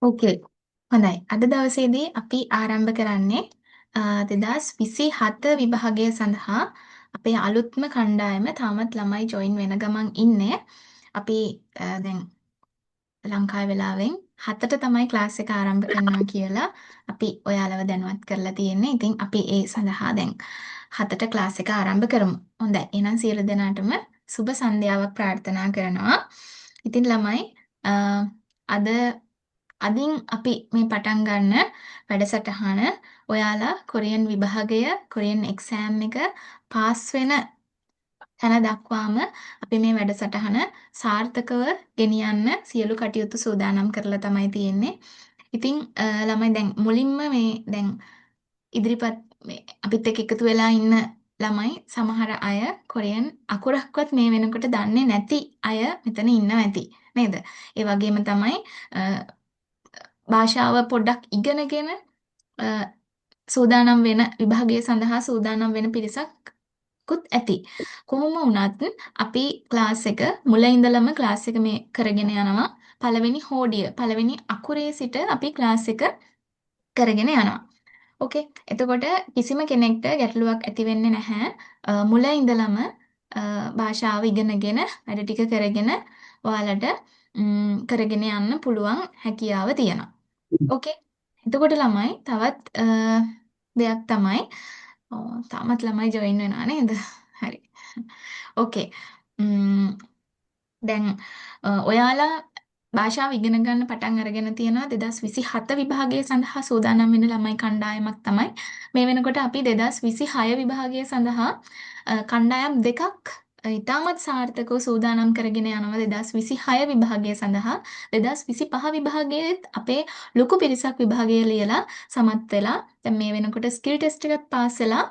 ඕකේ. හොඳයි. අද දවසේදී අපි ආරම්භ කරන්නේ 2027 විභාගය සඳහා අපේ අලුත්ම කණ්ඩායම තාමත් ළමයි ජොයින් වෙන ගමන් ඉන්නේ. අපි දැන් ලංකාවේ වෙලාවෙන් 7ට තමයි ක්ලාස් එක ආරම්භ කරනවා කියලා අපි ඔයාලව දැනුවත් කරලා තියෙන්නේ. ඉතින් අපි ඒ සඳහා දැන් 7ට ක්ලාස් එක ආරම්භ කරමු. හොඳයි. එහෙනම් සියලු දෙනාටම සුබ සන්ධ්‍යාවක් ප්‍රාර්ථනා කරනවා. ඉතින් ළමයි අද අදින් අපි මේ පටන් ගන්න වැඩසටහන ඔයාලා කොරියන් විභාගය කොරියන් එක්සෑම් එක පාස් වෙන තැන දක්වාම අපි මේ වැඩසටහන සාර්ථකව ගෙනියන්න සියලු කටයුතු සූදානම් කරලා තමයි තියෙන්නේ. ඉතින් ළමයි දැන් මුලින්ම මේ දැන් ඉදිරිපත් අපිත් එක්ක එකතු වෙලා ඉන්න ළමයි සමහර අය කොරියන් අකුරක්වත් මේ වෙනකොට දන්නේ නැති අය මෙතන ඉන්නවා ඇති නේද? ඒ වගේම තමයි භාෂාව පොඩ්ඩක් ඉගෙනගෙන සූදානම් වෙන විභාගය සඳහා සූදානම් වෙන පිරිසක්කුත් ඇති. කොහොම වුණත් අපි ක්ලාස් එක මුල ඉඳලම ක්ලාස් එක මේ කරගෙන යනවා. පළවෙනි හෝඩිය පළවෙනි අකුරේ සිට අපි ක්ලාස් එක කරගෙන යනවා. ඕකේ. එතකොට කිසිම කෙනෙක්ට ගැටලුවක් ඇති වෙන්නේ නැහැ. මුල ඉඳලම භාෂාව ඉගෙනගෙන වැඩ ටික කරගෙන ඔයාලට කරගෙන යන්න පුළුවන් හැකියාව තියෙනවා. ඕකේ. එතකොට ළමයි තවත් දෙයක් තමයි තාමත් ළමයි ජොයින් වෙනවා නේද? හරි. ඕකේ. දැන් ඔයාලා භාෂාව ඉගෙන ගන්න පටන් අරගෙන තියෙනවා 2027 විභාගය සඳහා සූදානම් වෙන ළමයි කණ්ඩායමක් තමයි. මේ වෙනකොට අපි 2026 විභාගය සඳහා කණ්ඩායම් දෙකක් ඉතාමත් සාර්ථකව සූදානම් කරගෙන යනවා 2026 විභාගය සඳහා. 2025 විභාගයේත් අපේ ලොකු පිරිසක් විභාගය ලියලා සමත් වෙලා දැන් මේ වෙනකොට ස්කිල් ටෙස්ට් එකත් පාස් වෙලා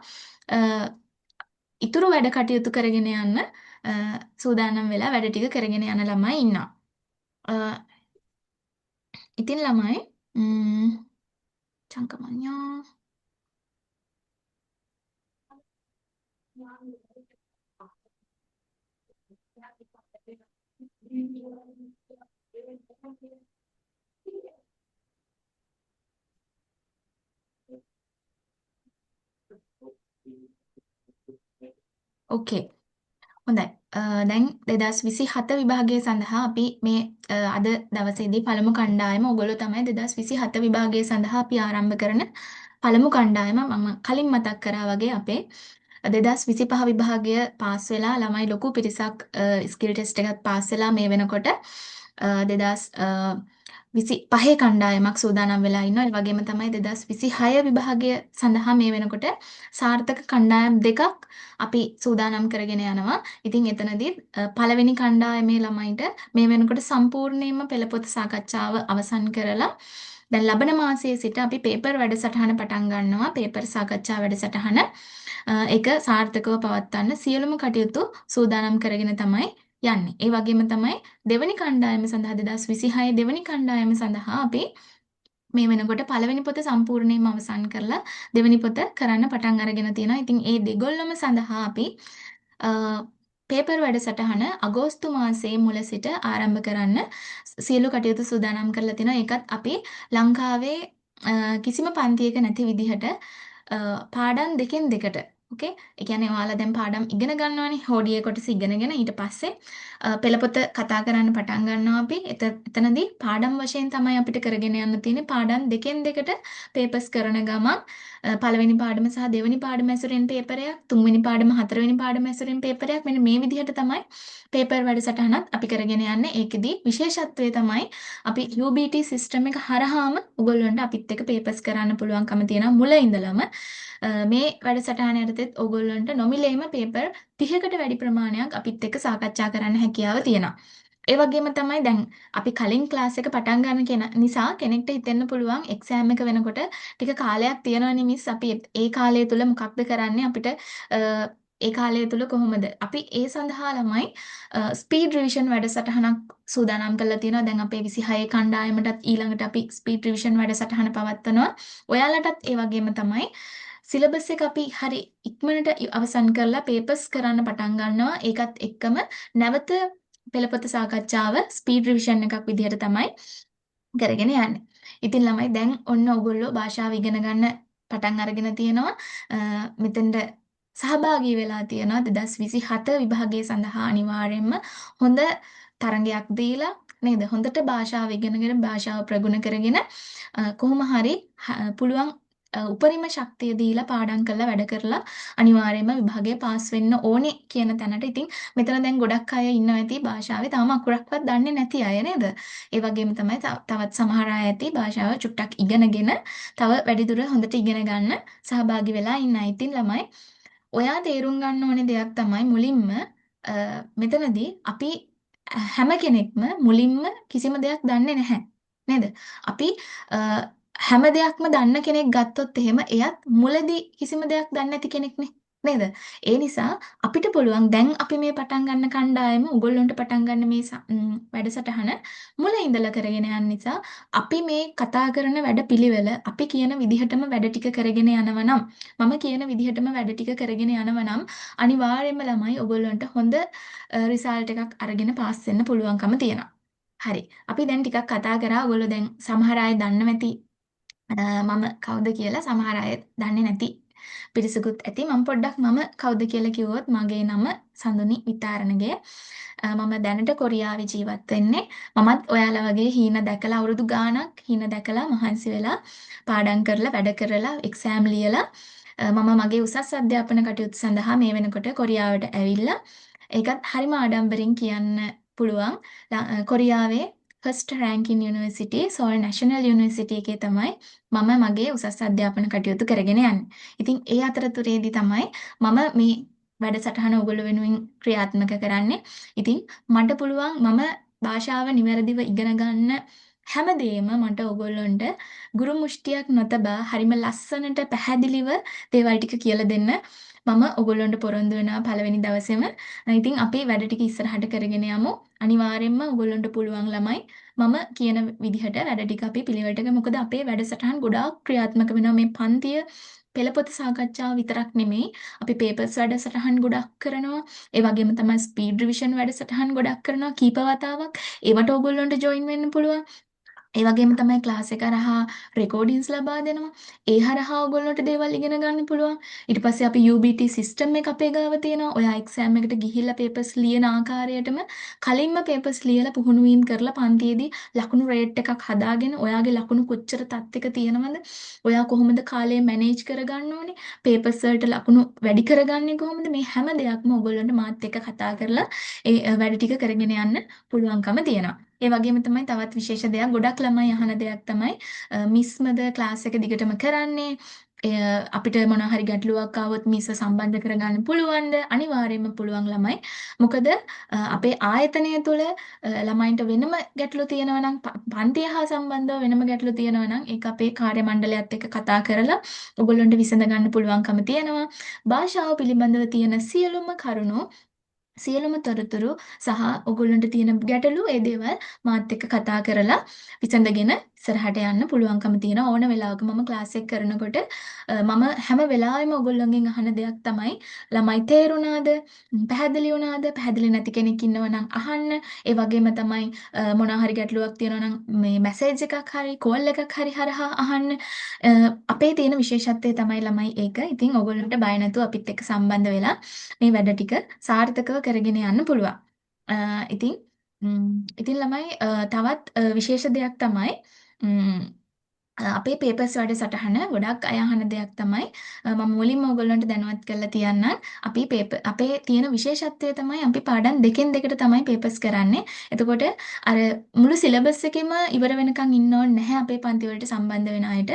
ඉතුරු වැඩ කටයුතු කරගෙන යන්න සූදානම් වෙලා වැඩ ටික කරගෙන යන ළමයි ඉන්නවා. ඉතින් ළමයි 잠깐만요. ඕකේ. හොඳයි. දැන් 2027 විභාගය සඳහා අපි මේ අද දවසේදී පළමු කණ්ඩායම ඔයගොල්ලෝ තමයි 2027 විභාගය සඳහා අපි ආරම්භ කරන පළමු කණ්ඩායම. මම කලින් මතක් කරා වගේ අපේ 2025 විභාගය පාස් වෙලා ළමයි ලොකු පිරිසක් ස්කිල් ටෙස්ට් එකත් පාස් වෙලා මේ වෙනකොට 2025 කණ්ඩායමක් සූදානම් වෙලා ඉන්නවා. ඒ වගේම තමයි 2026 විභාගය සඳහා මේ වෙනකොට සාර්ථක කණ්ඩායම් දෙකක් අපි සූදානම් කරගෙන යනවා. ඉතින් එතනදී පළවෙනි කණ්ඩායමේ ළමයිට මේ වෙනකොට සම්පූර්ණයෙන්ම පෙළපොත සාකච්ඡාව අවසන් කරලා දැන් ලබන මාසයේ සිට අපි පේපර් වැඩසටහන පටන් ගන්නවා. පේපර් සාකච්ඡා වැඩසටහන ඒක සාර්ථකව පවත්වන්න සියලුම කටයුතු සූදානම් කරගෙන තමයි යන්නේ. ඒ වගේම තමයි දෙවැනි කණ්ඩායම සඳහා 2026 දෙවැනි කණ්ඩායම සඳහා අපි මේ වෙනකොට පළවෙනි පොත සම්පූර්ණයෙන්ම අවසන් කරලා දෙවෙනි පොත කරන්න පටන් අරගෙන තියෙනවා. ඉතින් ඒ දෙගොල්ලම සඳහා අපි පේපර් වැඩසටහන අගෝස්තු මාසයේ මුල සිට ආරම්භ කරන්න සියලු කටයුතු සූදානම් කරලා තිනවා. ඒකත් අපි ලංකාවේ කිසිම පන්තියක නැති විදිහට පාඩම් දෙකෙන් දෙකට ඕකේ. ඒ කියන්නේ ඔයාලා දැන් පාඩම් ඉගෙන ගන්නවානේ. හෝඩියේ කොටස ඉගෙනගෙන ඊට පස්සේ පෙළපොත කතා කරන්න පටන් ගන්නවා අපි. එතනදී පාඩම් වශයෙන් තමයි අපිට කරගෙන යන්න තියෙන්නේ. පාඩම් දෙකෙන් දෙකට පේපර්ස් කරන ගමන් පළවෙනි පාඩම සහ දෙවෙනි පාඩම ඇසුරෙන් පේපරයක්, තුන්වෙනි පාඩම හතරවෙනි පාඩම ඇසුරෙන් පේපරයක්. මෙන්න මේ විදිහට තමයි පේපර් වැඩසටහනත් අපි කරගෙන යන්නේ. ඒකෙදී විශේෂත්වය තමයි අපි UBT සිස්ටම් එක හරහාම ඔයගොල්ලන්ට අපිත් එක්ක පේපර්ස් කරන්න පුළුවන්කම තියෙනවා මුල ඉඳලම. මේ වැඩසටහන යටතේත් ඔයගොල්ලන්ට නොමිලේම පේපර් 30කට වැඩි ප්‍රමාණයක් අපිත් එක්ක සාකච්ඡා කරන්න හැකියාව තියෙනවා. ඒ වගේම තමයි දැන් අපි කලින් ක්ලාස් එක පටන් ගන්න නිසා කෙනෙක්ට හිතෙන්න පුළුවන් එක්සෑම් එක වෙනකොට ටික කාලයක් තියෙනවනේ මිස් අපි ඒ කාලය තුල මොකක්ද කරන්නේ අපිට ඒ කාලය තුල කොහොමද අපි ඒ සඳහා ළමයි ස්පීඩ් රිවිෂන් වැඩසටහනක් සූදානම් කරලා තියෙනවා. දැන් අපේ 26 කණ්ඩායමටත් ඊළඟට අපි ස්පීඩ් රිවිෂන් වැඩසටහන පවත්වනවා. ඔයාලටත් ඒ වගේම තමයි සිලබස් එක අපි හරි ඉක්මනට අවසන් කරලා පේපර්ස් කරන්න පටන් ගන්නවා. ඒකත් එක්කම නැවත පෙළපොත සාකච්ඡාව ස්පීඩ් රිවිෂන් එකක් විදිහට තමයි කරගෙන යන්නේ. ඉතින් ළමයි දැන් ඔන්න ඔයගොල්ලෝ භාෂාව ඉගෙන ගන්න පටන් අරගෙන තියෙනවා. මෙතෙන්ට සහභාගී වෙලා තියෙනවා. 2027 විභාගය සඳහා අනිවාර්යයෙන්ම හොඳ තරඟයක් දීලා නේද? හොඳට භාෂාව ඉගෙනගෙන භාෂාව ප්‍රගුණ කරගෙන කොහොම හරි පුළුවන් උපරිම ශක්තිය දීලා පාඩම් කරලා වැඩ කරලා අනිවාර්යයෙන්ම විභාගයේ පාස් වෙන්න ඕනේ කියන තැනට. ඉතින් මෙතන දැන් ගොඩක් අය ඉන්නවා ඇති භාෂාවේ තාම අකුරක්වත් දන්නේ නැති අය නේද? ඒ වගේම තමයි තවත් සමහර අය ඇති භාෂාව චුට්ටක් ඉගෙනගෙන තව වැඩිදුර හොඳට ඉගෙන ගන්න සහභාගී වෙලා ඉන්න අය. ඉතින් ළමයි ඔයා තේරුම් ගන්න ඕනේ දෙයක් තමයි මුලින්ම මෙතනදී අපි හැම කෙනෙක්ම මුලින්ම කිසිම දෙයක් දන්නේ නැහැ. නේද? අපි අ, හැම දෙයක්ම දන්න කෙනෙක් ගත්තොත් එහෙම එයත් මුලදී කිසිම දෙයක් දන්නේ නැති කෙනෙක්නේ. නේද? ඒ නිසා අපිට පුළුවන් දැන් අපි මේ පටන් ගන්න කණ්ඩායම උගොල්ලන්ට පටන් ගන්න මේ වැඩසටහන මුල ඉඳලා කරගෙන යන නිසා අපි මේ කතා කරන වැඩපිළිවෙල අපි කියන විදිහටම වැඩ ටික කරගෙන යනවා නම් මම කියන විදිහටම වැඩ ටික කරගෙන යනවා නම් අනිවාර්යයෙන්ම ළමයි ඔයගොල්ලන්ට හොඳ රිසල්ට් එකක් අරගෙන පාස් වෙන්න පුළුවන්කම තියෙනවා. හරි. අපි දැන් ටිකක් කතා කරා. ඔයගොල්ලෝ දැන් සමහර අය දන්නව ඇති මම කවුද කියලා. සමහර අය දන්නේ නැති පිරිසකුත් ඇති. මම පොඩ්ඩක් මම කවුද කියලා කිව්වොත් මගේ නම සඳුනි විතාරණගේ. මම දැනට කොරියාවේ ජීවත් වෙන්නේ. මමත් ඔයාලා වගේ හීන දැකලා අවුරුදු ගාණක් හීන දැකලා මහන්සි වෙලා පාඩම් කරලා වැඩ කරලා එක්සෑම් ලියලා මම මගේ උසස් අධ්‍යාපන කටයුතු සඳහා මේ වෙනකොට කොරියාවට ඇවිල්ලා ඒකත් හරිම ආඩම්බරෙන් කියන්න පුළුවන්. කොරියාවේ first ranking university Seoul National University එකේ තමයි මම මගේ උසස් අධ්‍යාපන කටයුතු කරගෙන යන්නේ. ඉතින් ඒ අතරතුරේදී තමයි මම මේ වැඩසටහන ඔයගොල්ලෝ වෙනුවෙන් ක්‍රියාත්මක කරන්නේ. ඉතින් මට පුළුවන් මම භාෂාව නිවැරදිව ඉගෙන ගන්න හැමදේම මට ඔයගොල්ලන්ට ගුරු මුෂ්ටියක් නොතබා හරිම ලස්සනට පැහැදිලිව දේවල් ටික කියලා දෙන්න මම ඔයගොල්ලන්ට පොරොන්දු වෙනවා පළවෙනි දවසේම. ඉතින් අපි වැඩ ටික ඉස්සරහට කරගෙන යමු. අනිවාර්යයෙන්ම ඔයගොල්ලන්ට පුළුවන් ළමයි මම කියන විදිහට වැඩ ටික අපි පිළිවෙලට ගමු. මොකද අපේ වැඩසටහන් ගොඩාක් ක්‍රියාත්මක වෙනවා මේ පන්තිය පෙළපොත සාකච්ඡාව විතරක් නෙමෙයි අපි පේපර්ස් වැඩසටහන් ගොඩක් කරනවා. ඒ වගේම තමයි ස්පීඩ් රිවිෂන් වැඩසටහන් ගොඩක් කරනවා කීප වතාවක්. ඒවට ඔයගොල්ලන්ට ජොයින් වෙන්න පුළුවන්. ඒ වගේම තමයි ක්ලාස් එක හරහා රෙකෝඩින්ස් ලබා දෙනවා. ඒ හරහා ඔයගොල්ලන්ට දේවල් ඉගෙන ගන්න පුළුවන්. ඊට පස්සේ අපි UBT සිස්ටම් එක අපේ ගාව තියෙනවා. ඔයා එක්සෑම් එකට ගිහිල්ලා පේපර්ස් ලියන ආකාරයටම කලින්ම පේපර්ස් ලියලා පුහුණු වීම කරලා පන්තියේදී ලකුණු රේට් එකක් හදාගෙන ඔයාගේ ලකුණු කොච්චර තත්ත්වයක තියෙනවද? ඔයා කොහොමද කාලය මැනේජ් කරගන්න ඕනේ? පේපර්ස් වලට ලකුණු වැඩි කරගන්නේ කොහොමද? මේ හැම දෙයක්ම ඔයගොල්ලන්ට මාත් එක්ක කතා කරලා ඒ වැඩ ටික කරගෙන යන්න පුළුවන්කම තියෙනවා. ඒ වගේම තමයි තවත් විශේෂ දෙයක් ගොඩක් ළමයි අහන දෙයක් තමයි මිස්මද ක්ලාස් එක දිගටම කරන්නේ අපිට මොනවා හරි ගැටලුවක් ආවොත් මිස්ව සම්බන්ධ කරගන්න පුළුවන්ද අනිවාර්යයෙන්ම පුළුවන් ළමයි මොකද අපේ ආයතනය තුළ ළමයින්ට වෙනම ගැටලු තියෙනවා නම් පන්තිය හා සම්බන්ධව වෙනම ගැටලු තියෙනවා නම් ඒක අපේ කාර්ය මණ්ඩලයත් එක්ක කතා කරලා ඔයගොල්ලන්ට විසඳ ගන්න පුළුවන්කම තියෙනවා භාෂාව පිළිබඳව තියෙන සියලුම කරුණු සියලුම තොරතුරු සහ ඔයගොල්ලන්ට තියෙන ගැටලු ඒ දේවල් මාත් එක්ක කතා කරලා විසඳගෙන ඉස්සරහට යන්න පුළුවන්කම තියෙන ඕන වෙලාවක මම ක්ලාස් එක කරනකොට මම හැම වෙලාවෙම ඔයගොල්ලන්ගෙන් අහන දෙයක් තමයි ළමයි තේරුණාද පැහැදිලි වුණාද පැහැදිලි නැති කෙනෙක් ඉන්නවා නම් අහන්න ඒ වගේම තමයි මොනවා හරි ගැටලුවක් තියෙනවා නම් මේ මැසේජ් එකක් හරි කෝල් එකක් හරි හරහා අහන්න අපේ තියෙන විශේෂත්වය තමයි ළමයි ඒක. ඉතින් ඔයගොල්ලන්ට බය නැතුව අපිත් එක්ක සම්බන්ධ වෙලා මේ වැඩ ටික සාර්ථකව කරගෙන යන්න පුළුවන්. ඉතින් ඉතින් ළමයි තවත් විශේෂ දෙයක් තමයි අපේ පේපර්ස් වැඩසටහන ගොඩක් අය අහන දෙයක් තමයි මම මුලින්ම ඔයගොල්ලන්ට දැනුවත් කරලා තියන්නම් අපි අපේ තියෙන විශේෂත්වය තමයි අපි පාඩම් දෙකෙන් දෙකට තමයි පේපර්ස් කරන්නේ. එතකොට අර මුළු සිලබස් එකෙම ඉවර වෙනකන් ඉන්න ඕනේ නැහැ අපේ පන්ති වලට සම්බන්ධ වෙන අයට.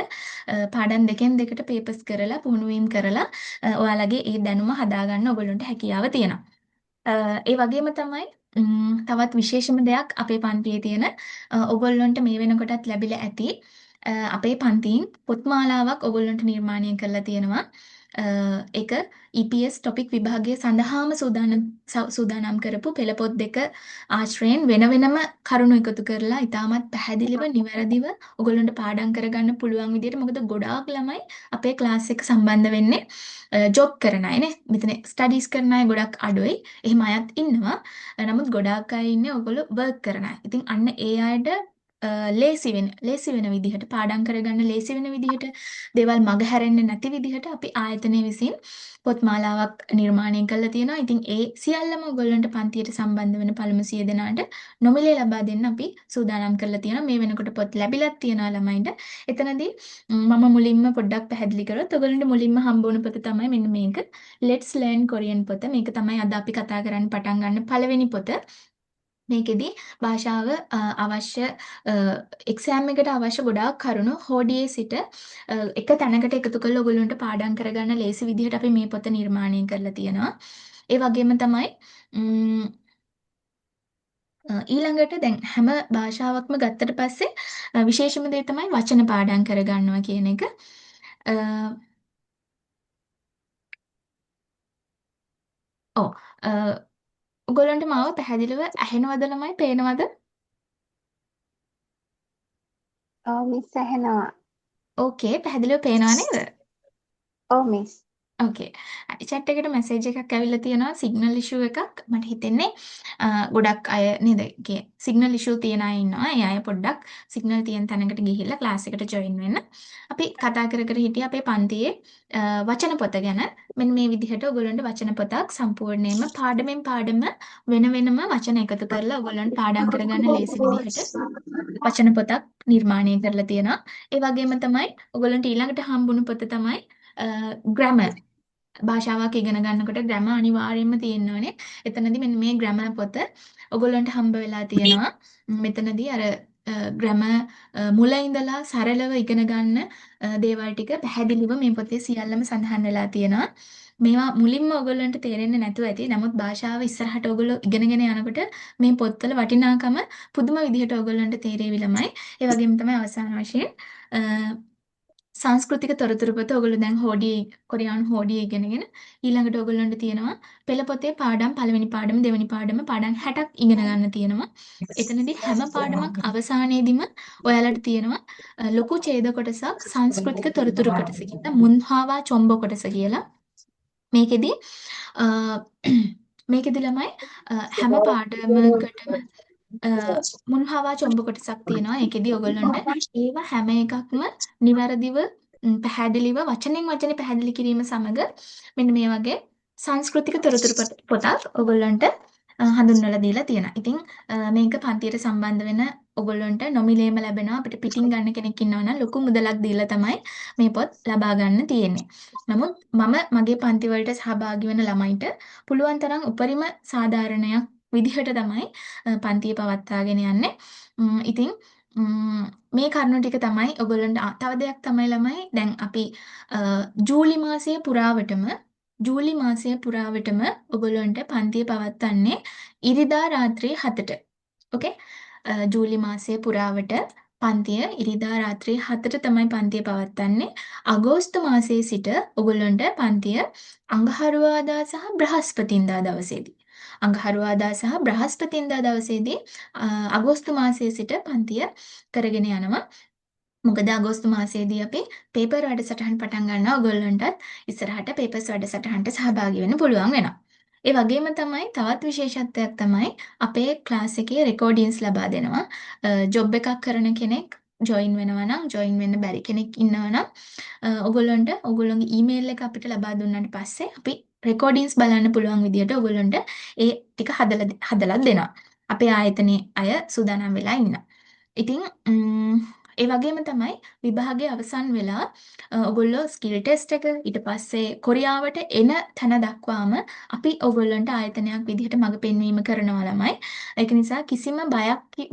පාඩම් දෙකෙන් දෙකට පේපර්ස් කරලා පුහුණු වීම කරලා ඔයාලගේ ඒ දැනුම හදාගන්න ඔයගොල්ලන්ට හැකියාව තියෙනවා. ඒ වගේම තමයි තවත් විශේෂම දෙයක් අපේ පන්තියේ තියෙන ඔයගොල්ලන්ට මේ වෙනකොටත් ලැබිලා ඇති අපේ පන්තියෙන් පොත් මාලාවක් ඔයගොල්ලන්ට නිර්මාණය කරලා තියෙනවා. ඒක EPS ටොපික් විභාගය සඳහාම සූදානම් කරපු පෙළපොත් දෙක ආශ්‍රයෙන් වෙන වෙනම කරුණු එකතු කරලා ඉතාමත් පැහැදිලිව නිවැරදිව ඔයගොල්ලන්ට පාඩම් කරගන්න පුළුවන් විදිහට මොකද ගොඩාක් ළමයි අපේ ක්ලාස් එක සම්බන්ධ වෙන්නේ ජොබ් කරන අය නේ. මෙතන ස්ටඩීස් කරන අය ගොඩක් අඩුයි. එහෙම අයත් ඉන්නවා. නමුත් ගොඩාක් අය ඉන්නේ ඔයගොල්ලෝ වර්ක් කරන අය. ඉතින් අන්න ඒ අයට ලේසි වෙන විදිහට පාඩම් කරගන්න ලේසි වෙන විදිහට දේවල් මග හැරෙන්නේ නැති විදිහට අපි ආයතනය විසින් පොත් මාලාවක් නිර්මාණය කරලා තියෙනවා. ඉතින් ඒ සියල්ලම ඔයගොල්ලන්ට පන්තියට සම්බන්ධ වෙන පළමු 100 දෙනාට නොමිලේ ලබා දෙන්න අපි සූදානම් කරලා තියෙනවා. මේ වෙනකොට පොත් ලැබිලත් තියෙනවා ළමයින්ට. එතනදී මම මුලින්ම පොඩ්ඩක් පැහැදිලි කරොත් ඔයගොල්ලන්ට මුලින්ම හම්බ වුණ පොත තමයි මෙන්න මේක. Let's Learn Korean පොත. මේක තමයි අද අපි කතා කරන්න පටන් ගන්න පළවෙනි පොත. මේකෙදි භාෂාව අවශ්‍ය එක්සෑම් එකට අවශ්‍ය ගොඩාක් කරුණු හෝඩියේ සිට එක තැනකට එකතු කරලා ඔයගොල්ලන්ට පාඩම් කරගන්න ලේසි විදිහට අපි මේ පොත නිර්මාණය කරලා තියෙනවා. ඒ වගේම තමයි ම්, ඊළඟට දැන් හැම භාෂාවක්ම ගත්තට පස්සේ විශේෂම දේ තමයි වචන පාඩම් කරගන්නවා කියන එක. අ, ඔව්. අ, ඔයගොල්ලන්ට මාව පැහැදිලිව ඇහෙනවද ළමයි? පේනවද? මිස් ඇහෙනවා. ඕකේ පැහැදිලිව පේනව නේද? ඔව් මිස්. ඕකේ. chat එකට මැසේජ් එකක් ඇවිල්ලා තියෙනවා සිග්නල් ඉෂුව එකක්. මට හිතෙන්නේ ගොඩක් අය නේද? සිග්නල් ඉෂුව තියෙන අය ඉන්නවා. ඒ අය පොඩ්ඩක් සිග්නල් තියෙන තැනකට ගිහිල්ලා ක්ලාස් එකට ජොයින් වෙන්න. අපි කතා කර කර හිටියේ අපේ පන්තියේ වචන පොත ගැන. මෙන්න මේ විදිහට ඔයගොල්ලන්ට වචන පොතක් සම්පූර්ණයෙන්ම පාඩමෙන් පාඩම වෙන වෙනම වචන එකතු කරලා ඔයගොල්ලන්ට පාඩම් කරගන්න ලේසි විදිහට වචන පොතක් නිර්මාණය කරලා තියෙනවා. ඒ වගේම තමයි ඔයගොල්ලන්ට ඊළඟට හම්බුණු පොත තමයි ග්‍රැමර්. භාෂාවක් ඉගෙන ගන්නකොට ග්‍රැමර් අනිවාර්යයෙන්ම තියෙන්න ඕනේ. එතනදී මෙන්න මේ ග්‍රැමර් පොත ඔයගොල්ලන්ට හම්බ වෙලා තියෙනවා. මෙතනදී අර ග්‍රැමර් මුල ඉඳලා සරලව ඉගෙන ගන්න දේවල් ටික පැහැදිලිව මේ පොතේ සියල්ලම සඳහන් වෙලා තියෙනවා. මේවා මුලින්ම ඔයගොල්ලන්ට තේරෙන්නේ නැතුව ඇති. නමුත් භාෂාව ඉස්සරහට ඔයගොල්ලෝ ඉගෙනගෙන යනකොට මේ පොත්වල වටිනාකම පුදුම විදිහට ඔයගොල්ලන්ට තේරෙවි ළමයි. ඒ වගේම තමයි අවසාන වශයෙන් සංස්කෘතික තොරතුරු පොත ඔයගොල්ලෝ දැන් කොරියානු හෝඩිය ඉගෙනගෙන ඊළඟට ඔයගොල්ලන්ට තියෙනවා පෙළ පොතේ පාඩම් පළවෙනි පාඩම දෙවෙනි පාඩම පාඩම් 60ක් ඉගෙන ගන්න තියෙනවා. එතනදී හැම පාඩමක් අවසානයේදීම ඔයාලට තියෙනවා ලොකු ඡේද කොටසක් සංස්කෘතික තොරතුරු කොටස කියලා මුන්හාවා චොම්බ කොටස කියලා. මේකෙදි අ, මේකෙදි ළමයි හැම පාඩමකටම මුන්හාවා චොම්බ කොටසක් තියෙනවා. ඒකෙදි ඔයගොල්ලන්ට ඒව හැම එකක්ම නිවැරදිව පැහැදිලිව වචනෙන් වචනේ පැහැදිලි කිරීම සමග මෙන්න මේ වගේ සංස්කෘතික තොරතුරු පොතක් ඔයගොල්ලන්ට හඳුන්වලා දීලා තියෙනවා. ඉතින් මේක පන්තියට සම්බන්ධ වෙන ඔයගොල්ලන්ට නොමිලේම ලැබෙනවා. අපිට පිටින් ගන්න කෙනෙක් ඉන්නවා නම් ලොකු මුදලක් දීලා තමයි මේ පොත් ලබා ගන්න තියෙන්නේ. නමුත් මම මගේ පන්ති වලට සහභාගී වෙන ළමයින්ට පුළුවන් තරම් උපරිම සාධාරණයක් විදිහට තමයි පන්තිය පවත්වාගෙන යන්නේ. ඉතින් මේ කරුණු ටික තමයි ඔයගොල්ලන්ට තව දෙයක් තමයි ළමයි දැන් අපි ජූලි මාසය පුරාවටම ඔයගොල්ලන්ට පන්තිය පවත්වන්නේ ඉරිදා රාත්‍රියේ 7ට. ඕකේ? ජූලි මාසය පුරාවට පන්තිය ඉරිදා රාත්‍රියේ 7ට තමයි පන්තිය පවත්වන්නේ. අගෝස්තු මාසයේ සිට ඔයගොල්ලන්ට පන්තිය අඟහරුවාදා සහ බ්‍රහස්පතින්දා දවසේදී අඟහරුවාදා සහ බ්‍රහස්පතින්දා දවසේදී අගෝස්තු මාසයේ සිට පන්තිය කරගෙන යනවා. මොකද අගෝස්තු මාසයේදී අපි පේපර් වැඩසටහන් පටන් ගන්නවා. ඔයගොල්ලන්ටත් ඉස්සරහට පේපර්ස් වැඩසටහනට සහභාගී වෙන්න පුළුවන් වෙනවා. ඒ වගේම තමයි තවත් විශේෂත්වයක් තමයි අපේ ක්ලාස් එකේ රෙකෝඩින්ස් ලබා දෙනවා. ජොබ් එකක් කරන කෙනෙක් ජොයින් වෙනවා නම් ජොයින් වෙන්න බැරි කෙනෙක් ඉන්නවා නම් ඔයගොල්ලන්ට ඔයගොල්ලෝගේ ඊමේල් එක අපිට ලබා දුන්නාට පස්සේ අපි රෙකෝඩින්ස් බලන්න පුළුවන් විදියට ඔයගොල්ලන්ට ඒ ටික හදලා දෙනවා. අපේ ආයතනයේ අය සූදානම් වෙලා ඉන්නවා. ඉතින් ඒ වගේම තමයි විභාගයේ අවසන් වෙලා ඔයගොල්ලෝ ස්කිල් ටෙස්ට් එක ඊට පස්සේ කොරියාවට එන තැන දක්වාම අපි ඔයගොල්ලන්ට ආයතනයක් විදිහට මඟ පෙන්වීම කරනවා ළමයි. ඒක නිසා කිසිම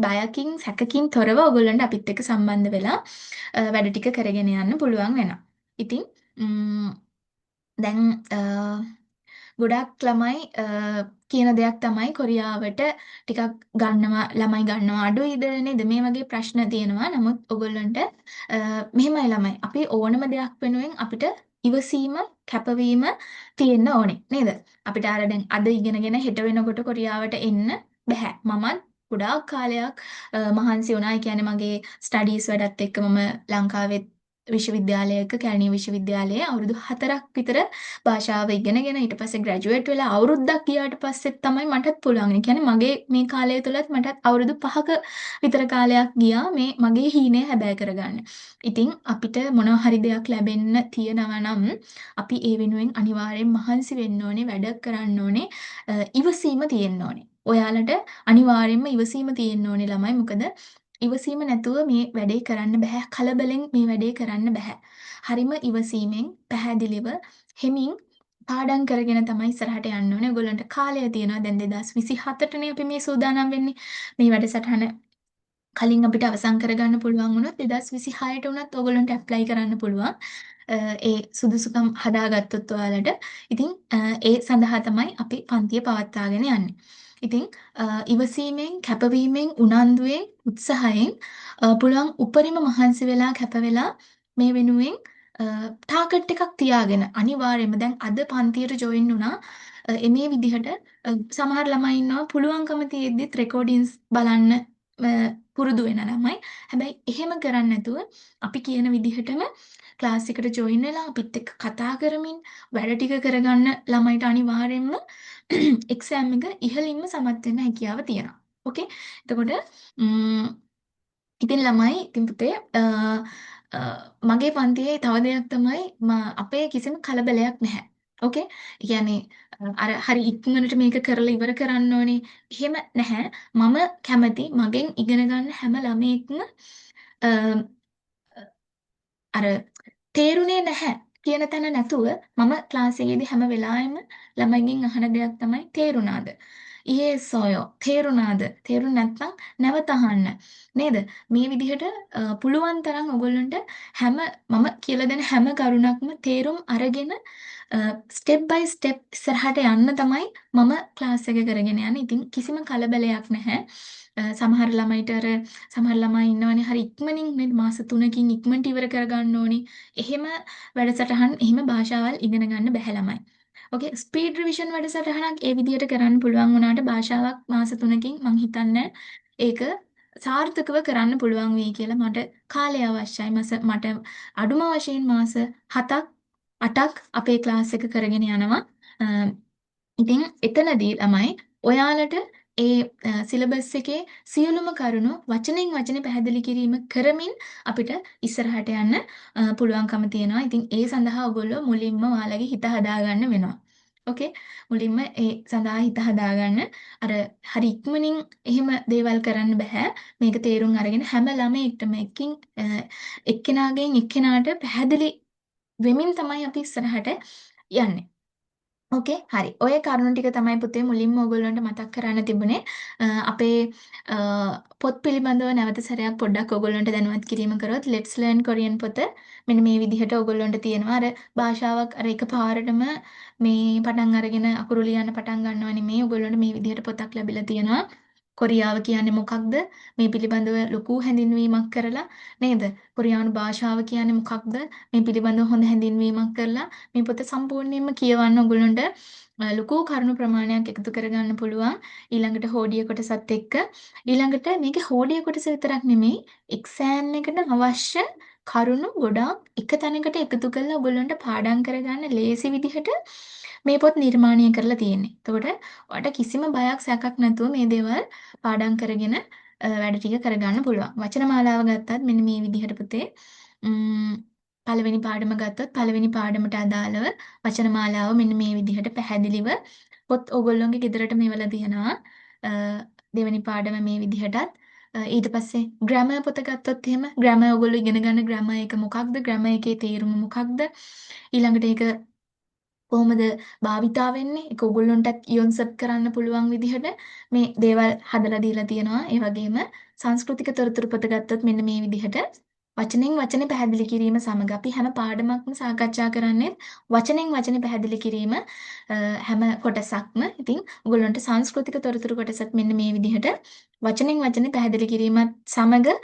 බයකින් සැකකින් තොරව ඔයගොල්ලන්ට අපිත් එක්ක සම්බන්ධ වෙලා වැඩ ටික කරගෙන යන්න පුළුවන් වෙනවා. ඉතින් දැන් ගොඩක් ළමයි කියන දෙයක් තමයි කොරියාවට ටිකක් ළමයි ගන්නවා අඩුයිද නේද මේ වගේ ප්‍රශ්න තියෙනවා. නමුත් ඔයගොල්ලන්ට මෙහෙමයි ළමයි අපි ඕනම දෙයක් වෙනුවෙන් අපිට ඉවසීම කැපවීම තියෙන්න ඕනේ නේද? අපිට අර දැන් අද ඉගෙනගෙන හෙට වෙනකොට කොරියාවට එන්න බෑ. මමත් ගොඩාක් කාලයක් මහන්සි වුණා. ඒ කියන්නේ මගේ ස්ටඩීස් වැඩත් එක්ක මම ලංකාවෙත් විශ්වවිද්‍යාලයක කැලණිය විශ්වවිද්‍යාලයේ අවුරුදු 4ක් විතර භාෂාව ඉගෙනගෙන ඊට පස්සේ ග්‍රැජුවේට් වෙලා අවුරුද්දක් ගියාට පස්සෙත් තමයි මටත් පුළුවන්. ඒ කියන්නේ මගේ මේ කාලය තුලත් මටත් අවුරුදු 5ක විතර කාලයක් ගියා මේ මගේ හීනය හැබෑ කරගන්න. ඉතින් අපිට මොනවා හරි දෙයක් ලැබෙන්න තියනවා නම් අපි ඒ වෙනුවෙන් අනිවාර්යෙන් මහන්සි වෙන්න ඕනේ, වැඩ කරන්න ඕනේ, ඉවසීම තියෙන්න ඕනේ. ඔයාලට අනිවාර්යෙන්ම ඉවසීම තියෙන්න ඕනේ ළමයි. මොකද ඉවසීම නැතුව මේ වැඩේ කරන්න බෑ. කලබලෙන් මේ වැඩේ කරන්න බෑ. හරිම ඉවසීමෙන් පැහැදිලිව හෙමින් පාඩම් කරගෙන තමයි ඉස්සරහට යන්න ඕනේ. ඔයගොල්ලන්ට කාලය තියෙනවා. දැන් 2027ටනේ අපි මේ සූදානම් වෙන්නේ. මේ වැඩසටහන කලින් අපිට අවසන් කරගන්න පුළුවන් වුණොත් 2026ට උනත් ඔයගොල්ලන්ට ඇප්ලයි කරන්න පුළුවන්. ඒ සුදුසුකම් හදාගත්තොත් ඔයාලට. ඉතින් ඒ සඳහා තමයි අපි පන්තිය පවත්වාගෙන යන්නේ. ඉතින් ඉවසීමෙන්, කැපවීමෙන්, උනන්දුවෙන්, උත්සාහයෙන් පුළුවන් උපරිම මහන්සි වෙලා කැප වෙලා මේ වෙනුවෙන් ටාගට් එකක් තියාගෙන අනිවාර්යයෙන්ම දැන් අද පන්තියට ජොයින් වුණා. මේ විදිහට සමහර ළමයි ඉන්නවා පුළුවන්කම තියෙද්දිත් රෙකෝඩින්ස් බලන්න පුරුදු වෙන ළමයි. හැබැයි එහෙම කරන්නේ නැතුව අපි කියන විදිහටම ක්ලාස් එකට ජොයින් වෙලා අපිත් එක්ක කතා කරමින් වැඩ ටික කරගන්න ළමයිට අනිවාර්යයෙන්ම එක්සෑම් එක ඉහළින්ම සමත් වෙන්න හැකියාව තියෙනවා. ඕකේ. එතකොට ඉතින් ළමයි ඉතින් පුතේ මගේ පන්තියේ තව දෙයක් තමයි අපේ කිසිම කලබලයක් නැහැ. ඕකේ. ඒ කියන්නේ අර හරි ඉක්මනට මේක කරලා ඉවර කරන්න ඕනේ. එහෙම නැහැ. මම කැමති මගෙන් ඉගෙන ගන්න හැම ළමයෙක්ම අර තේරුනේ නැහැ කියන තැන නැතුව මම ක්ලාස් එකේදී හැම වෙලාවෙම ළමයිගෙන් අහන දෙයක් තමයි තේරුණාද? ඊයේ සොයෝ තේරුණාද? තේරුණ නැත්නම් නැවත අහන්න. නේද? මේ විදිහට පුළුවන් තරම් ඔයගොල්ලන්ට මම කියලා දෙන හැම කරුණක්ම තේරුම් අරගෙන ස්ටෙප් බයි ස්ටෙප් ඉස්සරහට යන්න තමයි මම ක්ලාස් එක කරගෙන යන්නේ. ඉතින් කිසිම කලබලයක් නැහැ. සමහර ළමයිට සමහර ළමයි ඉන්නවනේ හරි ඉක්මනින් නේද මාස 3කින් ඉක්මනට ඉවර කරගන්න ඕනේ. එහෙම වැඩසටහන් එහෙම භාෂාවල් ඉගෙන ගන්න බැහැ ළමයි. ඕකේ ස්පීඩ් රිවිෂන් වැඩසටහනක් ඒ විදිහට කරන්න පුළුවන් වුණාට භාෂාවක් මාස 3කින් මං හිතන්නේ ඒක සාර්ථකව කරන්න පුළුවන් වෙයි කියලා මට කාලය අවශ්‍යයි. මට අඩුම වශයෙන් මාස 7ක් 8ක් අපේ ක්ලාස් එක කරගෙන යනවා. ඉතින් එතනදී ළමයි ඔයාලට ඒ සිලබස් එකේ සියලුම කරුණු වචනෙන් වචනේ පැහැදිලි කිරීම කරමින් අපිට ඉස්සරහට යන්න පුළුවන්කම තියෙනවා. ඉතින් ඒ සඳහා ඔයගොල්ලෝ මුලින්ම ඔයාලගේ හිත හදාගන්න වෙනවා. ඕකේ. මුලින්ම ඒ සඳහා හිත හදාගන්න. අර හරි ඉක්මනින් එහෙම දේවල් කරන්න බෑ. මේක තේරුම් අරගෙන හැම ළමයෙක්ටම එක්කෙනාගෙන් එක්කෙනාට පැහැදිලි වෙමින් තමයි අපි ඉස්සරහට යන්නේ. ඕකේ හරි. ඔය කරුණු ටික තමයි පුතේ මුලින්ම ඔයගොල්ලන්ට මතක් කරන්න තිබුණේ. අපේ පොත් පිළිබඳව නැවත සැරයක් පොඩ්ඩක් ඔයගොල්ලන්ට දැනුවත් කිරීම කරොත් Let's Learn Korean පොත මෙන්න මේ විදිහට ඔයගොල්ලන්ට තියෙනවා. අර භාෂාවක් අර එකපාරටම මේ පටන් අරගෙන අකුරු ලියන්න පටන් ගන්නව නෙමෙයි. ඔයගොල්ලන්ට මේ විදිහට පොතක් ලැබිලා තියෙනවා. කොරියාව කියන්නේ මොකක්ද? මේ පිළිබඳව ලොකු හැඳින්වීමක් කරලා නේද? කොරියානු භාෂාව කියන්නේ මොකක්ද? මේ පිළිබඳව හොඳ හැඳින්වීමක් කරලා මේ පොත සම්පූර්ණයෙන්ම කියවන්න ඔයගොල්ලන්ට ලොකු කරුණු ප්‍රමාණයක් එකතු කරගන්න පුළුවන්. ඊළඟට හෝඩිය කොටසත් එක්ක ඊළඟට මේකේ හෝඩිය කොටස විතරක් නෙමෙයි එක්සෑම් එකට අවශ්‍ය කරුණු ගොඩාක් එක තැනකට එකතු කරලා ඔයගොල්ලන්ට පාඩම් කරගන්න ලේසි විදිහට මේ පොත් නිර්මාණය කරලා තියෙන්නේ. එතකොට ඔයාලට කිසිම බයක් සැකක් නැතුව මේ දේවල් පාඩම් කරගෙන වැඩ ටික කරගන්න පුළුවන්. වචන මාලාව ගත්තත් මෙන්න මේ විදිහට පුතේ පළවෙනි පාඩම ගත්තොත් පළවෙනි පාඩමට අදාළව වචන මාලාව මෙන්න මේ විදිහට පැහැදිලිව පොත් ඕගොල්ලෝගේ ගෙදරට මෙවලා තියෙනවා. දෙවෙනි පාඩම මේ විදිහටත් ඊට පස්සේ ග්‍රැමර් පොත ගත්තොත් එහෙම ග්‍රැමර් ඕගොල්ලෝ ඉගෙන ගන්න ග්‍රැමර් එක මොකක්ද? ග්‍රැමර් එකේ තේරුම මොකක්ද? ඊළඟට ඒක කොහොමද භාවිතා වෙන්නේ? ඒක ඔයගොල්ලන්ටත් යොන්සප් කරන්න පුළුවන් විදිහට මේ දේවල් හදලා දීලා තියෙනවා. ඒ වගේම සංස්කෘතික තොරතුරු පොත ගත්තොත් මෙන්න මේ විදිහට වචනෙන් වචනේ පැහැදිලි කිරීම සමග අපි හැම පාඩමක්ම සාකච්ඡා කරන්නේ වචනෙන් වචනේ පැහැදිලි කිරීම හැම කොටසක්ම. ඉතින් ඔයගොල්ලන්ට සංස්කෘතික තොරතුරු කොටසත් මෙන්න මේ විදිහට වචනෙන් වචනේ පැහැදිලි කිරීමත් සමග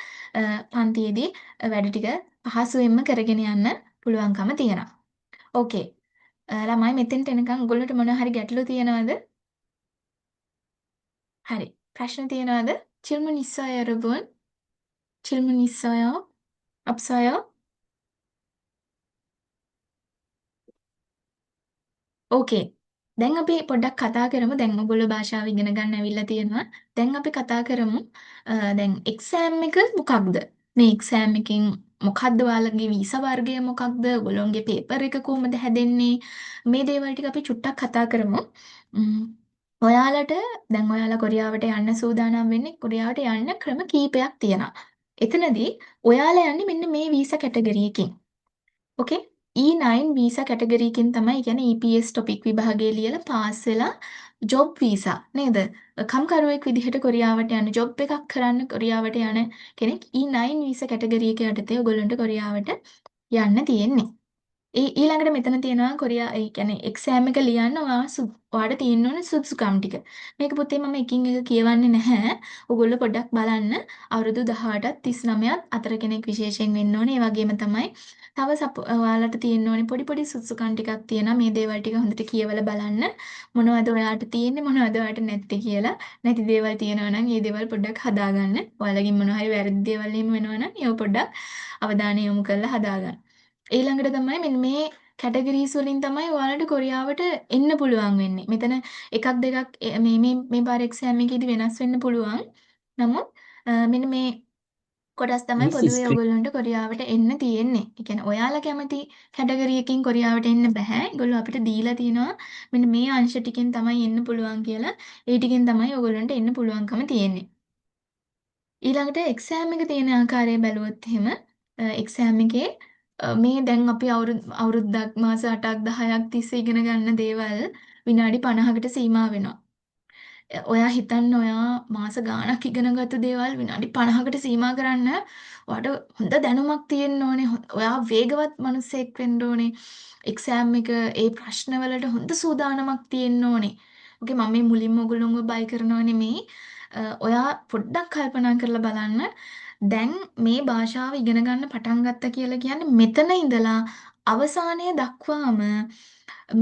පන්තියේදී වැඩ ටික පහසුවෙන්ම කරගෙන යන්න පුළුවන්කම තියෙනවා. ඕකේ. ළමයි මෙතෙන්ට එනකන් ඔයගොල්ලන්ට මොනවා හරි ගැටලු තියෙනවද? හරි. ප්‍රශ්න තියෙනවද? 질문 있어요, 여러분? 질문 있어요? 없어요? ඕකේ. දැන් අපි පොඩ්ඩක් කතා කරමු. දැන් ඔයගොල්ලෝ භාෂාව ඉගෙන ගන්න ඇවිල්ලා තියෙනවා. දැන් අපි කතා කරමු. දැන් එක්සෑම් එක මොකක්ද? මේ එක්සෑම් එකෙන් මොකක්ද ඔයාලගේ වීසා වර්ගය මොකක්ද? ඔයගොල්ලෝගේ පේපර් එක කොහොමද හැදෙන්නේ? මේ දේවල් ටික අපි චුට්ටක් කතා කරමු. ම්, ඔයාලට දැන් ඔයාලා කොරියාවට යන්න සූදානම් වෙන්නේ. කොරියාවට යන්න ක්‍රම කීපයක් තියෙනවා. එතනදී ඔයාලා යන්නේ මෙන්න මේ වීසා කැටගරි එකකින්. ඕකේ. E9 වීසා කැටගරි එකෙන් තමයි කියන්නේ EPS ටොපික් විභාගයේ ලියලා පාස් වෙලා ජොබ් වීසා නේද? කම්කරුවෙක් විදිහට කොරියාවට යන ජොබ් එකක් කරන්න කොරියාවට යන කෙනෙක් E9 වීසා කැටගරි එක යටතේ ඔයගොල්ලන්ට කොරියාවට යන්න තියෙන්නේ. ඊළඟට මෙතන තියෙනවා කොරියා ඒ කියන්නේ එක්සෑම් එක ලියන්න ඔයාට තියෙන්න ඕන සුදුසුකම් ටික. මේක පුතේ මම එකින් එක කියවන්නේ නැහැ. ඔයගොල්ලෝ පොඩ්ඩක් බලන්න. අවුරුදු 18ත් 39ත් අතර කෙනෙක් විශේෂයෙන් වෙන්න ඕනේ. ඒ වගේම තමයි තව ඔයාලට තියෙන්න ඕනේ පොඩි පොඩි සුදුසුකම් ටිකක් තියෙනවා. මේ දේවල් ටික හොඳට කියවලා බලන්න. මොනවද ඔයාට තියෙන්නේ මොනවද ඔයාට නැත්තේ කියලා. නැති දේවල් තියෙනවා නම් ඒ දේවල් පොඩ්ඩක් හදාගන්න. ඔයාලගෙන් මොනවා හරි වැරදි දේවල් එහෙම වෙනවා නම් ඒව පොඩ්ඩක් අවධානය යොමු කරලා හදාගන්න. ඊළඟට තමයි මෙන්න මේ කැටගරීස් වලින් තමයි ඔයාලට කොරියාවට එන්න පුළුවන් වෙන්නේ. මෙතන එකක් දෙකක් මේ පාර එක්සෑම් එකේදී වෙනස් වෙන්න පුළුවන්. නමුත් මෙන්න මේ කොටස් තමයි මිස් පොදුවේ ස්ක්‍රීන් ඔයගොල්ලන්ට කොරියාවට එන්න තියෙන්නේ. ඒ කියන්නේ ඔයාලා කැමති කැටගරි එකකින් කොරියාවට එන්න බෑ. ඒගොල්ලෝ අපිට දීලා තියෙනවා මෙන්න මේ අංශ ටිකෙන් තමයි එන්න පුළුවන් කියලා. ඒ ටිකෙන් තමයි ඔයගොල්ලන්ට එන්න පුළුවන්කම තියෙන්නේ. ඊළඟට එක්සෑම් එක තියෙන ආකාරය බැලුවොත් එහෙම එක්සෑම් එකේ මේ දැන් අපි අවුරුද්දක් මාස 8ක් 10ක් තිස්සේ ඉගෙන ගන්න දේවල් විනාඩි 50කට සීමා වෙනවා. ඔයා හිතන්න ඔයා මාස ගාණක් ඉගෙනගත්තු දේවල් විනාඩි 50කට සීමා කරන්න ඔයාට හොඳ දැනුමක් තියෙන්න ඕනේ. ඔයා වේගවත් මිනිසෙක් වෙන්න ඕනේ. එක්සෑම් එක ඒ ප්‍රශ්නවලට හොඳ සූදානමක් තියෙන්න ඕනේ. ඕකේ මම මේ මුලින්ම ඔයගොල්ලෝව බයි කරනව නෙමෙයි. ඔයා පොඩ්ඩක් කල්පනා කරලා බලන්න. දැන් මේ භාෂාව ඉගෙන ගන්න පටන් ගත්තා කියලා කියන්නේ මෙතන ඉඳලා අවසානය දක්වාම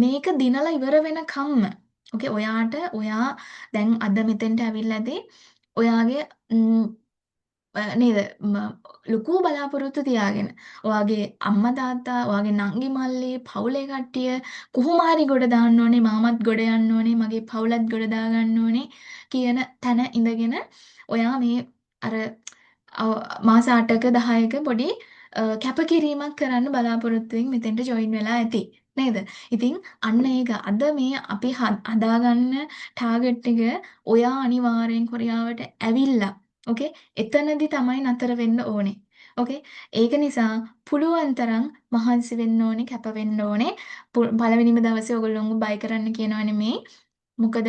මේක දිනලා ඉවර වෙනකම්ම ඕකේ ඔයා දැන් අද මෙතෙන්ට ඇවිල්ලාදී ඔයාගේ නේද ලොකු බලාපොරොත්තු තියාගෙන ඔයාගේ අම්මා තාත්තා ඔයාගේ නංගි මල්ලි පවුලේ කට්ටිය කොහොම හරි ගොඩ දාන්න ඕනේ මාමත් ගොඩ යන්න ඕනේ මගේ පවුලත් ගොඩ දා ගන්න ඕනේ කියන තැන ඉඳගෙන ඔයා මේ අර මාස 8ක 10ක පොඩි කැපකිරීමක් කරන්න බලාපොරොත්තුවෙන් මෙතෙන්ට ජොයින් වෙලා ඇති නේද? ඉතින් අන්න ඒක අද මේ අපි හදාගන්න ටාගට් එක ඔයා අනිවාර්යෙන් කොරියාවට ඇවිල්ලා ඕකේ එතනදි තමයි නතර වෙන්න ඕනේ. ඕකේ ඒක නිසා පුළුවන් තරම් මහන්සි වෙන්න ඕනේ කැප වෙන්න ඕනේ. පළවෙනිම දවසේ ඔයගොල්ලෝව බයි කරන්න කියනවා නෙමෙයි. මොකද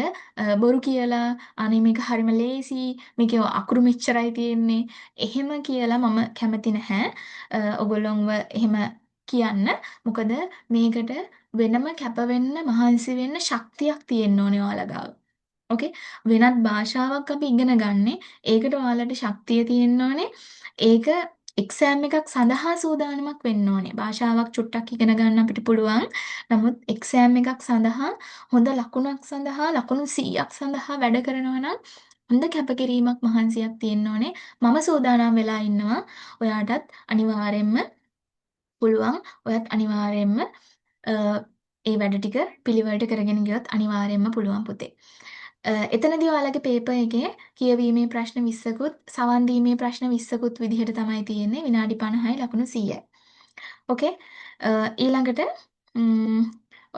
බොරු කියලා අනේ මේක හරිම ලේසි මේකේ අකුරු මෙච්චරයි තියෙන්නේ එහෙම කියලා මම කැමති නැහැ ඔයගොල්ලොන්ව එහෙම කියන්න මොකද මේකට වෙනම කැප වෙන්න මහන්සි වෙන්න ශක්තියක් තියෙන්න ඕනේ ඔයාලා ගාව. ඕකේ වෙනත් භාෂාවක් අපි ඉගෙන ගන්නෙ ඒකට ඔයාලට ශක්තිය තියෙන්න ඕනේ. ඒක එක්සෑම් එකක් සඳහා සූදානමක් වෙන්න ඕනේ. භාෂාවක් චුට්ටක් ඉගෙන ගන්න අපිට පුළුවන්. නමුත් එක්සෑම් එකක් සඳහා හොඳ ලකුණක් සඳහා ලකුණු 100ක් සඳහා වැඩ කරනවා නම් හොඳ කැපකිරීමක් මහන්සියක් තියෙන්න ඕනේ. මම සූදානම් වෙලා ඉන්නවා. ඔයාටත් අනිවාර්යෙන්ම පුළුවන්. ඔයත් අනිවාර්යෙන්ම ඒ වැඩ ටික පිළිවෙලට කරගෙන ගියොත් අනිවාර්යෙන්ම පුළුවන් පුතේ. එතනදී ඔයාලගේ පේපර් එකේ කියවීමේ ප්‍රශ්න 20කුත් සවන් දීමේ ප්‍රශ්න 20කුත් විදිහට තමයි තියෙන්නේ විනාඩි 50යි ලකුණු 100යි. ඕකේ ඊළඟට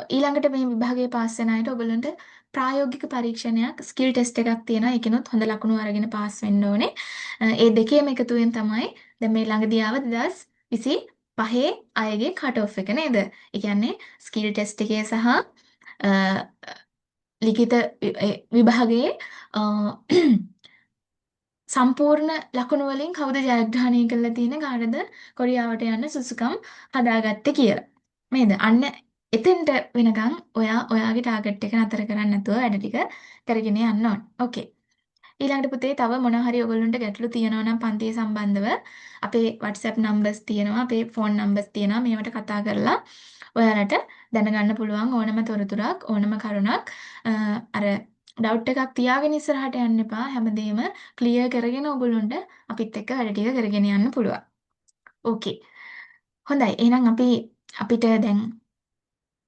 ඊළඟට මේ විභාගයේ පාස් වෙන අයට ඔයගොල්ලන්ට ප්‍රායෝගික පරීක්ෂණයක් ස්කිල් ටෙස්ට් එකක් තියෙනවා. ඒකිනුත් හොඳ ලකුණු අරගෙන පාස් වෙන්න ඕනේ. ඒ දෙකේම එකතුවෙන් තමයි දැන් මේ ළඟදී ආව 2025 අයගේ කට් ඔෆ් එක නේද? ඒ කියන්නේ ස්කිල් ටෙස්ට් එකේ සහ ලිඛිත විභාගයේ සම්පූර්ණ ලකුණු වලින් කවුද ජයග්‍රහණය කරලා තියෙන්නේ කාටද කොරියාවට යන්න සුසුකම් හදාගත්තේ කියලා. නේද? අන්න එතෙන්ට වෙනකන් ඔයාගේ ටාගට් එක නතර කරන්නේ නැතුව වැඩ ටික කරගෙන යන්න ඕන. ඕකේ. ඊළඟට පුතේ තව මොනවා හරි ඔයගොල්ලන්ට ගැටලු තියෙනවා නම් පන්තිය සම්බන්ධව අපේ WhatsApp numbers තියෙනවා අපේ phone numbers තියෙනවා මේවට කතා කරලා ඔයාලට දැනගන්න පුළුවන් ඕනම තොරතුරක් ඕනම කරුණක් අර ඩවුට් එකක් තියාගෙන ඉස්සරහට යන්න එපා හැමදේම ක්ලියර් කරගෙන ඔයගොල්ලන්ට අපිත් එක්ක වැඩ ටික කරගෙන යන්න පුළුවන්. ඕකේ. හොඳයි. එහෙනම් අපිට දැන්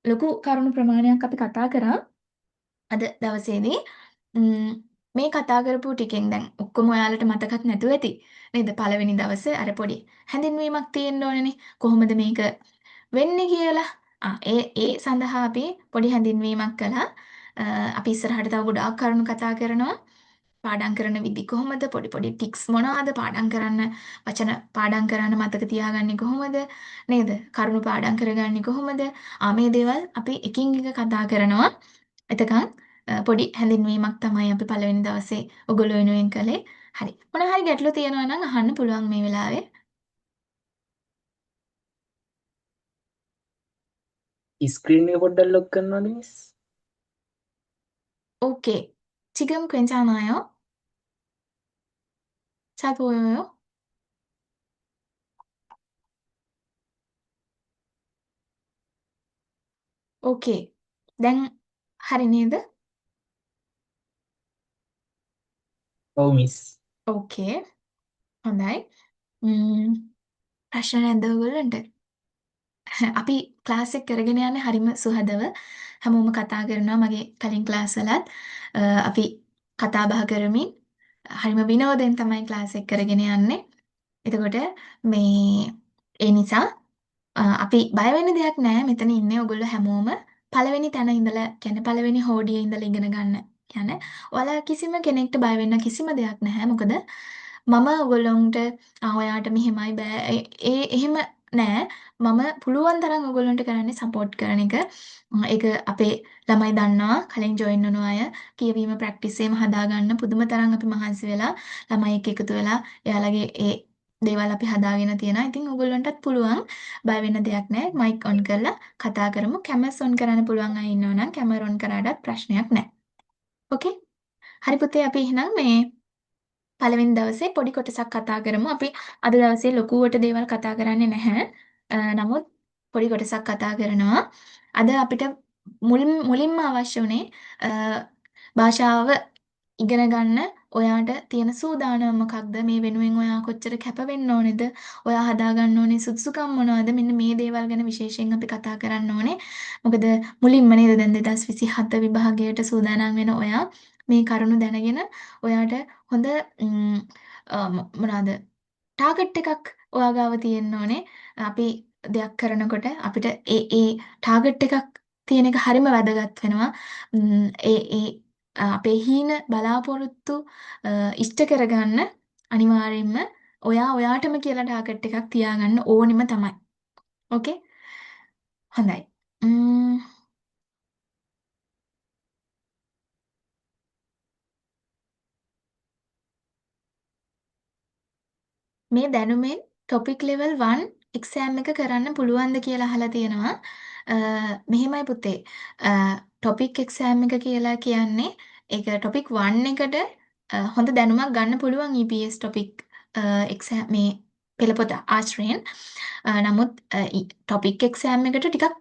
ලොකු කරුණු ප්‍රමාණයක් අපි කතා කරා අද දවසේදී. ම්ම්, මේ කතා කරපු ටිකෙන් දැන් ඔක්කොම ඔයාලට මතකත් නැතුව ඇති නේද? පළවෙනි දවසේ අර පොඩි හැඳින්වීමක් තියෙන්න ඕනේනේ. කොහොමද මේක වෙන්නේ කියලා. ඒ සඳහා අපි පොඩි හැඳින්වීමක් කළා. අපි ඉස්සරහට තව ගොඩාක් කරුණු කතා කරනවා. පාඩම් කරන විදි කොහොමද? පොඩි පොඩි ටික්ස් මොනවාද? පාඩම් කරන්න වචන පාඩම් කරන්න මතක තියාගන්නේ කොහොමද? නේද? කරුණු පාඩම් කරගන්නේ කොහොමද? මේ දේවල් අපි එකින් එක කතා කරනවා. එතකන් පොඩි හැඳින්වීමක් තමයි අපි පළවෙනි දවසේ ඔයගොල්ලෝ වෙනුවෙන් කළේ. හරි. මොනවා හරි ගැටලු තියෙනවා නම් අහන්න පුළුවන් මේ වෙලාවේ. ස්ක්‍රීන් එක පොඩ්ඩක් ලොක් කරනවද මිස්? 오케이. 지금 괜찮아요? 잘 보여요? 오케이. දැන් හරි නේද? ඔව් මිස්. ඕකේ. හොඳයි. ම්ම් ප්‍රශ්න නැද්ද ඔයගොල්ලන්ට? අපි ක්ලාස් එක කරගෙන යන්නේ හරිම සුහදව. හැමෝම කතා කරනවා මගේ කලින් ක්ලාස් වලත්. අපි කතා බහ කරමින් හරිම විනෝදෙන් තමයි ක්ලාස් එක කරගෙන යන්නේ. එතකොට මේ ඒ නිසා අපි බය වෙන්න දෙයක් නැහැ. මෙතන ඉන්නේ ඔයගොල්ලෝ හැමෝම පළවෙනි තැන ඉඳලා කියන්නේ පළවෙනි හෝඩියේ ඉඳලා ඉගෙන ගන්න. කියන්නේ ඔයාලා කිසිම කෙනෙක්ට බය වෙන්න කිසිම දෙයක් නැහැ. මොකද මම ඔයගොල්ලන්ට ඔයාට මෙහෙමයි බෑ එහෙම නෑ. මම පුළුවන් තරම් ඔයගොල්ලන්ට කරන්නේ සපෝට් කරන එක. ඒක අපේ ළමයි දන්නවා කලින් ජොයින් වුණු අය කියවීම ප්‍රැක්ටිස් එකම හදාගන්න පුදුම තරම් අපි මහන්සි වෙලා ළමයි එක්ක එකතු වෙලා එයාලගේ ඒ දේවල් අපි හදාගෙන තියෙනවා. ඉතින් ඔයගොල්ලන්ටත් පුළුවන් බය වෙන්න දෙයක් නැහැ. මයික් ඔන් කරලා කතා කරමු. කැමස් ඔන් කරන්න පුළුවන් අය ඉන්නවා නම් කැමර ඔන් කරාටත් ප්‍රශ්නයක් නැහැ. ඕකේ? හරි පුතේ අපි එහෙනම් මේ පළවෙනි දවසේ පොඩි කොටසක් කතා කරමු. අපි අද දවසේ ලොකුවට දේවල් කතා කරන්නේ නැහැ. නමුත් පොඩි කොටසක් කතා කරනවා. අද අපිට මුලින්ම අවශ්‍ය වුණේ භාෂාව ඉගෙන ගන්න ඔයාට තියෙන සූදානම මොකක්ද? මේ වෙනුවෙන් ඔයා කොච්චර කැප වෙන්න ඕනේද? ඔයා හදා ගන්න ඕනේ සුදුසුකම් මොනවද? මෙන්න මේ දේවල් ගැන විශේෂයෙන් අපි කතා කරන්න ඕනේ. මොකද මුලින්ම නේද දැන් 2027 විභාගයට සූදානම් වෙන ඔයා මේ කරුණු දැනගෙන ඔයාට හොඳ මොනවාද ටාගට් එකක් ඔයා ගාව තියෙන්න ඕනේ. අපි දෙයක් කරනකොට අපිට ඒ ටාගට් එකක් තියෙන එක හරිම වැදගත් වෙනවා. ඒ අපේ හීන බලාපොරොත්තු ඉෂ්ට කරගන්න අනිවාර්යයෙන්ම ඔයා ඔයාටම කියලා ටාගට් එකක් තියාගන්න ඕනිම තමයි. ඕකේ? හොඳයි. මේ දැනුමෙන් ටොපික් ලෙවල් 1 එක්සෑම් එක කරන්න පුළුවන්ද කියලා අහලා තියෙනවා. මෙහෙමයි පුතේ. ටොපික් එක්සෑම් එක කියලා කියන්නේ ඒක ටොපික් 1 එකට හොඳ දැනුමක් ගන්න පුළුවන් EPS ටොපික් එක්සෑම් මේ පෙළපොත ආශ්‍රයෙන්. නමුත් ටොපික් එක්සෑම් එකට ටිකක්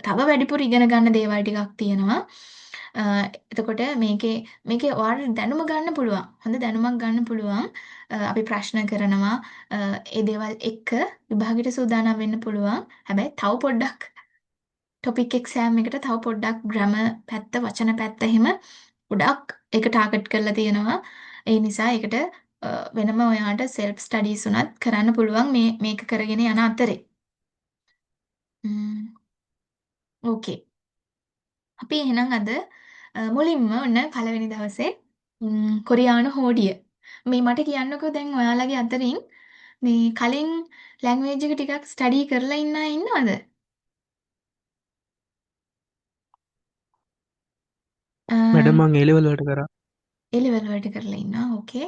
තව වැඩිපුර ඉගෙන ගන්න දේවල් ටිකක් තියෙනවා. එතකොට මේකේ ඔයාලට දැනුම ගන්න පුළුවන්. හොඳ දැනුමක් ගන්න පුළුවන්. අපි ප්‍රශ්න කරනවා. ඒ දේවල් එක්ක විභාගෙට සූදානම් වෙන්න පුළුවන්. හැබැයි තව පොඩ්ඩක් ටොපික් එක්සෑම් එකට තව පොඩ්ඩක් ග්‍රැමර් පැත්ත, වචන පැත්ත එහෙම ගොඩක් ඒක ටාගට් කරලා තියෙනවා. ඒ නිසා ඒකට වෙනම ඔයාට සෙල්ෆ් ස්ටඩීස් උනත් කරන්න පුළුවන් මේක කරගෙන යන අතරේ. ඕකේ. අපි එහෙනම් අද මුලින්ම ඔන්න පළවෙනි දවසේ කොරියානු හෝඩිය. මේ මට කියන්නකෝ දැන් ඔයාලගේ අතරින් මේ කලින් ලැන්ග්වේජ් එක ටිකක් ස්ටඩි කරලා ඉන්න අය ඉන්නවද? මැඩම් මං ඒ ලෙවල් වලට කරා. ඒ ලෙවල් වලට කරලා ඉන්නවා. ඕකේ.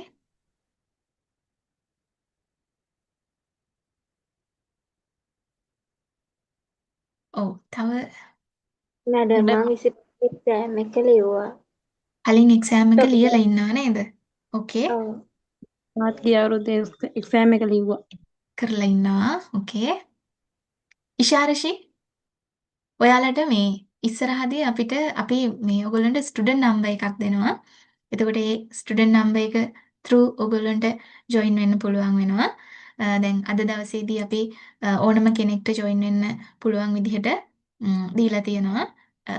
ඔව් තව මැඩම් මම 25 එක්සෑම් එක ලිව්වා. කලින් එක්සෑම් එක ටොපික් ලියලා ඉන්නවා නේද? ඕකේ. ඔව්. මාත් ගිය අවුරුද්දේ එක්සෑම් එක ලිව්වා. කරලා ඉන්නවා. ඕකේ. ඉෂාරෂි ඔයාලට මේ ඉස්සරහදී අපි මේ ඔයගොල්ලන්ට ස්ටුඩන්ට් නම්බර් එකක් දෙනවා. එතකොට ඒ ස්ටුඩන්ට් නම්බර් එක through ඔයගොල්ලන්ට ජොයින් වෙන්න පුළුවන් වෙනවා. දැන් අද දවසේදී අපි ඕනම කෙනෙක්ට ජොයින් වෙන්න පුළුවන් විදිහට දීලා තියෙනවා. අ,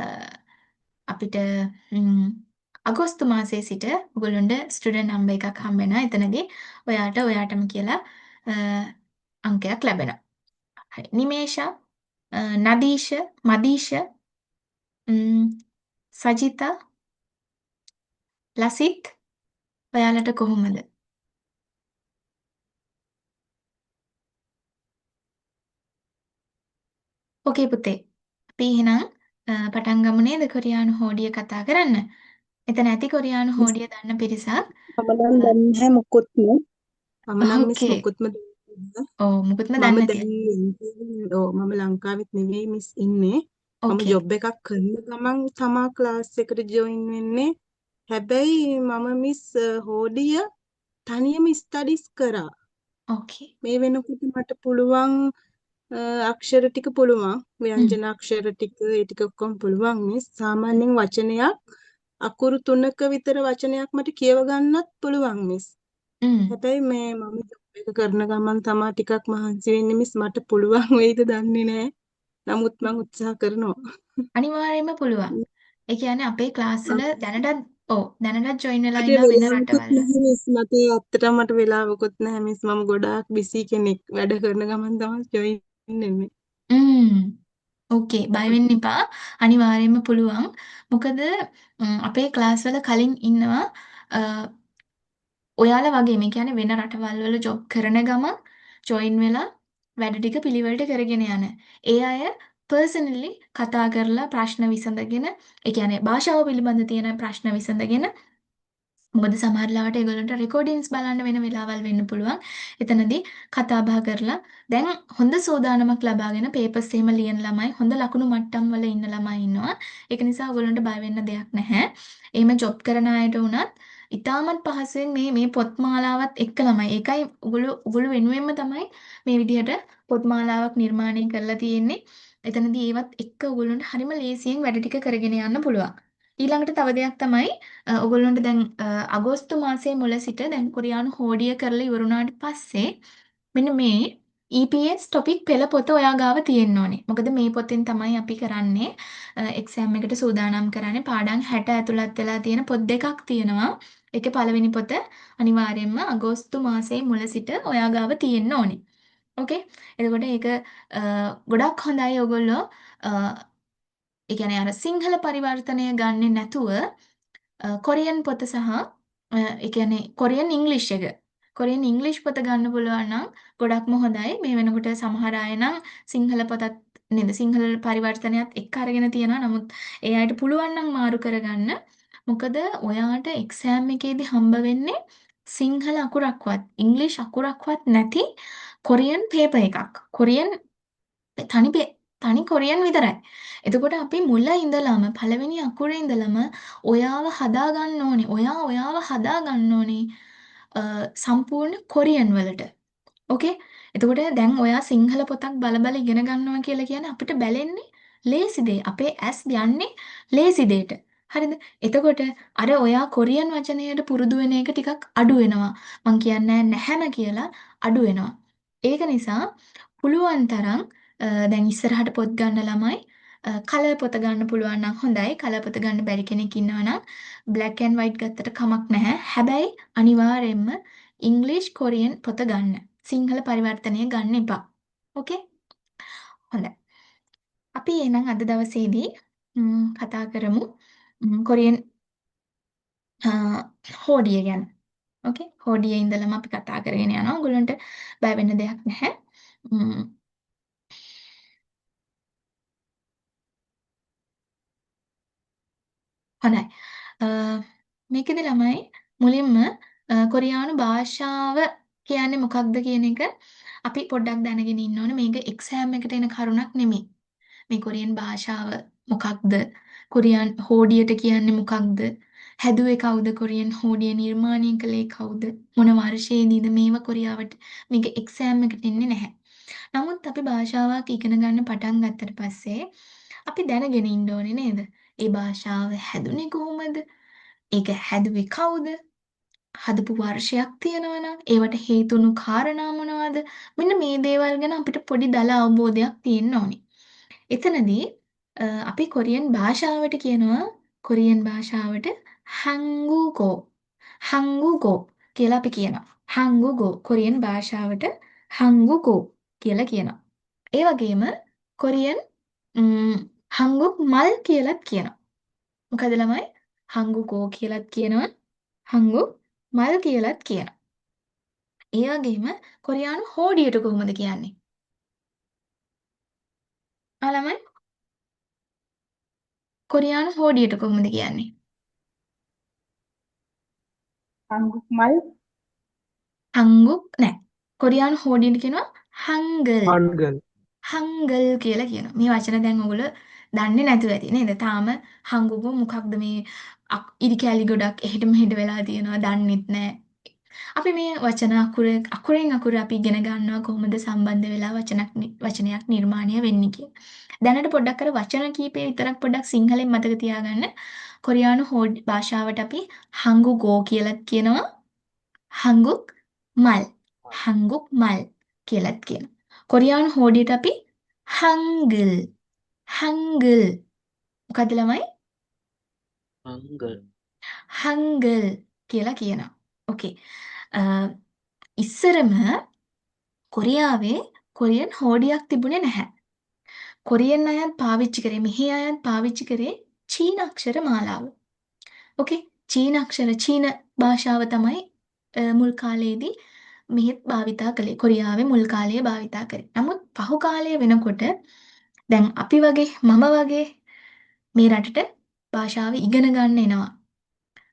අපිට අගෝස්තු මාසයේ සිට ඔයගොල්ලන්ට ස්ටුඩන්ට් නම්බර් එකක් හම්බ වෙනවා. එතනදී ඔයාටම කියලා අ, අංකයක් ලැබෙනවා. හරි. නිමේෂා, නදීෂ, මදීෂ, ම්, සජිතා, ලසිත් ඔයාලට කොහොමද? ඕකේ පුතේ. අපි එහෙනම් පටන් ගමු නේද කොරියානු හෝඩිය කතා කරන්න. එතන ඇති කොරියානු මිස් හෝඩිය දන්න පිරිසක්. මම නම් දන්නේ නැහැ මොකොත්ම. මම නම් මිස් ඕකේ. මොකුත්ම දන්නේ නැහැ. ඔව් මුකුත්ම මම දන්නේ නැති. දැන් මම ලංකාවෙත් නෙවෙයි මිස් ඉන්නේ. මම ඕකේ. ජොබ් එකක් කරන ගමන් තමා ක්ලාස් එකට ජොයින් වෙන්නේ. හැබැයි මම මිස් හෝඩිය තනියම ස්ටඩිස් කරා. ඕකේ. මේ වෙනකොට මට පුළුවන් අක්ෂර ටික පුළුවන්. හ්ම්. ව්‍යංජන අක්ෂර ටික ඒ ටික ඔක්කොම පුළුවන් මිස්. සාමාන්‍යයෙන් වචනයක් අකුරු 3ක විතර වචනයක් මට කියව ගන්නත් පුළුවන් මිස්. හ්ම්. හැබැයි මම ජොබ් එක කරන ගමන් තමා ටිකක් මහන්සි වෙන්නේ මිස්. මට පුළුවන් වෙයිද දන්නේ නැහැ. නමුත් මම උත්සාහ කරනවා. අනිවාර්යයෙන්ම පුළුවන්. ඒ කියන්නේ අපේ ක්ලාස් වල දැනටත් ජොයින් වෙලා මට ඉන්නවා වෙන වෙලාවකුත් රටවල් වල. නැහැ මිස්. ඇත්තටම මට වෙලාවකුත් නැහැ මිස්. මම ගොඩාක් බිසි කෙනෙක්. වැඩ කරන ගමන් තමයි ජොයින් වෙන්නේ. ඕකේ බය වෙන්න එපා. අනිවාර්යයෙන්ම පුළුවන්. මොකද අපේ ක්ලාස් වල කලින් ඉන්නවා අ, ඔයාලා වගේ මේ කියන්නේ වෙන රටවල් වල ජොබ් කරන ගමන් ජොයින් වෙලා වැඩ ටික පිළිවෙලට කරගෙන යන. ඒ අය පර්සනලි කතා කරලා ප්‍රශ්න විසඳගෙන ඒ කියන්නේ භාෂාව පිළිබඳ තියෙන ප්‍රශ්න විසඳගෙන මොකද සමහර ලාවට ඒගොල්ලන්ට රෙකෝඩින්ග්ස් බලන්න වෙන වෙලාවල් වෙන්න පුළුවන්. එතනදී කතා බහ කරලා දැන් හොඳ සූදානමක් ලබාගෙන පේපර්ස් එහෙම ලියන ළමයි හොඳ ලකුණු මට්ටම් වල ඉන්න ළමයි ඉන්නවා. ඒක නිසා ඔයගොල්ලන්ට බය වෙන්න දෙයක් නැහැ. එහෙම ජොබ් කරන අයට උනත් ඉතාමත් පහසුවෙන් මේ පොත් මාලාවත් එක්ක ළමයි. ඒකයි ඔගොල්ලෝ වෙනුවෙන්ම තමයි මේ විදිහට පොත් මාලාවක් නිර්මාණය කරලා තියෙන්නේ. එතනදී ඒවත් එක්ක ඔයගොල්ලන්ට හරිම ලේසියෙන් වැඩ ටික කරගෙන යන්න පුළුවන්. ඊළඟට තව දෙයක් තමයි ඔයගොල්ලන්ට දැන් අගෝස්තු මාසයේ මුල සිට දැන් කොරියානු හෝඩිය කරලා ඉවරුණාට පස්සේ මෙන්න මේ EPS topic පෙළ පොත ඔයා ගාව තියෙන්න ඕනේ. මොකද මේ පොතෙන් තමයි අපි කරන්නේ එක්සෑම් එකට සූදානම් කරන්නේ. පාඩම් 60 ඇතුළත් වෙලා තියෙන පොත් දෙකක් තියෙනවා. ඒකේ පළවෙනි පොත අනිවාර්යයෙන්ම අගෝස්තු මාසයේ මුල සිට ඔයා ගාව තියෙන්න ඕනේ. ඕකේ. එතකොට ඒක ගොඩක් හොඳයි ඔයගොල්ලෝ ඒ කියන්නේ අර සිංහල පරිවර්තනය ගන්නෙ නැතුව කොරියන් පොත සහ ඒ කියන්නේ කොරියන් ඉංග්‍රීසි එක. කොරියන් ඉංග්‍රීසි පොත ගන්න පුළුවන් නම් ගොඩක්ම හොඳයි. මේ වෙනකොට සමහර අය නම් සිංහල පොතත් නේද සිංහල පරිවර්තනයත් එක්ක අරගෙන තියෙනවා. නමුත් ඒ අයට පුළුවන් නම් මාරු කරගන්න. මොකද ඔයාට එක්සෑම් එකේදී හම්බ වෙන්නේ සිංහල අකුරක්වත් ඉංග්‍රීසි අකුරක්වත් නැති කොරියන් පේපර් එකක්. තනි කොරියන් විතරයි. එතකොට අපි මුල ඉඳලම පළවෙනි අකුරේ ඉඳලම ඔයාව හදා ගන්න ඕනේ. ඔයාව හදා ගන්න ඕනේ සම්පූර්ණ කොරියන් වලට. ඕකේ. එතකොට දැන් ඔයා සිංහල පොතක් බල ඉගෙන ගන්නවා කියලා කියන්නේ අපිට බැලෙන්නේ ලේසි දෙය. අපේ ඇස් යන්නේ ලේසි දෙයට. හරිද? එතකොට අර ඔයා කොරියන් වචනයට පුරුදු වෙන එක ටිකක් අඩු වෙනවා. මං කියන්නේ නැහැම කියලා අඩු වෙනවා. ඒක නිසා පුළුවන් තරම් දැන් ඉස්සරහට පොත් ගන්න ළමයි කලර් පොත ගන්න පුළුවන් නම් හොඳයි. කලර් පොත ගන්න බැරි කෙනෙක් ඉන්නවා නම් black and white ගත්තට කමක් නැහැ. හැබැයි අනිවාර්යයෙන්ම ඉංග්‍රීසි කොරියන් පොත ගන්න. සිංහල පරිවර්තනය ගන්න එපා. ඕකේ? හොඳයි. අපි එහෙනම් අද දවසේදී කතා කරමු කොරියන් හෝඩිය ගැන. ඕකේ? හෝඩියේ ඉඳලම අපි කතා කරගෙන යනවා. ඔයගොල්ලන්ට බය වෙන්න දෙයක් නැහැ. හොඳයි. මේකෙදි ළමයි මුලින්ම කොරියානු භාෂාව කියන්නේ මොකක්ද කියන එක අපි පොඩ්ඩක් දැනගෙන ඉන්න ඕනේ. මේක එක්සෑම් එකට එන කරුණක් නෙමෙයි. මේ කොරියන් භාෂාව මොකක්ද? කොරියන් හෝඩියට කියන්නේ මොකක්ද? හැදුවේ කවුද? කොරියන් හෝඩිය නිර්මාණය කළේ කවුද? මොන වර්ෂයේදීද මේව කොරියාවට මේක එක්සෑම් එකට එන්නේ නැහැ. නමුත් අපි භාෂාවක් ඉගෙන ගන්න පටන් ගත්තට පස්සේ අපි දැනගෙන ඉන්න ඕනේ නේද? ඒ භාෂාව හැදුනේ කොහොමද? ඒක හැදුවේ කවුද? හදපු වර්ෂයක් තියෙනවා නම් ඒවට හේතුණු කාරණා මොනවද? මෙන්න මේ දේවල් ගැන අපිට පොඩි දල අවබෝධයක් තියෙන්න ඕනේ. එතනදී අපි කොරියන් භාෂාවට කියනවා කොරියන් භාෂාවට 한국어 한국어 කියලා අපි කියනවා. 한국어 කොරියන් භාෂාවට 한국어 කියලා කියනවා. ඒ වගේම කොරියන් 한국말 කියලාත් කියනවා. මොකද ළමයි 한국어 කියලාත් කියනවා. 한국말 කියලාත් කියනවා. ඒ වගේම කොරියානු හෝඩියට කොහොමද කියන්නේ? ළමයි කොරියානු හෝඩියට කොහොමද කියන්නේ? 한국말 한국 නෑ. කොරියානු හෝඩියට කියනවා 한글. හන්ගල් 한글 කියලා කියනවා. මේ වචන දැන් ඔයගොල්ලෝ දන්නේ නැතුව ඇති නේද? තාම 한국어 මොකක්ද මේ ඉරි කැලි ගොඩක් එහෙට මෙහෙට වෙලා තියෙනවා දන්නෙත් නෑ. අපි මේ වචන අකුරෙන් අකුර අපි ඉගෙන ගන්නවා කොහොමද සම්බන්ධ වෙලා වචනයක් නිර්මාණය වෙන්නේ කියලා. දැනට පොඩ්ඩක් අර වචන කීපේ විතරක් පොඩ්ඩක් සිංහලෙන් මතක තියාගන්න. කොරියානු භාෂාවට අපි 한국어 කියලා කියනවා. 한국말 한국말 කියලාත් කියනවා. කොරියානු හෝඩියට අපි 한글 මොකද ළමයි? හංගල්. 한글 කියලා කියනවා. ඕකේ. ඉස්සරම කොරියාවේ කොරියන් හෝඩියක් තිබුණේ නැහැ. කොරියන් අයත් පාවිච්චි කරේ මෙහි අයත් පාවිච්චි කරේ චීන අක්ෂර මාලාව. ඕකේ. චීන අක්ෂර චීන භාෂාව තමයි මුල් කාලයේදී මෙහෙත් භාවිතා කළේ. කොරියාවේ මුල් කාලයේ භාවිතා කරේ. නමුත් පහු කාලය වෙනකොට දැන් අපි වගේ මම වගේ මේ රටට භාෂාව ඉගෙන ගන්න එනවා.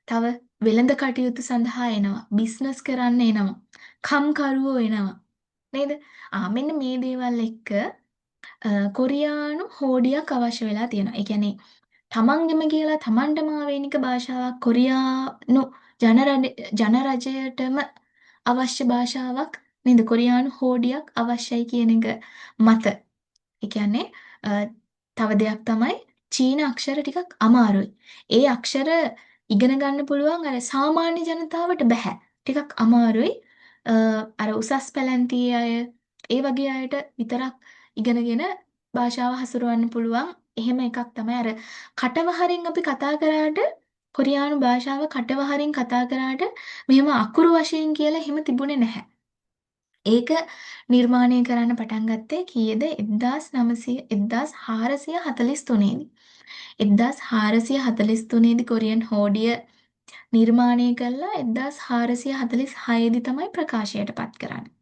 තව වෙළඳ කටයුතු සඳහා එනවා. බිස්නස් කරන්න එනවා. කම්කරුවෝ එනවා. නේද? මෙන්න මේ දේවල් එක්ක කොරියානු හෝඩියක් අවශ්‍ය වෙලා තියෙනවා. ඒ කියන්නේ තමන්ගෙම කියලා තමන්ටම ආවේනික භාෂාවක් කොරියානු ජනරජයටම අවශ්‍ය භාෂාවක් නේද? කොරියානු හෝඩියක් අවශ්‍යයි කියන එක මත. ඒ කියන්නේ තව දෙයක් තමයි චීන අක්ෂර ටිකක් අමාරුයි. ඒ අක්ෂර ඉගෙන ගන්න පුළුවන් අර සාමාන්‍ය ජනතාවට බෑ. ටිකක් අමාරුයි. අර උසස් පැලැන්තියේ අය ඒ වගේ අයට විතරක් ඉගෙනගෙන භාෂාව හසුරවන්න පුළුවන්. එහෙම එකක් තමයි අර කටවහරින් අපි කතා කරාට කොරියානු භාෂාව කටවහරින් කතා කරාට මෙහෙම අකුරු වශයෙන් කියලා එහෙම තිබුණේ නැහැ. ඒක නිර්මාණය කරන්න පටන් ගත්තේ කීයද 1443 දී. 1443 දී කොරියන් හෝඩිය නිර්මාණය කළා 1446 දී තමයි ප්‍රකාශයට පත් කරන්නේ.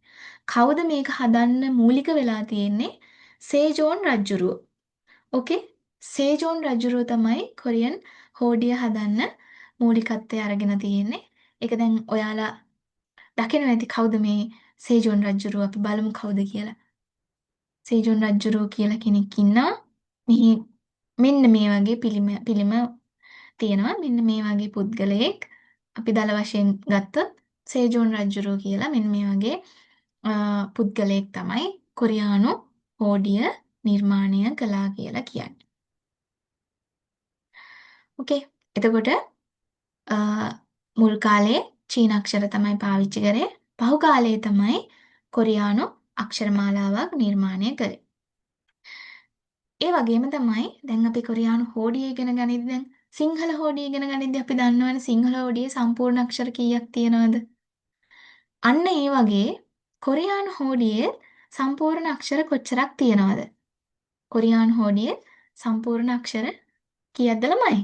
කවුද මේක හදන්න මූලික වෙලා තියෙන්නේ? සේජෝන් රජුරුව. ඕකේ. සේජෝන් රජුරුව තමයි කොරියන් හෝඩිය හදන්න මූලිකත්වය අරගෙන තියෙන්නේ. ඒක දැන් ඔයාලා දකිනවා ඇති කවුද මේ සේජෝන් රජුරුව? අපි බලමු කවුද කියලා. සේජෝන් රජුරුව කියලා කෙනෙක් ඉන්නවා. මෙහි මෙන්න මේ වගේ පිළිම තියෙනවා. මෙන්න මේ වගේ පුද්ගලයෙක් අපි දල වශයෙන් ගත්තොත් සේජෝන් රජුරුව කියලා මෙන්න මේ වගේ පුද්ගලයෙක් තමයි කොරියානු හෝඩිය නිර්මාණය කළා කියලා කියන්නේ. ඕකේ. එතකොට මුල් කාලේ චීන අක්ෂර තමයි පාවිච්චි කරේ. පහු කාලයේ තමයි කොරියානු අක්ෂර මාලාවක් නිර්මාණය කළේ. ඒ වගේම තමයි දැන් අපි කොරියානු හෝඩිය ඉගෙන ගනිද්දී දැන් සිංහල හෝඩිය ඉගෙන ගනිද්දී අපි දන්නවනේ සිංහල හෝඩියේ සම්පූර්ණ අක්ෂර කීයක් තියෙනවද? අන්න ඒ වගේ කොරියානු හෝඩියේ සම්පූර්ණ අක්ෂර කොච්චරක් තියෙනවද? කොරියානු හෝඩියේ සම්පූර්ණ අක්ෂර කීයක්ද ළමයි?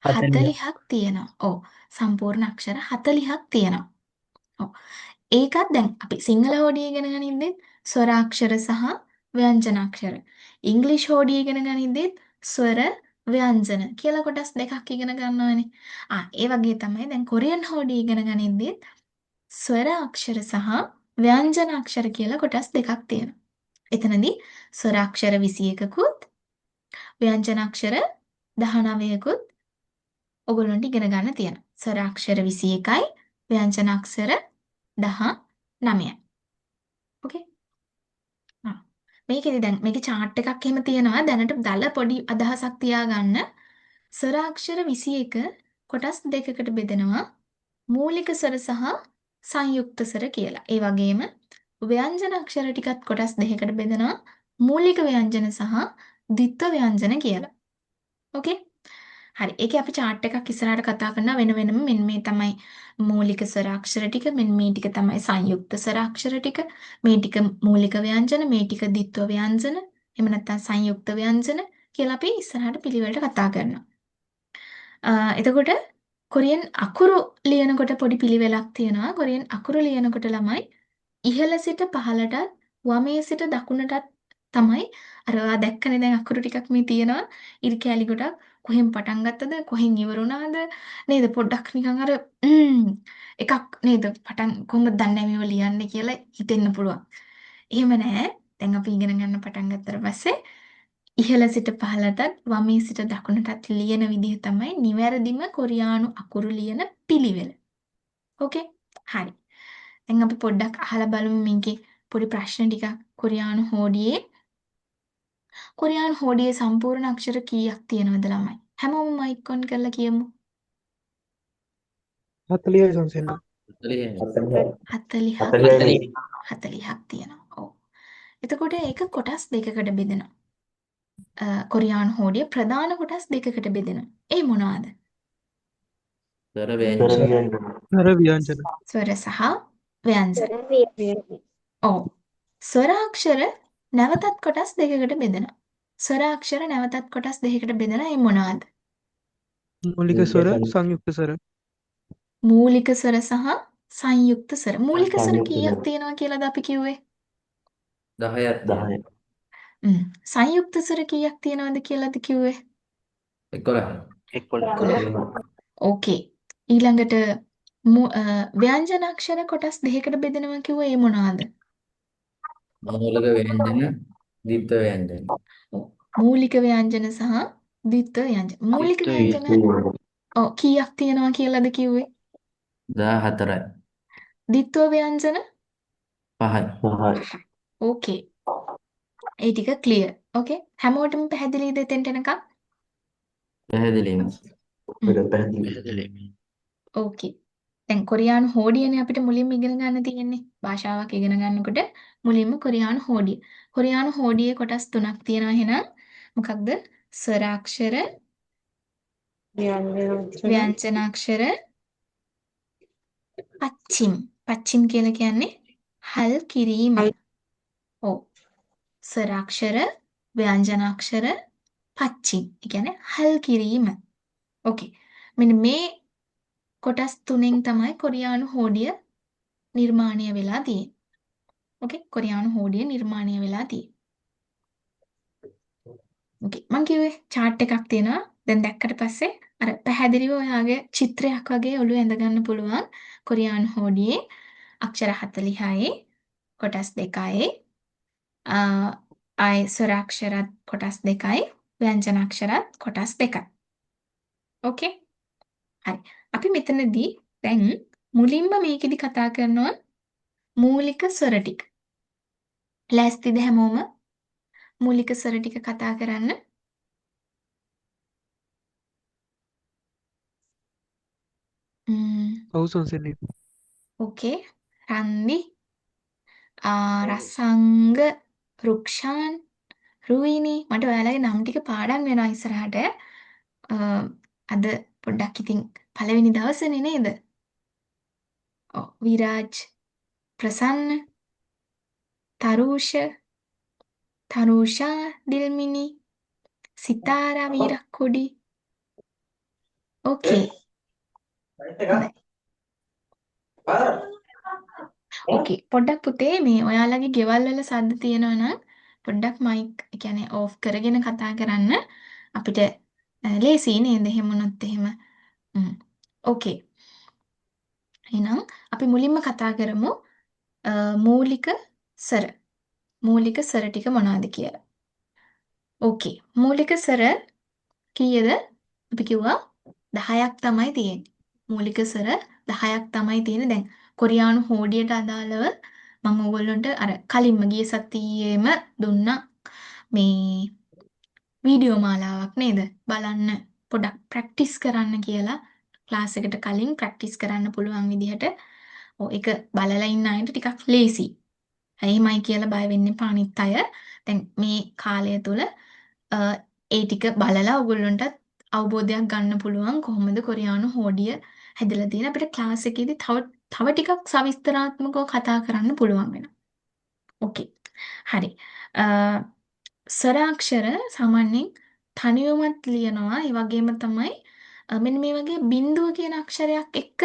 40ක් තියෙනවා. ඔව්. සම්පූර්ණ අක්ෂර 40ක් තියෙනවා. ඔව්. ඒකත් දැන් අපි සිංහල හෝඩිය ඉගෙන ගනිද්දිත් ස්වර අක්ෂර සහ ව්‍යංජන අක්ෂර. ඉංග්‍රීසි හෝඩිය ඉගෙන ගනිද්දිත් ස්වර ව්‍යංජන කියලා කොටස් දෙකක් ඉගෙන ගන්නවානේ. ඒ වගේ තමයි දැන් කොරියන් හෝඩිය ඉගෙන ගනිද්දිත් ස්වර අක්ෂර සහ ව්‍යංජන අක්ෂර කියලා කොටස් දෙකක් තියෙනවා. එතනදී ස්වර අක්ෂර 21කුත් ව්‍යංජන අක්ෂර 19කුත් ඔයගොල්ලන්ට ඉගෙන ගන්න තියෙනවා. ස්වර අක්ෂර 21යි ව්‍යංජන අක්ෂර 19යි. ඕකේ. මේකෙදි දැන් මේකේ chart එකක් එහෙම තියෙනවා. දැනට දල පොඩි අදහසක් තියාගන්න. ස්වර අක්ෂර 21 කොටස් දෙකකට බෙදෙනවා. මූලික ස්වර සහ සංයුක්ත ස්වර කියලා. ඒ වගේම ව්‍යංජන අක්ෂර ටිකත් කොටස් දෙකකට බෙදෙනවා. මූලික ව්‍යංජන සහ ද්විත්ව ව්‍යංජන කියලා. ඕකේ? හරි. ඒකේ අපි chart එකක් ඉස්සරහට කතා කරනවා වෙන වෙනම. මෙන්න මේ තමයි මූලික ස්වර අක්ෂර ටික. මෙන්න මේ ටික තමයි සංයුක්ත ස්වර අක්ෂර ටික. මේ ටික මූලික ව්‍යංජන, මේ ටික ද්විත්ව ව්‍යංජන. එහෙම නැත්නම් සංයුක්ත ව්‍යංජන කියලා අපි ඉස්සරහට පිළිවෙලට කතා කරනවා. එතකොට කොරියන් අකුරු ලියනකොට පොඩි පිළිවෙලක් තියෙනවා. කොරියන් අකුරු ලියනකොට ළමයි ඉහළ සිට පහළටත් වමේ සිට දකුණටත් තමයි අර ඔයා දැක්කනේ දැන් අකුරු ටිකක් මේ තියෙනවා. ඉරි කැලි ගොඩක් කොහෙන් පටන් ගත්තද කොහෙන් ඉවරුණාද නේද පොඩ්ඩක් නිකන් අර එකක් නේද පටන් කොහොමද දන්නේ මේව ලියන්නේ කියලා හිතෙන්න පුළුවන්. එහෙම නැහැ. දැන් අපි ඉගෙන ගන්න පටන් ගත්තට පස්සේ ඉහළ සිට පහළටත් වමේ සිට දකුණටත් ලියන විදිහ තමයි නිවැරදිම කොරියානු අකුරු ලියන පිළිවෙල. ඕකේ? හරි. දැන් අපි පොඩ්ඩක් අහලා බලමු මේකේ පොඩි ප්‍රශ්න ටිකක් කොරියානු හෝඩියේ. කොරියානු හෝඩියේ සම්පූර්ණ අක්ෂර කීයක් තියෙනවද ළමයි? හැමෝම මයික් ඔන් කරලා කියමු. 40යි සංසෙන්න. 40ක් 40ක් තියෙනවා. ඔව්. එතකොට ඒක කොටස් දෙකකට බෙදෙනවා. කොරියානු හෝඩිය ප්‍රධාන කොටස් දෙකකට බෙදෙනවා. ඒ මොනවාද? ස්වර ව්‍යංජන. අර ව්‍යංජන. ස්වර සහ ව්‍යංජන. ස්වර ව්‍යංජන. ඔව්. ස්වර අක්ෂර නැවතත් කොටස් දෙකකට බෙදෙනවා. ස්වර අක්ෂර නැවතත් කොටස් දෙකකට බෙදෙනවා. ඒ මොනවාද? මූලික ස්වර සංයුක්ත ස්වර. මූලික ස්වර සහ සංයුක්ත ස්වර. මූලික ස්වර කීයක් තියෙනවා කියලාද අපි කිව්වේ? 10ක්. සංයුක්ත ස්වර කීයක් තියෙනවද කියලාද කිව්වේ? 11. ඕකේ. ඊළඟට ව්‍යංජන අක්ෂර කොටස් දෙකකට බෙදෙනවා කිව්වේ ඒ මොනවාද? මූලික ව්‍යංජන, ද්විත්ව ව්‍යංජන. ඔව්. මූලික ව්‍යංජන සහ ද්විත්ව ව්‍යංජන. මූලික ව්‍යංජන කීයක් තියෙනවා කියලාද කිව්වේ? 14යි. ද්විත්ව ව්‍යංජන 5යි. ඕකේ. ඒ ටික ක්ලියර්. ඕකේ. හැමෝටම පැහැදිලිද එතෙන්ට එනකම්? පැහැදිලිම. ඕකේ. දැන් කොරියානු හෝඩියනේ අපිට මුලින්ම ඉගෙන ගන්න තියෙන්නේ. භාෂාවක් ඉගෙන ගන්නකොට මුලින්ම කොරියානු හෝඩිය. කොරියානු හෝඩියේ කොටස් තුනක් තියෙනවා එහෙනම් මොකක්ද? ස්වරාක්ෂර, ව්‍යංජනාක්ෂර, පච්චිම්. පච්චිම් කියලා කියන්නේ හල් කිරීම. ඔව්. ස්වරාක්ෂර, ව්‍යංජනාක්ෂර, පච්චිම්. ඒ කියන්නේ හල් කිරීම. ඕකේ. මෙන්න මේ කොටස් තුනෙන් තමයි කොරියානු හෝඩිය නිර්මාණය වෙලා තියෙන්නේ. ඕකේ. කොරියානු හෝඩිය නිර්මාණය වෙලා තියෙන්නේ. ඕකේ. මම කිව්වේ chart එකක් තියෙනවා. දැන් දැක්කට පස්සේ අර පැහැදිලිව ඔයාගේ චිත්‍රයක් වගේ ඔළුවේ ඇඳ ගන්න පුළුවන්. කොරියානු හෝඩියේ අක්ෂර 40යි කොටස් 2යි. ආයි ස්වරාක්ෂරත් කොටස් 2යි. ව්‍යංජනාක්ෂරත් කොටස් 2යි. ඕකේ. හරි. අපි මෙතනදී දැන් මුලින්ම මේකෙදි කතා කරනවා මූලික ස්වර ටික. ලෑස්තිද හැමෝම? මූලික ස්වර ටික කතා කරන්න. ඔව් සංසෙන්න. ඕකේ. රන්දි, රසංග, රුක්ෂාන්, රුවිනි මට ඔයාලගේ නම් ටික පාඩම් වෙනවා ඉස්සරහට. අද පොඩ්ඩක් ඉතින් පළවෙනි දවසනේ නේද? ඔව් විරාජ්, ප්‍රසන්න, තරුෂ, තනුෂා, දිල්මිනි, සිතාරා, වීරක්කොඩි. ඕකේ. හොඳයි. ඕකේ. පොඩ්ඩක් පුතේ මේ ඔයාලගේ ගෙවල් වල සද්ද තියෙනවා නම් පොඩ්ඩක් මයික් ඒ කියන්නේ ඕෆ් කරගෙන කතා කරන්න. අපිට ලේසි නේද? එහෙම වුණොත් එහෙම. ඕකේ. එහෙනම් අපි මුලින්ම කතා කරමු මූලික ස්වර. මූලික ස්වර ටික මොනවද කියලා. ඕකේ. මූලික ස්වර කීයද? අපි කිව්වා 10ක් තමයි තියෙන්නේ. මූලික ස්වර 10ක් තමයි තියෙන්නේ. දැන් කොරියානු හෝඩියට අදාළව මම ඕගොල්ලන්ට අර කලින්ම ගිය සතියේම දුන්නා මේ වීඩියෝ මාලාවක් නේද? බලන්න පොඩක් ප්‍රැක්ටිස් කරන්න කියලා ක්ලාස් එකට කලින් ප්‍රැක්ටිස් කරන්න පුළුවන් විදිහට. ඔව් ඒක බලලා ඉන්න අයට ටිකක් ලේසි. එහෙමයි කියලා බය වෙන්න එපා අනිත් අය. දැන් මේ කාලය තුල ඒ ටික බලලා ඔයගොල්ලන්ට අවබෝධයක් ගන්න පුළුවන් කොහොමද කොරියානු හෝඩිය හැදලා තියෙන. අපිට ක්ලාස් එකේදී තව ටිකක් සවිස්තරාත්මකව කතා කරන්න පුළුවන් වෙනවා. ඕකේ. හරි. අ, ස්වරාක්ෂර සාමාන්‍යයෙන් තනියමත් ලියනවා. ඒ වගේම තමයි මෙන්න මේ වගේ බිඳුව කියන අක්ෂරයක් එක්ක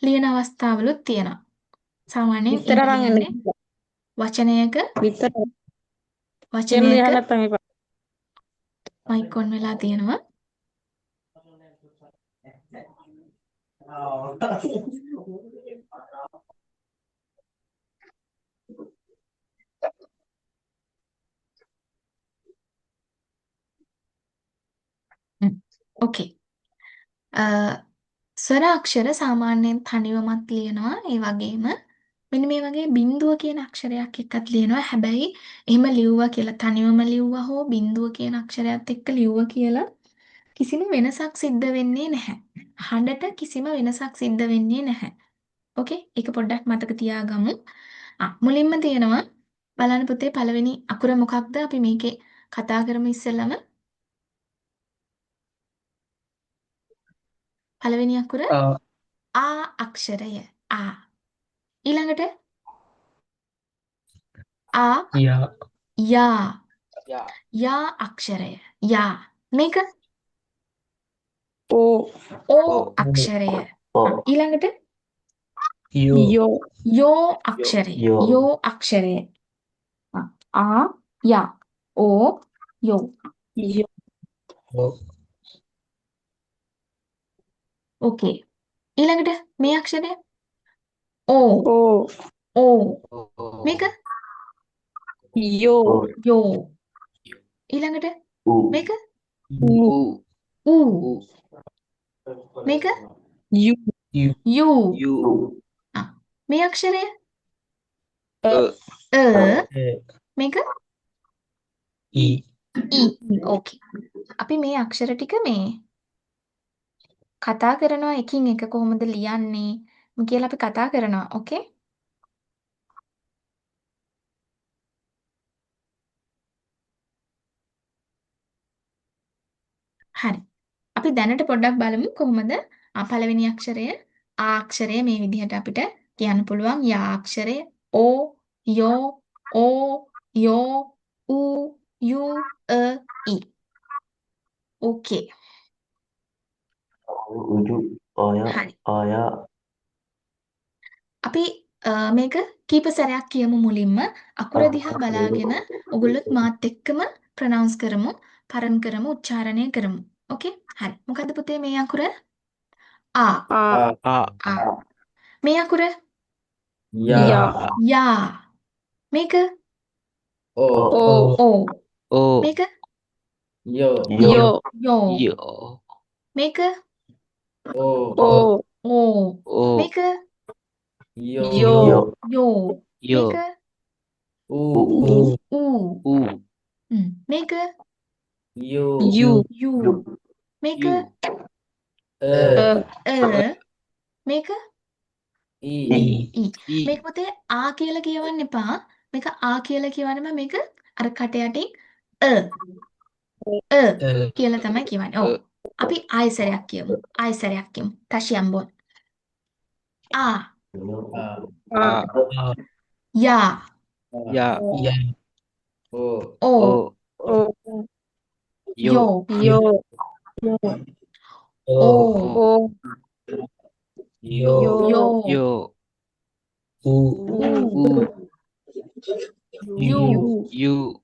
ලියන අවස්ථාවලුත් තියෙනවා. සාමාන්‍යයෙන් විස්තර එහෙම අරන් එන්න ලියන්නේ වචනයක විස්තර කියන වචනයක ලියන්න නැත්නම් එපා. මයික් ඔන් වෙලා තියෙනවා. ඕකේ. ස්වරාක්ෂර සාමාන්‍යයෙන් තනිවමත් ලියනවා. ඒ වගේම මෙන්න මේ වගේ බිඳුව කියන අක්ෂරයක් එක්කත් ලියනවා. හැබැයි එහෙම ලිව්වා කියලා තනිවම ලිව්වා හෝ බිඳුව කියන අක්ෂරයත් එක්ක ලිව්වා කියලා කිසිම වෙනසක් සිද්ධ වෙන්නේ නැහැ. හඬට කිසිම වෙනසක් සිද්ධ වෙන්නේ නැහැ. ඕකේ? ඒක පොඩ්ඩක් මතක තියාගමු. මුලින්ම තියෙනවා බලන්න පුතේ පළවෙනි අකුර මොකක්ද? අපි මේකේ කතා කරමු ඉස්සෙල්ලම. පළවෙනි අකුර ආ අක්ෂරය. ආ. ඊළඟට ආ යා. යා අක්ෂරය. යා. මේක ඕ අක්ෂරය. ඊළඟට යෝ අක්ෂරය. යෝ අක්ෂරය. ආ යා. ඕ යෝ. ඕකේ. ඊළඟට මේ අක්ෂරය ඕ. ඕ. මේක යෝ. ඊළඟට මේක ඌ. මේක යූ. මේ අක්ෂරය මේක ඊ. ඕකේ. අපි මේ අක්ෂර ටික මේ කතා කරනවා එකින් එක කොහොමද ලියන්නේ කියලා අපි කතා කරනවා. ඕකේ. හරි. අපි දැනට පොඩ්ඩක් බලමු කොහොමද පළවෙනි අක්ෂරය ආ අක්ෂරය මේ විදිහට අපිට කියන්න පුළුවන්. යා අක්ෂරය ඕ යෝ ඕ යෝ ඌ යූ ඊ. ඕකේ. හරි. අපි මේක කීප සැරයක් කියමු මුලින්ම. අකුර දිහා බලාගෙන ඔගොල්ලොත් මාත් එක්කම ප්‍රනවුන්ස් කරමු, පරම් කරමු, උච්චාරණය කරමු. ඕකේ? හරි. මොකද්ද පුතේ මේ අකුර? ආ. මේ අකුර? යා. මේක? ඕ. මේක? යෝ. මේක? ඕ. මේක? යෝ. මේක? ඌ. මේක? යූ. මේක? මේක? ඊ. මේක පුතේ ආ කියලා කියවන්න එපා. මේක ආ කියලා කියවන්න මේක අර කට යටින් කියලා තමයි කියවන්නේ. ඔව්. අපි ආයෙසරයක් කියමු. 다시 한번. ආ. 야. 오. 요. 오. 요. 유.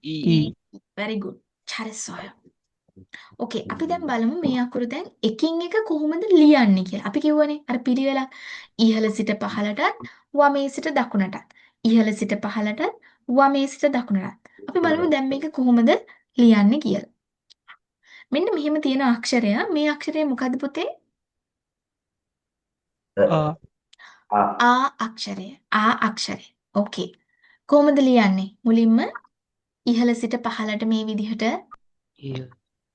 이. Very good. 잘했어요. ඕකේ අපි දැන් බලමු මේ අකුරු දැන් එකින් එක කොහොමද ලියන්නේ කියලා. අපි කිව්වනේ අර පිළිවෙලක් ඉහළ සිට පහළටත් වමේ සිට දකුණටත්. ඉහළ සිට පහළටත් වමේ සිට දකුණටත්. අපි බලමු දැන් මේක කොහොමද ලියන්නේ කියලා. මෙන්න මෙහෙම තියෙන අක්ෂරය. මේ අක්ෂරය මොකද්ද පුතේ? ආ අක්ෂරය. ඕකේ. කොහොමද ලියන්නේ? මුලින්ම ඉහළ සිට පහළට මේ විදිහට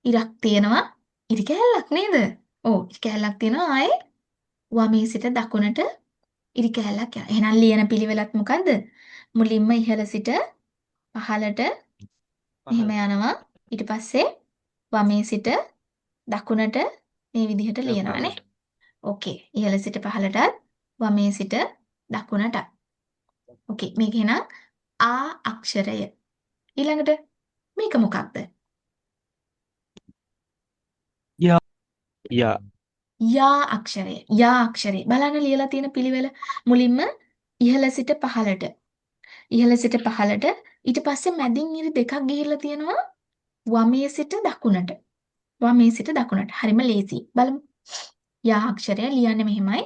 ඉරක් තියෙනවා. ඉරි කැලක් නේද? ඔව් ඉරි කැලක් තියෙනවා. ආයේ වමේ සිට දකුණට ඉරි කෑල්ලක් යනවා. එහෙනම් ලියන පිළිවෙලත් මොකද්ද? මුලින්ම ඉහළ සිට පහළට මෙහෙම යනවා. ඊට පස්සේ වමේ සිට දකුණට මේ විදිහට ලියනවා නේ. ඕකේ. ඉහළ සිට පහළටත් වමේ සිට දකුණටත්. ඕකේ. මේක එහෙනම් ආ අක්ෂරය. ඊළඟට මේක මොකක්ද? යා යා යා අක්ෂරය. යා අක්ෂරය. බලන්න ලියලා තියෙන පිළිවෙල මුලින්ම ඉහළ සිට පහළට. ඉහළ සිට පහළට ඊට පස්සේ මැදින් ඉරි දෙකක් ගිහිල්ලා තියෙනවා වමේ සිට දකුණට. වමේ සිට දකුණට. හරිම ලේසි. බලමු. යා අක්ෂරය ලියන්නේ මෙහෙමයි.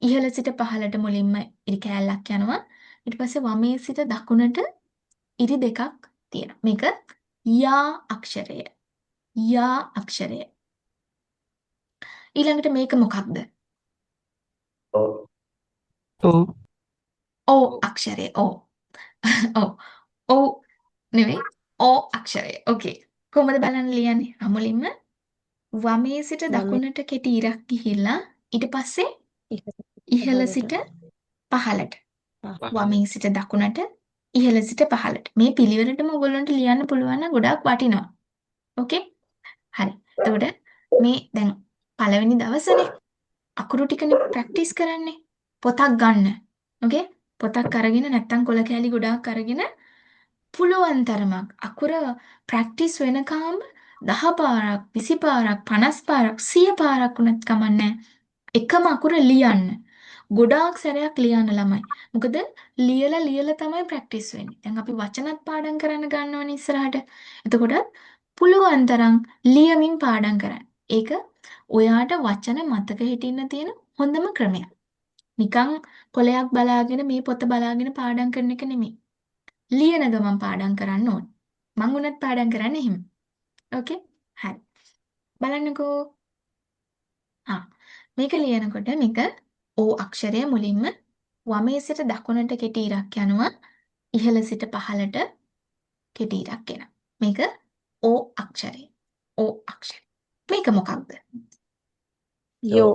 ඉහළ සිට පහළට මුලින්ම ඉරි කෑල්ලක් යනවා. ඊට පස්සේ වමේ සිට දකුණට ඉරි දෙකක් තියෙනවා. මේක යා අක්ෂරය. යා අක්ෂරය. ඊළඟට මේක මොකක්ද? ඕ ඕ අක්ෂරය. ඕ. ඔව්. ඔව් නෙවෙයි. ඕ අක්ෂරය. ඕකේ. කොහොමද බලන්න ලියන්නේ? මුලින්ම වමේ සිට දකුණට කෙටි ඉරක් ගිහිල්ලා ඊට පස්සේ ඉහළ සිට පහළට. වමේ සිට දකුණට ඉහළ සිට පහළට. මේ පිළිවෙලටම ඔයගොල්ලන්ට ලියන්න පුළුවන් නම් ගොඩාක් වටිනවා. ඕකේ? හරි. එතකොට මේ දැන් පළවෙනි දවසනේ අකුරු ටිකනේ ප්‍රැක්ටිස් කරන්නේ. පොතක් ගන්න. ඕකේ? පොතක් අරගෙන නැත්තම් කොළ කෑලි ගොඩාක් අරගෙන පුළුවන් තරමක් අකුර ප්‍රැක්ටිස් වෙනකම් 10 පාරක් 20 පාරක් 50 පාරක් 100 පාරක් වුණත් කමන්නේ එකම අකුර ලියන්න. ගොඩාක් සැරයක් ලියන්න ළමයි. මොකද ලියලා තමයි ප්‍රැක්ටිස් වෙන්නේ. දැන් අපි වචනත් පාඩම් කරන්න ගන්නවනේ ඉස්සරහට. එතකොට පුළුවන් තරම් ලියමින් පාඩම් කරන්න. ඒක ඔයාට වචන මතක හිටින්න තියෙන හොඳම ක්‍රමයක්. නිකන් කොලයක් බලාගෙන මේ පොත බලාගෙන පාඩම් කරන එක නෙමෙයි. ලියන ගමන් පාඩම් කරන්න ඕන. මං උනත් පාඩම් කරන්නේ එහෙම. ඕකේ? හරි. බලන්නකෝ. මේක ලියනකොට මේක ඕ අක්ෂරය මුලින්ම වමේ සිට දකුණට කෙටි ඉරක් යනවා. ඉහළ සිට පහළට කෙටි ඉරක් එනවා. මේක ඕ අක්ෂරය. ඕ අක්ෂරය. මේක මොකක්ද? යෝ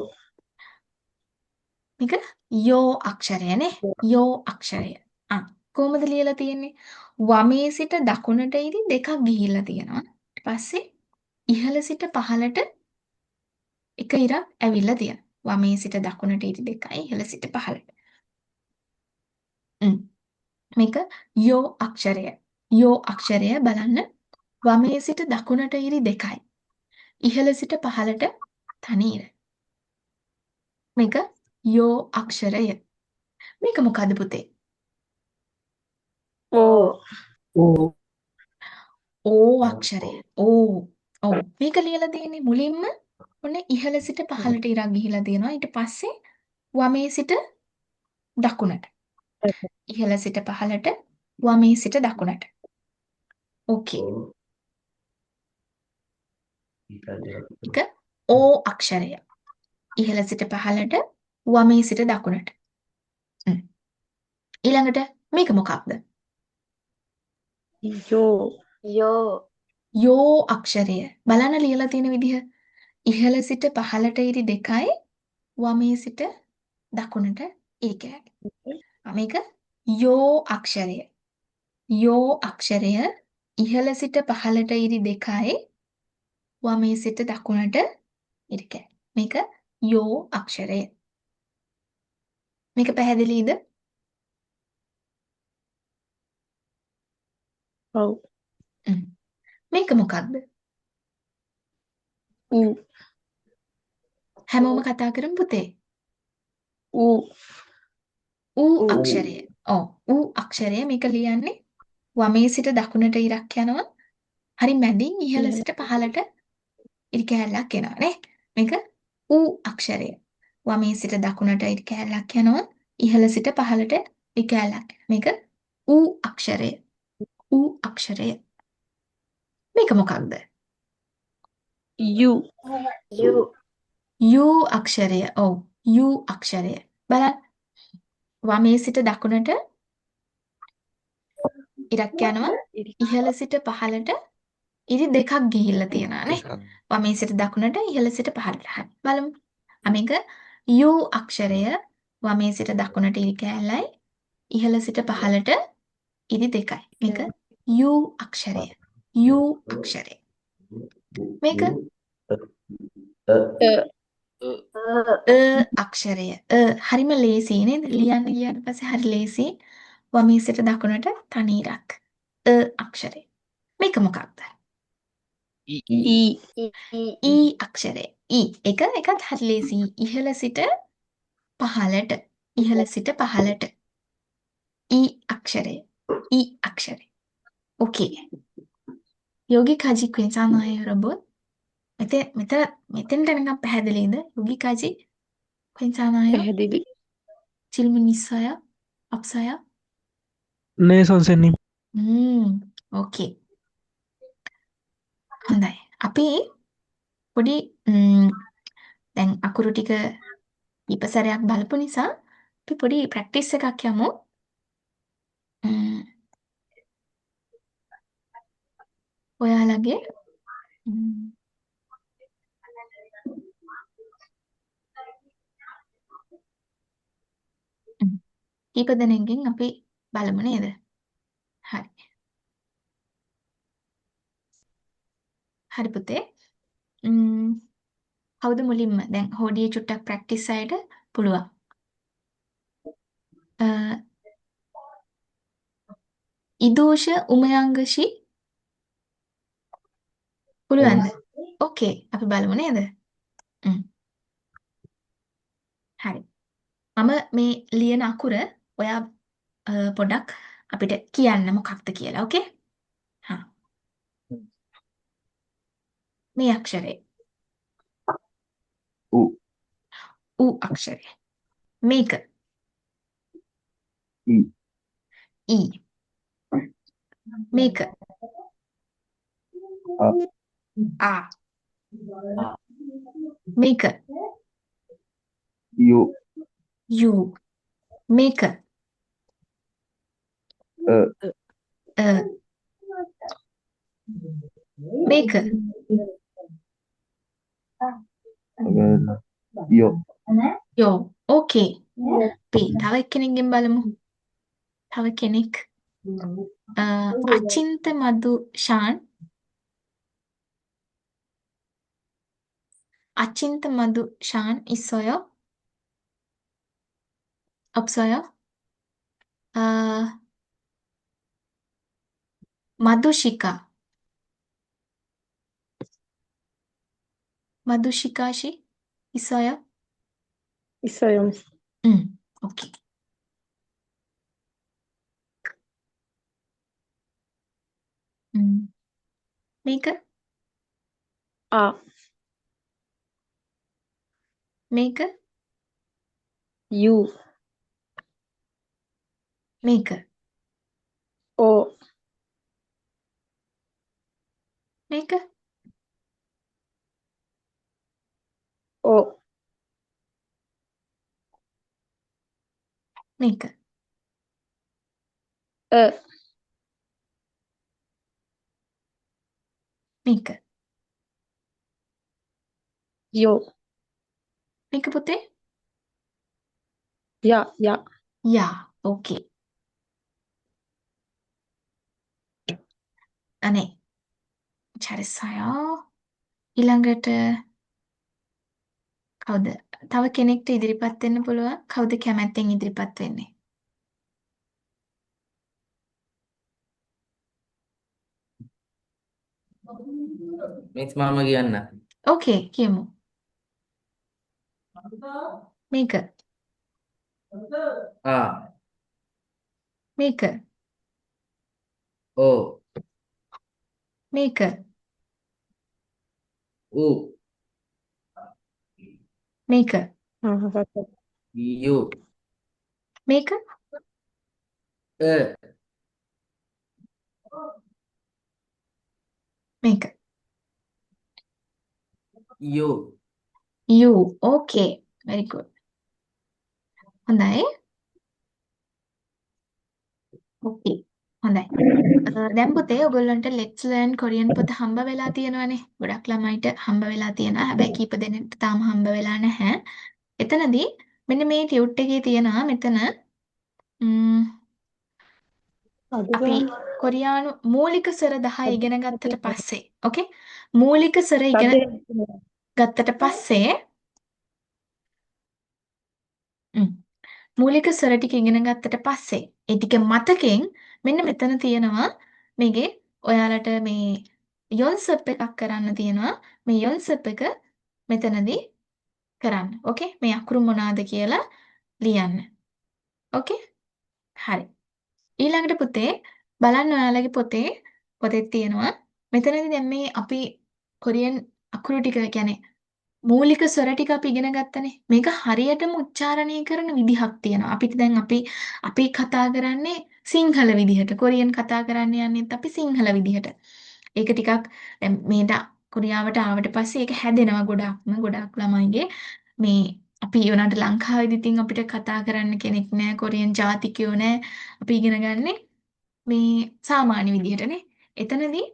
මේක යෝ අක්ෂරයනේ. යෝ අක්ෂරය. කොහොමද ලියලා තියෙන්නේ? වමේ සිට දකුණට ඉරි දෙකක් ගිහිල්ලා තියෙනවා. ඊට පස්සේ ඉහළ සිට පහළට එක ඉරක් ඇවිල්ලා තියෙනවා. වමේ සිට දකුණට ඉරි දෙකයි ඉහළ සිට පහළට. මේක යෝ අක්ෂරය. යෝ අක්ෂරය බලන්න වමේ සිට දකුණට ඉරි දෙකයි. ඉහළ සිට පහළට තනි ඉර. මේක යෝ අක්ෂරය. මේක මොකද්ද පුතේ? ඕ ඕ ඕ අක්ෂරය. ඕ. ඔව්. මේක ලියලා තියෙන්නේ මුලින්ම ඔන්න ඉහළ සිට පහළට ඉරක් ගිහිලා තියෙනවා. ඊට පස්සේ වමේ සිට දකුණට. ඉහළ සිට පහළට වමේ සිට දකුණට. ඕකේ. ඒක ඕ අක්ෂරය. ඉහළ සිට පහළට වමේ සිට දකුණට. ඊළඟට මේක මොකක්ද? යෝ යෝ යෝ අක්ෂරය. බලන්න ලියලා තියෙන විදිහ. ඉහළ සිට පහළට ඉරි දෙකයි වමේ සිට දකුණට ඉරි කෑලි. මේක යෝ අක්ෂරය. යෝ අක්ෂරය ඉහළ සිට පහළට ඉරි දෙකයි වමේ සිට දකුණට ඉරි කෑලි. මේක යෝ අක්ෂරය. මේක පැහැදිලිද? ඔව් මේක මොකක්ද? ඌ හැමෝම කතා කරමු පුතේ. ඌ ඌ අක්ෂරය. ඔව් ඌ අක්ෂරය මේක ලියන්නේ වමේ සිට දකුණට ඉරක් යනවා. හරි මැදින් ඉහළ සිට පහළට ඉරි කෑල්ලක් එනවා නේ. මේක ඌ අක්ෂරය. වමේ සිට දකුණට ඉරි කෑල්ලක් යනවා. ඉහළ සිට පහළට ඉරි කෑල්ලක්. මේක ඌ අක්ෂරය. ඌ අක්ෂරය. මේක මොකක්ද? යූ යු යූ අක්ෂරය. ඔව් යූ අක්ෂරය. බලන්න වමේ සිට දකුණට ඉරක් යනවා. ඉහළ සිට පහළට ඉරි දෙකක් ගිහිල්ලා තියෙනවා නේ. වමේ සිට දකුණට ඉහළ සිට පහළට. හරි. බලමු. මේක U අක්ෂරය වමේ සිට දකුණට ඉරි කෑල්ලයි ඉහළ සිට පහළට ඉරි දෙකයි. මේක U අක්ෂරය. U අක්ෂරය. මේක අක්ෂරය. හරිම ලේසි නේද? ලියන්න ගියාට පස්සේ හරි ලේසි. වමේ සිට දකුණට තනි ඉරක්. අක්ෂරය. මේක මොකක්ද? E අක්ෂරය. එකත් හරි ලේසි. ඉහළ සිට පහළට. ඉහළ සිට පහළට. අක්ෂරය. අක්ෂරය. 오케이. 여기까지 괜찮아요, 여러분? මෙතෙන්ට නිකන් පැහැදිලිද? 여기까지 괜찮아요? පැහැදිලි. 질문 있어요? 없어요? 네, 선생님. 오케이. හොඳයි. අපි පොඩි දැන් අකුරු ටික කීප සැරයක් බලපු නිසා අපි පොඩි ප්‍රැක්ටිස් එකක් යමු. ම්ම්, ඔයාලගේ ම්ම්, ම්ම්, කීප දෙනෙක්ගෙන් අපි බලමු නේද? හරි. හරි පුතේ. ම්ම්, කවුද මුලින්ම? දැන් හෝඩියේ චුට්ටක් ප්‍රැක්ටිස් අයට පුළුවන්. අ, ඉදෝෂ උමයංගෂි පුළුවන්ද? ඕකේ. අපි බලමු නේද? ම්ම්, හරි. මම මේ ලියන අකුර ඔයා පොඩක් අපිට කියන්න මොකක්ද කියලා. ඕකේ? හා. මේ අක්ෂරය. U. උ අක්ෂරය. මේක. I. ඊ. මේක. A. ආ. මේක. U. යූ. මේක. A. මේක. Yo. යෝ. ඕකේ. අපි තව එක්කෙනෙක්ගෙන් බලමු. තව කෙනෙක්. අචින්ත මදු ෂාන්. අචින්ත මදු ෂාන් 있어요? 없어요? මදුෂිකා. මදුෂිකා 씨 있어요? 있어요, 미스. 오케이. මේක. 아, මේක. 유, මේක. 어, මේක. 어, මේක. 에, මේක. 요, මේක පුතේ. 야, 야, යා. ඕකේ. අනේ. 잘했어요. ඊළඟට කවුද? තව කෙනෙක්ට ඉදිරිපත් වෙන්න පුළුවන්. කවුද කැමැත්තෙන් ඉදිරිපත් වෙන්නේ? Miss මම කියන්න. ඕකේ කියමු. මේක. A. මේක. O. මේක. U. මේක. 아, 맞다. U. මේක. A. මේක. U. you. Okay. very good. හොඳයි. ඕකේ. හොඳයි. දැන් පුතේ ඔයගොල්ලන්ට let's learn Korean පොත හම්බ වෙලා තියෙනවනේ. ගොඩක් ළමයිට හම්බ වෙලා තියෙනවා. හැබැයි කීප දෙනෙක්ට තාම හම්බ වෙලා නැහැ. එතනදී මෙන්න මේ ටියුට් එකේ තියෙනවා මෙතන අපි කොරියානු මූලික ස්වර 10 ඉගෙන ගත්තට පස්සේ ඕකේ මූලික ස්වර ඉගෙන ගත්තට පස්සේ මූලික ස්වර ටික ඉගෙන ගත්තට පස්සේ ඒ ටික මතකෙන් මෙන්න මෙතන තියෙනවා මේකේ ඔයාලට මේ යොන්සප් එකක් කරන්න තියෙනවා මේ යොන්සප් එක මෙතනදී කරන්න ඕකේ මේ අකුරු මොනවාද කියලා ලියන්න ඕකේ හරි ඊළඟට පුතේ බලන්න ඔයාලගේ පොතේ තියෙනවා මෙතනදී දැන් මේ අපි කොරියන් අකුරු ටික කියන්නේ මූලික ස්වර ටික අපි ඉගෙන ගත්තනේ. මේක හරියටම උච්චාරණය කරන විදිහක් තියෙනවා. අපිට දැන් අපි කතා කරන්නේ සිංහල විදිහට. කොරියන් කතා කරන්න යන්නේත් අපි සිංහල විදිහට. ඒක ටිකක් දැන් මේට කොරියාවට ආවට පස්සේ ඒක හැදෙනවා ගොඩක් ළමයිගේ මේ අපි යෝනට ලංකාවේදී ඉතින් අපිට කතා කරන්න කෙනෙක් නැහැ. කොරියන් ජාතිකයෝ නැහැ. අපි ඉගෙන ගන්නේ මේ සාමාන්‍ය විදිහටනේ. එතනදී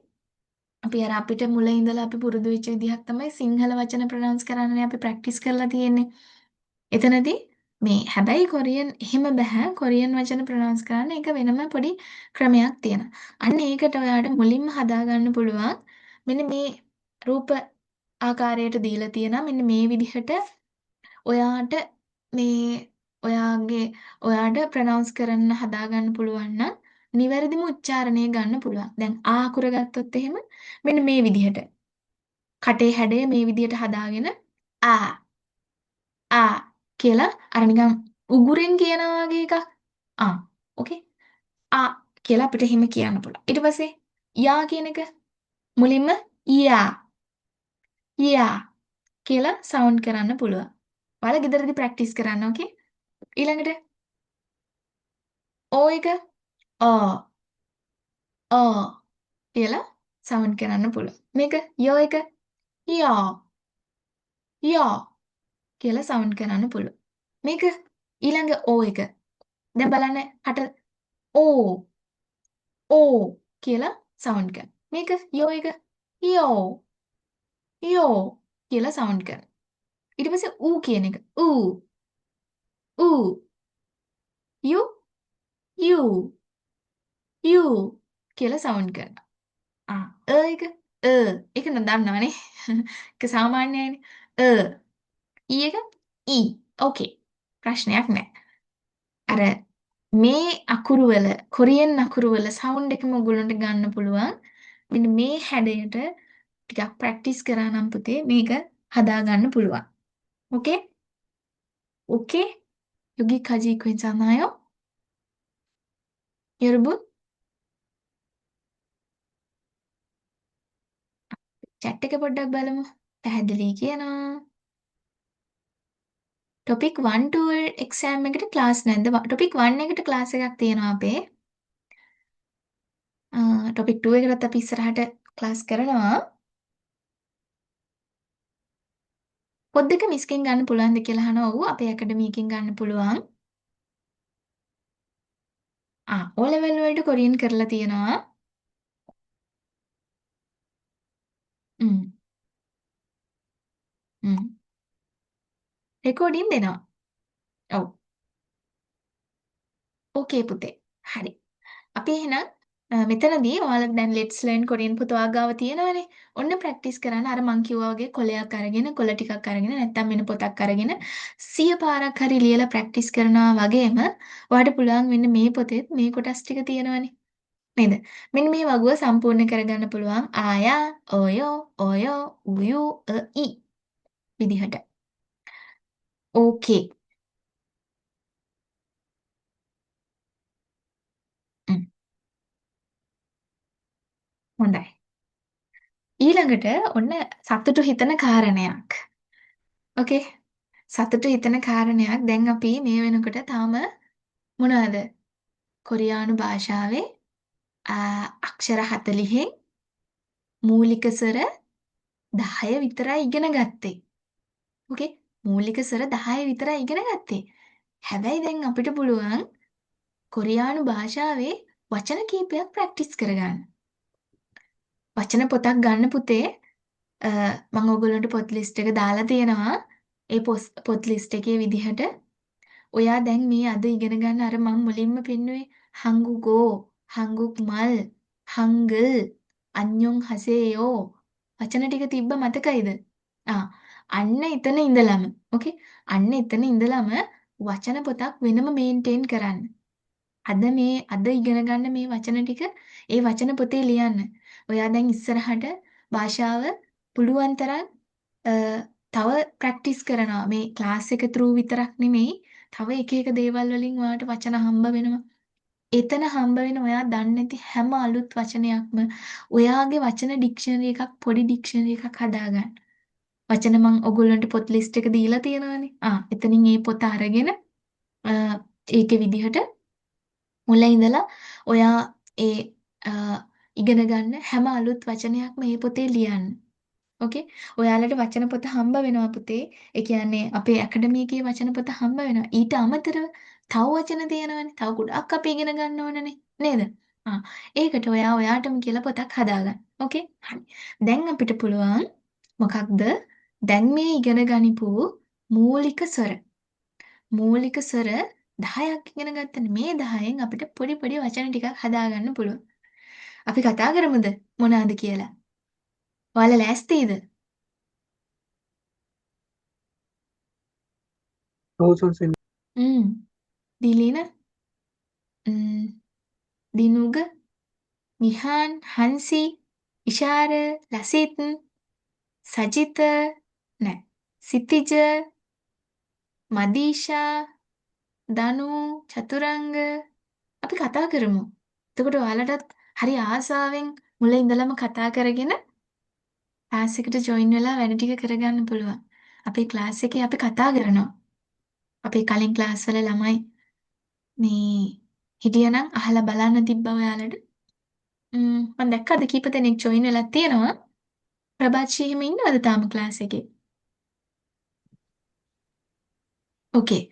අපි අපිට මුල ඉඳලා අපි පුරුදු වෙච්ච විදිහක් තමයි සිංහල වචන ප්‍රොනවුන්ස් කරන්නනේ අපි ප්‍රැක්ටිස් කරලා තියෙන්නේ. එතනදී මේ හැබැයි කොරියන් එහෙම බෑ කොරියන් වචන ප්‍රොනවුන්ස් කරන්න ඒක වෙනම පොඩි ක්‍රමයක් තියෙනවා. අන්න ඒකට ඔයාලට මුලින්ම හදා ගන්න පුළුවන්. මෙන්න මේ රූප ආකාරයට දීලා තියෙනවා. මෙන්න මේ විදිහට ඔයාට මේ ඔයාට ප්‍රොනවුන්ස් කරන්න හදා ගන්න පුළුවන් නම් නිවැරදිම උච්චාරණය ගන්න පුළුවන්. දැන් ආ අකුර ගත්තොත් එහෙම මෙන්න මේ විදිහට. කටේ හැඩය මේ විදිහට හදාගෙන ආ කියලා අර නිකන් උගුරෙන් කියනවා වගේ එකක්. ඕකේ. ආ කියලා අපිට එහෙම කියන්න පුළුවන්. ඊට පස්සේ යා කියන එක මුලින්ම යා කියලා සවුන්ඩ් කරන්න පුළුවන්. ඔයාලා ගෙදරදී ප්‍රැක්ටිස් කරන්න ඕකේ. ඊළඟට ඕ එක ආ කියලා සවුන්ඩ් කරන්න පුළුවන්. මේක යෝ එක යා කියලා සවුන්ඩ් කරන්න පුළුවන්. මේක ඊළඟ ඕ එක. දැන් බලන්න කට ඕ කියලා සවුන්ඩ් කරන. මේක යෝ එක යෝ කියලා සවුන්ඩ් කරන. ඊට පස්සේ ඌ කියන එක ඌ යූ කියලා සවුන්ඩ් කරනවා. එක ඒක නම් දන්නවනේ. ඒක සාමාන්‍යයිනේ. ඊ එක ඊ. ඕකේ. ප්‍රශ්නයක් නැහැ. අර මේ අකුරු වල කොරියන් අකුරු වල සවුන්ඩ් එකම ඔයගොල්ලන්ට ගන්න පුළුවන්. මෙන්න මේ හැඩයට ටිකක් ප්‍රැක්ටිස් කරා නම් පුතේ මේක හදා ගන්න පුළුවන්. ඕකේ? 오케이? 여기까지 괜찮아요? 여러분? chat එක පොඩ්ඩක් බලමු. පැහැදිලි කියනවා. topic 1 2 exam එකට class නැද්ද? topic 1 එකට class එකක් තියෙනවා අපේ. topic 2 එකටත් අපි ඉස්සරහට class කරනවා. පොත් දෙක මිස්කින් ගන්න පුළුවන්ද කියලා අහනවා. ඔව් අපේ academy එකෙන් ගන්න පුළුවන්. O level වලට කොරියන් කරලා තියෙනවා. රෙකෝඩින් දෙනවා. ඔව්. ඕකේ පුතේ. හරි. අපි එහෙනම් මෙතනදී ඔයාලා දැන් let's learn Korean පොත ආගාව තියෙනවනේ. ඔන්න ප්‍රැක්ටිස් කරන්න අර මං කිව්වා වගේ කොලයක් අරගෙන කොල ටිකක් අරගෙන නැත්නම් මෙන්න පොතක් අරගෙන 100 පාරක් හරි ලියලා ප්‍රැක්ටිස් කරනවා වගේම ඔයාලට පුළුවන් වෙන්න මේ පොතේ මේ කොටස් ටික තියෙනවනේ. නේද? මෙන්න මේ වගුව සම්පූර්ණ කරගන්න පුළුවන් ආයා, ඔයෝ, උයු, ඊ විදිහට. ඕකේ. හොඳයි. ඊළඟට ඔන්න සතුටු හිතන කාරණයක්. ඕකේ. සතුටු හිතන කාරණයක් දැන් අපි මේ වෙනකොට තාම මොනවද? කොරියානු භාෂාවේ අක්ෂර 40න් මූලික ස්වර 10 විතරයි ඉගෙන ගත්තේ. ඕකේ. මූලික ස්වර 10 විතරයි ඉගෙන ගත්තේ. හැබැයි දැන් අපිට පුළුවන් කොරියානු භාෂාවේ වචන කීපයක් ප්‍රැක්ටිස් කරගන්න. වචන පොතක් ගන්න පුතේ මම ඔයගොල්ලන්ට පොත් ලිස්ට් එක දාලා තියෙනවා. ඒ පොත් ලිස්ට් එකේ විදිහට ඔයා දැන් මේ අද ඉගෙන ගන්න අර මම මුලින්ම පෙන්නුවේ හංගුගෝ, හංගුක් මල්, හංගල්, අන්‍යොන් හසේයෝ වචන ටික තිබ්බ මතකයිද? ආ අන්න එතන ඉඳලම ඕකේ අන්න එතන ඉඳලම වචන පොතක් වෙනම මේන්ටේන් කරන්න. අද ඉගෙන ගන්න මේ වචන ටික ඒ වචන පොතේ ලියන්න. ඔයා දැන් ඉස්සරහට භාෂාව පුළුවන් තරම් අ, තව ප්‍රැක්ටිස් කරනවා. මේ ක්ලාස් එක through විතරක් නෙමෙයි. තව එක එක දේවල් වලින් ඔයාලට වචන හම්බ වෙනවා. එතන හම්බ වෙන ඔයා දන්නේ නැති හැම අලුත් වචනයක්ම ඔයාගේ වචන ඩික්ෂනරි එකක් පොඩි ඩික්ෂනරි එකක් හදාගන්න. වචන මං ඔයගොල්ලන්ට පොත් ලිස්ට් එක දීලා තියෙනවානේ. එතනින් මේ පොත අරගෙන ඒකේ විදිහට මුල ඉඳලා ඔයා ඒ අ, ඉගෙන ගන්න හැම අලුත් වචනයක්ම මේ පොතේ ලියන්න. ඕකේ ඔයාලට වචන පොත හම්බ වෙනවා පුතේ. ඒ කියන්නේ අපේ ඇකඩමි එකේ වචන පොත හම්බ වෙනවා. ඊට අමතරව තව වචන තියෙනවානේ. තව ගොඩක් අපි ඉගෙන ගන්න ඕනනේ. නේද? ඒකට ඔයාටම කියලා පොතක් හදාගන්න. ඕකේ? හරි. දැන් අපිට පුළුවන් මොකක්ද? දැන් මේ ඉගෙන ගනිපු මූලික ස්වර. මූලික ස්වර 10ක් ඉගෙන ගත්තනේ. මේ 10න් අපිට පොඩි පොඩි වචන ටිකක් හදාගන්න පුළුවන්. අපි කතා කරමුද මොනවාද කියලා? ඔයාලා ලෑස්තිද? ඔව් සොන්සෙනි. දිලින, දිනුග, මිහාන්, හන්සි, ඉෂාර, ලසිත්, සජිත, නෑ, සිතිජ, මදීෂා, දනු, චතුරංග අපි කතා කරමු. එතකොට ඔයාලටත් හරි ආසාවෙන් මුල ඉඳලම කතා කරගෙන ක්ලාස් එකට ජොයින් වෙලා වැඩ ටික කරගන්න පුළුවන්. අපේ ක්ලාස් එකේ අපි කතා කරනවා. අපේ කලින් ක්ලාස් වල ළමයි මේ හිටියනම් අහලා බලන්න තිබ්බා ඔයාලට. මම දැක්කද කීප දෙනෙක් ජොයින් වෙලා තියෙනවා. ප්‍රභාෂී එහෙම ඉන්නවද තාම ක්ලාස් එකේ? ඕකේ.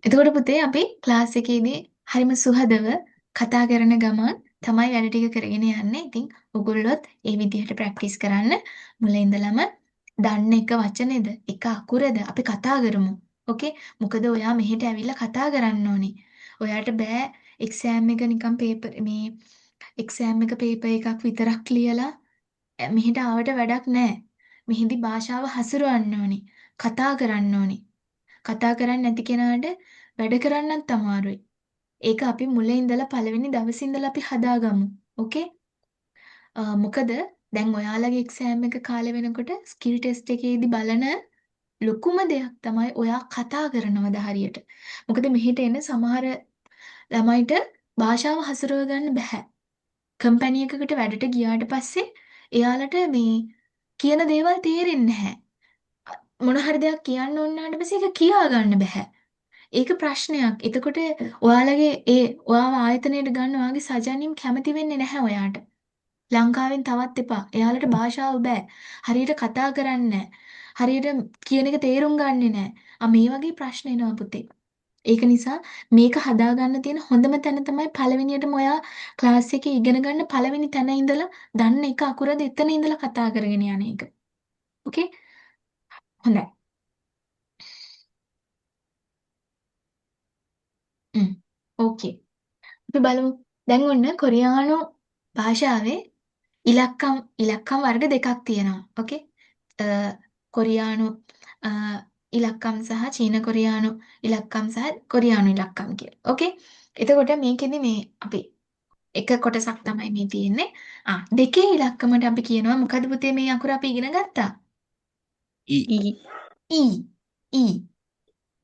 එතකොට පුතේ අපි ක්ලාස් එකේදී හරිම සුහදව කතා කරන ගමන් තමයි වැඩ ටික කරගෙන යන්නේ. ඉතින් ඔයගොල්ලොත් ඒ විදිහට ප්‍රැක්ටිස් කරන්න. මුල ඉඳලම දන්න එක වචනේද, එක අකුරද අපි කතා කරමු. ඕකේ? මොකද ඔයා මෙහෙට ඇවිල්ලා කතා කරන්න ඕනේ. ඔයාට බෑ එක්සෑම් එක නිකන් මේ එක්සෑම් එක පේපර් එකක් විතරක් ලියලා මෙහෙට ආවට වැඩක් නැහැ. මෙහිදී භාෂාව හසුරවන්න ඕනේ. කතා කරන්න ඕනේ. කතා කරන්නේ නැති කෙනාට වැඩ කරන්නත් අමාරුයි. ඒක අපි මුලින් ඉඳලා පළවෙනි දවසේ ඉඳලා අපි හදාගමු. ඕකේ? මොකද දැන් ඔයාලගේ එක්සෑම් එක කාලේ වෙනකොට ස්කිල් ටෙස්ට් එකේදී බලන ලොකුම දෙයක් තමයි ඔයා කතා කරනවද හරියට. මොකද මෙහෙට එන සමහර ළමයිට භාෂාව හසුරව ගන්න බෑ. කම්පැනි එකකට වැඩට ගියාට පස්සේ එයාලට මේ කියන දේවල් තේරෙන්නේ නැහැ. මොන හරි දෙයක් කියන්න ඕන වුණාට පස්සේ ඒක කියා ගන්න බෑ. ඒක ප්‍රශ්නයක්. එතකොට ඔයාව ආයතනයට ගන්න ඔයාගේ සජනින් කැමති වෙන්නේ නැහැ ඔයාට. ලංකාවෙන් තවත් එපා. එයාලට භාෂාව බෑ. හරියට කතා කරන්නේ නැහැ. හරියට කියන එක තේරුම් ගන්නෙ නැහැ. මේ වගේ ප්‍රශ්න එනවා පුතේ. ඒක නිසා මේක හදාගන්න තියෙන හොඳම තැන තමයි පළවෙනියටම ඔයා ක්ලාස් එකේ ඉගෙන ගන්න පළවෙනි තැන ඉඳලා දන්න එක අකුරද එතන ඉඳලා කතා කරගෙන යන එක. ඕකේ? හොඳයි. ඕකේ. අපි බලමු. දැන් ඔන්න කොරියානු භාෂාවේ ඉලක්කම් වර්ග දෙකක් තියෙනවා. ඕකේ? කොරියානු ඉලක්කම් සහ චීන කොරියානු ඉලක්කම් සහ කොරියානු ඉලක්කම් කියලා. ඕකේ? එතකොට මේකෙදි මේ අපි එක කොටසක් තමයි මේ තියෙන්නේ. දෙකේ ඉලක්කමට අපි කියනවා මොකද පුතේ මේ අකුර අපි ඉගෙන ගත්තා? ඊ ඊ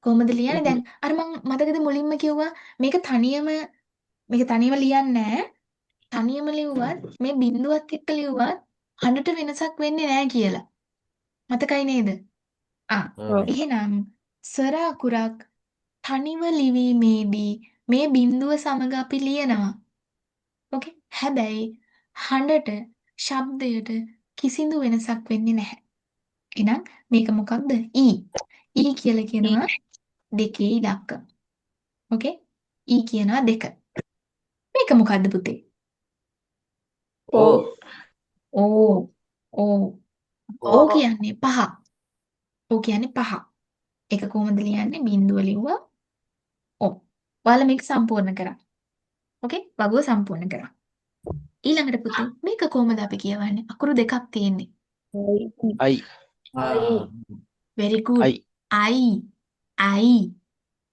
කොහොමද ලියන්නේ? දැන් අර මම මතකද මුලින්ම කිව්වා මේක තනියම ලියන්නේ නැහැ. තනියම ලිව්වත් මේ බිඳුවත් එක්ක ලිව්වත් හඬට වෙනසක් වෙන්නේ නැහැ කියලා. මතකයි නේද? එහෙනම් ස්වර අකුරක් තනිව ලිවීමේදී මේ බිඳුව සමග අපි ලියනවා. ඕකේ? හැබැයි හඬට, ශබ්දයට කිසිදු වෙනසක් වෙන්නේ නැහැ. එහෙනම් මේක මොකක්ද? ඊ. ඊ කියලා කියනවා දෙකේ ඉලක්කම. ඕකේ? ඊ කියනවා දෙක. මේක මොකද්ද පුතේ? ඕ. ඕ. ඕ. ඕ කියන්නේ පහ. ඕ කියන්නේ 5. ඒක කොහොමද ලියන්නේ? බිංදුව ලිව්වා. ඔව්. ඔයාලා මේක සම්පූර්ණ කරා. ඕකේ? වගුව සම්පූර්ණ කරා. ඊළඟට පුතේ මේක කොහොමද අපි කියවන්නේ? අකුරු දෙකක් තියෙන්නේ. I Ah. very good. I I.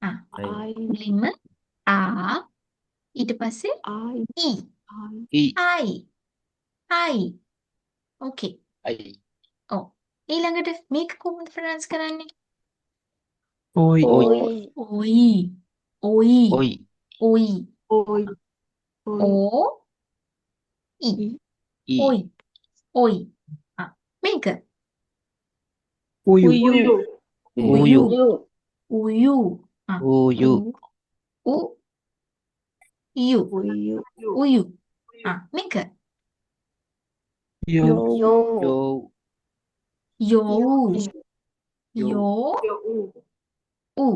ආ I. මුලින්ම ආ ඊට පස්සේ ඊ. E I. ඕකේ. I ඔව්. ඊළඟට මේක කොහොමද ප්‍රොනවුන්ස් කරන්නේ? Oi ඔයි. ඔයි. Oi ඔයි. Oi. Oi. ඕ ඊ. E ඔයි. ඔයි. ආ මේක Uyu Uyu. Uyu උයු. ආ Uyu උ යු. Uyu. උයු. ආ මේක Yo Yo. Yo යෝ. Yo. යෝ. උ.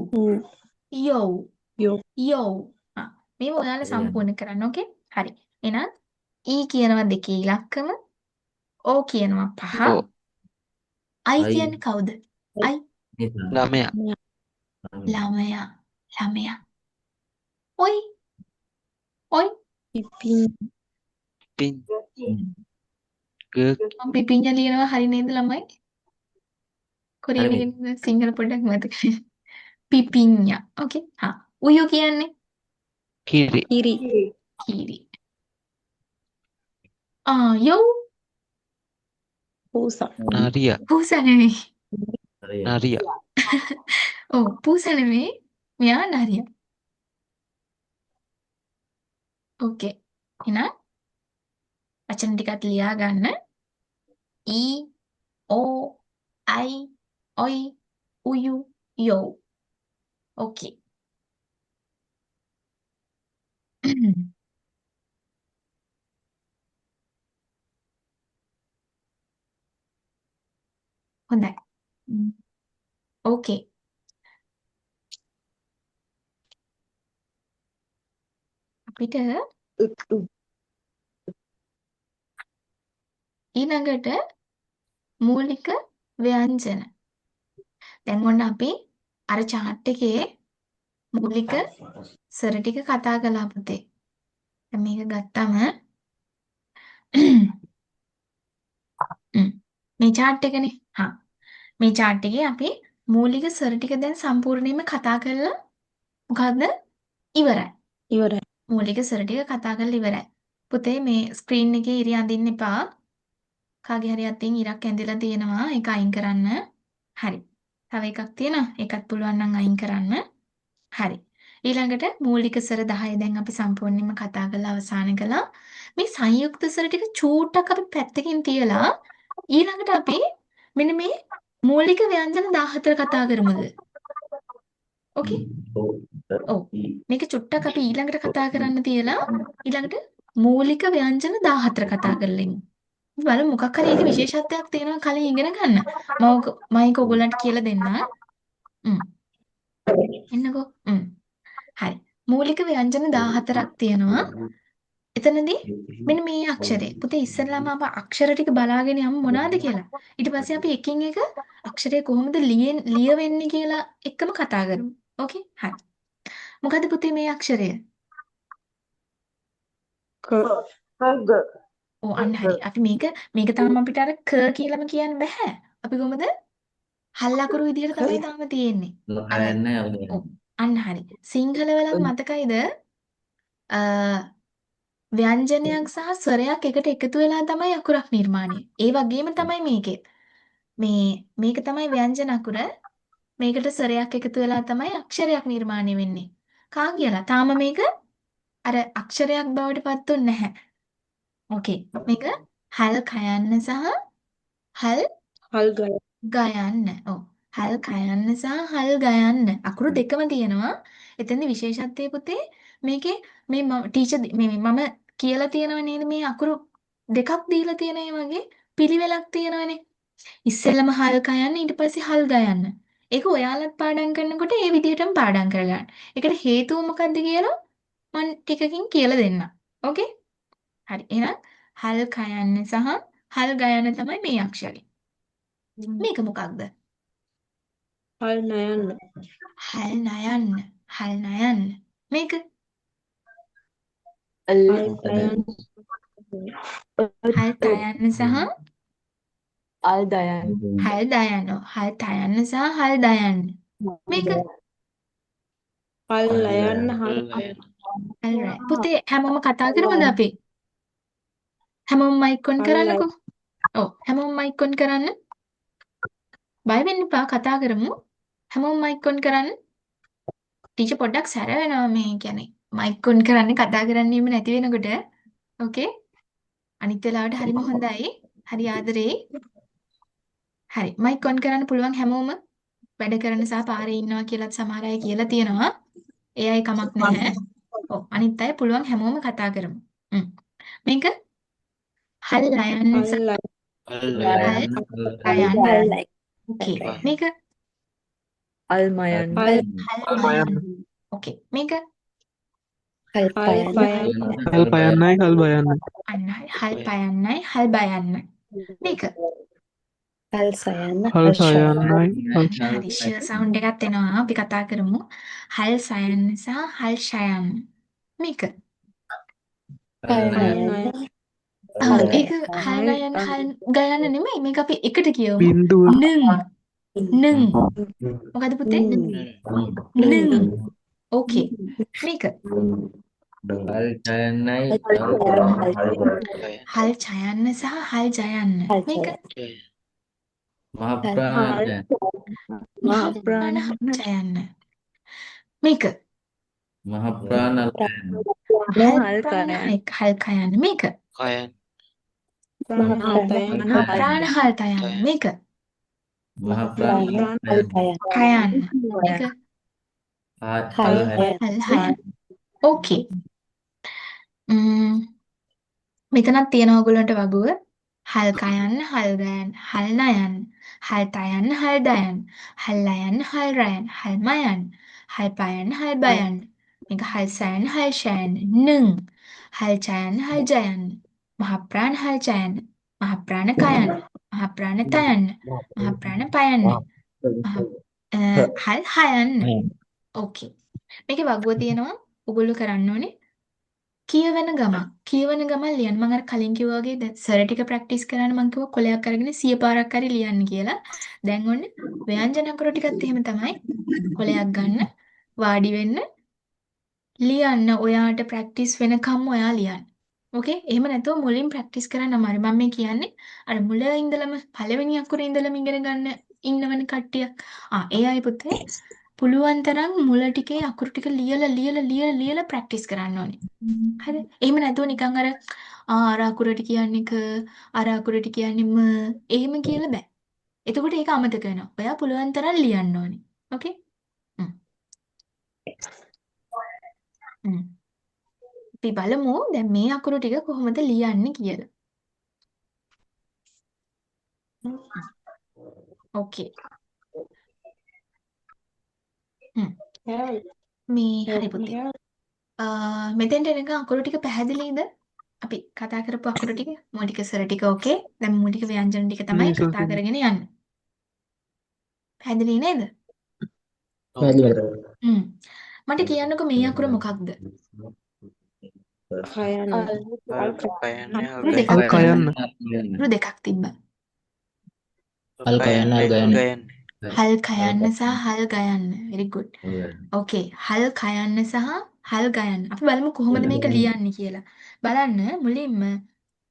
යෝ. Yo. යෝ. ආ මේව ඔයාලා හරි යන්න. සම්පූර්ණ කරන්න. ඕකේ? හරි. එහෙනම් ඊ කියනවා 2 ඉලක්කම. ඕ කියනවා 5. O I I. කියන්නේ කවුද? අයි Nisa. Lamea ළමයා. ළමයා. ඔයි. ඔයි. Pipin. Pin Hmm. Gek මම පිපිඤ්ඤා ලියනවා හරි නේද ළමයි? කොරියන් හරි. එකෙන් සිංහල පොඩ්ඩක් මතක නැහැ. පිපිඤ්ඤා. ඕකේ. හා. උයු කියන්නේ Kiri Kiri. කීරි. ආ යෝ. Pusa. Naria පූසා නෙමෙයි. හරි යන්න. Naria ඔව් පූසා නෙමෙයි. මෙයා නරියා. ඕකේ. එහෙනම් වචන ටිකක් ලියා ගන්න. ඊ ඕ අයි ඔයි උයු යෝ. ඕකේ. හොඳයි. ඕකේ. අපිට ඊළඟට මූලික ව්‍යංජන. දැන් ඔන්න අපි අර chart එකේ මූලික ස්වර ටික කතා කළා පුතේ. දැන් මේක ගත්තම මේ chart එකනේ. හා. මේ chart එකේ අපි මූලික ස්වර ටික දැන් සම්පූර්ණයෙන්ම කතා කරලා මොකද්ද? ඉවරයි. Ibarat. මූලික ස්වර ටික කතා කරලා ඉවරයි. පුතේ මේ ස්ක්‍රීන් එකේ ඉරි අඳින්න එපා. කාගේ හරි අතින් ඉරක් ඇඳිලා තියෙනවා. ඒක අයින් කරන්න. හරි. තව එකක් තියෙනවා. ඒකත් පුළුවන් නම් අයින් කරන්න. හරි. ඊළඟට මූලික ස්වර 10 දැන් අපි සම්පූර්ණයෙන්ම කතා කරලා අවසන් කළා. මේ සංයුක්ත ස්වර ටික චූට්ටක් අපි පැත්තකින් තියලා ඊළඟට අපි මෙන්න මේ මූලික ව්‍යංජන 14 කතා කරමුද? ඕකේ? O. ඔව්. I. මේක චුට්ටක් අපි ඊළඟට කතා කරන්න තියලා ඊළඟට මූලික ව්‍යංජන 14 කතා කරලෙමු. අපි බලමු මොකක් හරි ඒක විශේෂත්වයක් තියෙනවා කලින් ඉගෙන ගන්න. මම ඒක ඔයගොල්ලන්ට කියලා දෙන්නම්. එන්නකෝ. හරි. මූලික ව්‍යංජන 14ක් තියෙනවා. එතනදී මෙන්න මේ අක්ෂරය. පුතේ ඉස්සෙල්ලාම අපි අක්ෂර ටික බලාගෙන යමු මොනවාද කියලා. ඊට පස්සේ අපි එකින් එක අක්ෂරය කොහොමද ලියවෙන්නේ කියලා එක්කම කතා කරමු. ඕකේ? හරි. මොකද්ද පුතේ මේ අක්ෂරය? Ke. ඔව් අන්න හරි. අපි මේක තාම අපිට අර ක කියලාම කියන්න බෑ. අපි කොහොමද? හල් අකුරු විදියට තමයි තාම තියෙන්නේ. අර Lokayana yang ඔව් අන්න හරි. සිංහල වල මතකයිද? අ ව්‍යංජනයක් සහ ස්වරයක් එකට එකතු වෙලා තමයි අකුරක් නිර්මාණය. ඒ වගේම තමයි මේකෙත්. මේක තමයි ව්‍යංජන අකුර. මේකට ස්වරයක් එකතු වෙලා තමයි අක්ෂරයක් නිර්මාණය වෙන්නේ. කා කියලා. තාම මේක අර අක්ෂරයක් බවට පත්ුන්නේ නැහැ. ඕකේ. මේක හල් කයන්න සහ හල් Halgaya. ගයන්න. ඔව්. හල් කයන්න සහ හල් ගයන්න. අකුරු දෙකම තියෙනවා. එතෙන්දි විශේෂත්වයේ පුතේ මේකේ මේ ටීචර් මම කියලා තියෙනව නේද මේ අකුරු දෙකක් දීලා තියෙන ඒ වගේ පිළිවෙලක් තියෙනවනේ. ඉස්සෙල්ලම හල් කයන්න ඊට පස්සේ හල් ගයන්න. ඒක ඔයාලත් පාඩම් කරනකොට ඒ විදිහටම පාඩම් කරගන්න. ඒකට හේතුව මොකද්ද කියලා මම ටිකකින් කියලා දෙන්නම්. ඕකේ? හරි. එහෙනම් හල් කයන්න සහ හල් ගයන්න තමයි මේ අක්ෂරය. මේක මොකක්ද? හල් නයන්න. හල් නයන්න. හල් නයන්න. මේක හල් අල් තයන්න. හල් තයන්න සහ අල් දයන් හල් දයන්න. හල් තයන්න සහ හල් දයන්න. මේක හල් ලයන්න හල් alright. පුතේ හැමෝම කතා කරමුද අපි? හැමෝම මයික් ඔන් හල් කරන්නකෝ. ඔව් හැමෝම මයික් ඔන් කරන්න. බය වෙන්න එපා කතා කරමු. හැමෝම මයික් ඔන් කරන්න. ටීචර් පොඩ්ඩක් සැර වෙනවා මේ කියන්නේ මයික් ඔන් කරන්නේ කතා කරන්නේම නැති වෙනකොට. ඕකේ? අනිත් වෙලාවට හරිම හොඳයි. හරි ආදරේ. හරි. මයික් ඔන් කරන්න පුළුවන් හැමෝම වැඩ කරන සහ පාරේ ඉන්නවා කියලාත් සමහර අය කියලා තියෙනවා. ඒ අය කමක් නැහැ. ඔව් අනිත් අය පුළුවන් හැමෝම කතා කරමු. මේක හල් ලයන් හල් සහ ලය හල් අයන්. අල් ඕකේ. මේක අල් මයන් හල් හල් මයන්. ඕකේ. මේක හල් හල් පයන් පයන් හල් පයන්නයි හල් බයන්නයි. අන්න හරි. හල් පයන්නයි හල් බයන්නයි. මේක හල් සයන් හල් හල් ෂයන් සයන්නයි හල් හරි ෂ සවුන්ඩ් එකක් එනවා. අපි කතා කරමු. හල් සයන් සහ හල් ෂයන්. මේක හල් හල් නයන් නයන් හල් ඒක හල් නයන් හල් ගයන්න නෙමෙයි. මේක අපි එකට කියමු. බින්දුව 능. මොකද පුතේ? 능. ඕකේ. මේක හල් ජයන්නයි හල් ඡයන්න සහ හල් ජයන්න. මේක මහ ප්‍රාණ මහ ප්‍රාණ හල් ජයන්න. මේක මහ ප්‍රාණ හල් ප්‍රාණ හල් කයන්න. මේක කයන් ප්‍රාණ හල් තයන්න මහ ප්‍රාණ හල් තයන්න. මේක මහ ප්‍රාණ හල් පයන් කයන්න. මේක හල් හයන් හල් හයන්න. ඕකේ. මෙතනක් තියෙනවා ඔයගොල්ලන්ට වගුව. හල් කයන්න, හල් ගයන්න, හල් නයන්න, හල් තයන්න, හල් දයන්න, හල් ලයන්න, හල් රයන්න, හල් මයන්න, හල් පයන්න, හල් බයන්න. මේක හල් සයන්න, හල් ෂයන්න, 능. හල් ඡයන්න, හල් ජයන්න. මහ ප්‍රාණ හල් ජයන්න. මහ ප්‍රාණ කයන්න. මහ ප්‍රාණ තයන්න. මහ ප්‍රාණ පයන්න. හල් හයන්න. ඕකේ. මේකේ වගුව තියෙනවා. ඔයගොල්ලෝ කරන්න ඕනේ කියවන ගමන්. කියවන ගමන් ලියන්න. මම අර කලින් කිව්වා වගේ දැන් සර් ටික ප්‍රැක්ටිස් කරන්න මම කිව්වා කොලයක් අරගෙන 100 පාරක් හරි ලියන්න කියලා. දැන් ඔන්න ව්‍යංජන අකුරු ටිකත් එහෙම තමයි. කොලයක් ගන්න, වාඩි වෙන්න, ලියන්න. ඔයාට ප්‍රැක්ටිස් වෙනකම් ඔයා ලියන්න. ඕකේ? එහෙම නැතුව මුලින් ප්‍රැක්ටිස් කරන්න අමාරුයි. මම මේ කියන්නේ අර මුල ඉඳලම පළවෙනි අකුරේ ඉඳලම ඉගෙන ගන්න ඉන්නවනේ කට්ටියක්. ඒ අය පුතේ පුළුවන් තරම් මුල ටිකේ අකුරු ටික ලියලා ප්‍රැක්ටිස් කරන්න ඕනේ. හරිද? එහෙම නැතුව නිකන් අර අකුරට කියන්නේ ක, අර අකුරට කියන්නේ ම, එහෙම කියලා බෑ. එතකොට ඒක අමතක වෙනවා. ඔයා පුළුවන් තරම් ලියන්න ඕනේ. ඕකේ? හ්ම්. හ්ම්. අපි බලමු දැන් මේ අකුරු ටික කොහොමද ලියන්නේ කියලා. ඕකේ. හ්ම්. මේ හරි පුතේ. මෙතෙන්ට එනකන් අකුරු ටික පැහැදිලිද? අපි කතා කරපු අකුරු ටික, මූලික ස්වර ටික ඕකේ. දැන් මූලික ව්‍යංජන ටික තමයි මේ කතා සතුටු. කරගෙන යන්නේ. පැහැදිලි නේද? හ්ම්. මට කියන්නකෝ මේ අකුර මොකක්ද? කයන්න අකුරු දෙකක් හල් තියෙනවා. කයන්න අකුරු දෙකක් තිබ්බා. හල් කයන්න හල් ගයන්න හල් කයන්න සහ හල් ගයන්න. very good. ඕකේ. හල් කයන්න සහ හල් ගයන්න. අපි බලමු කොහොමද මේක ලියන්නේ කියලා. බලන්න මුලින්ම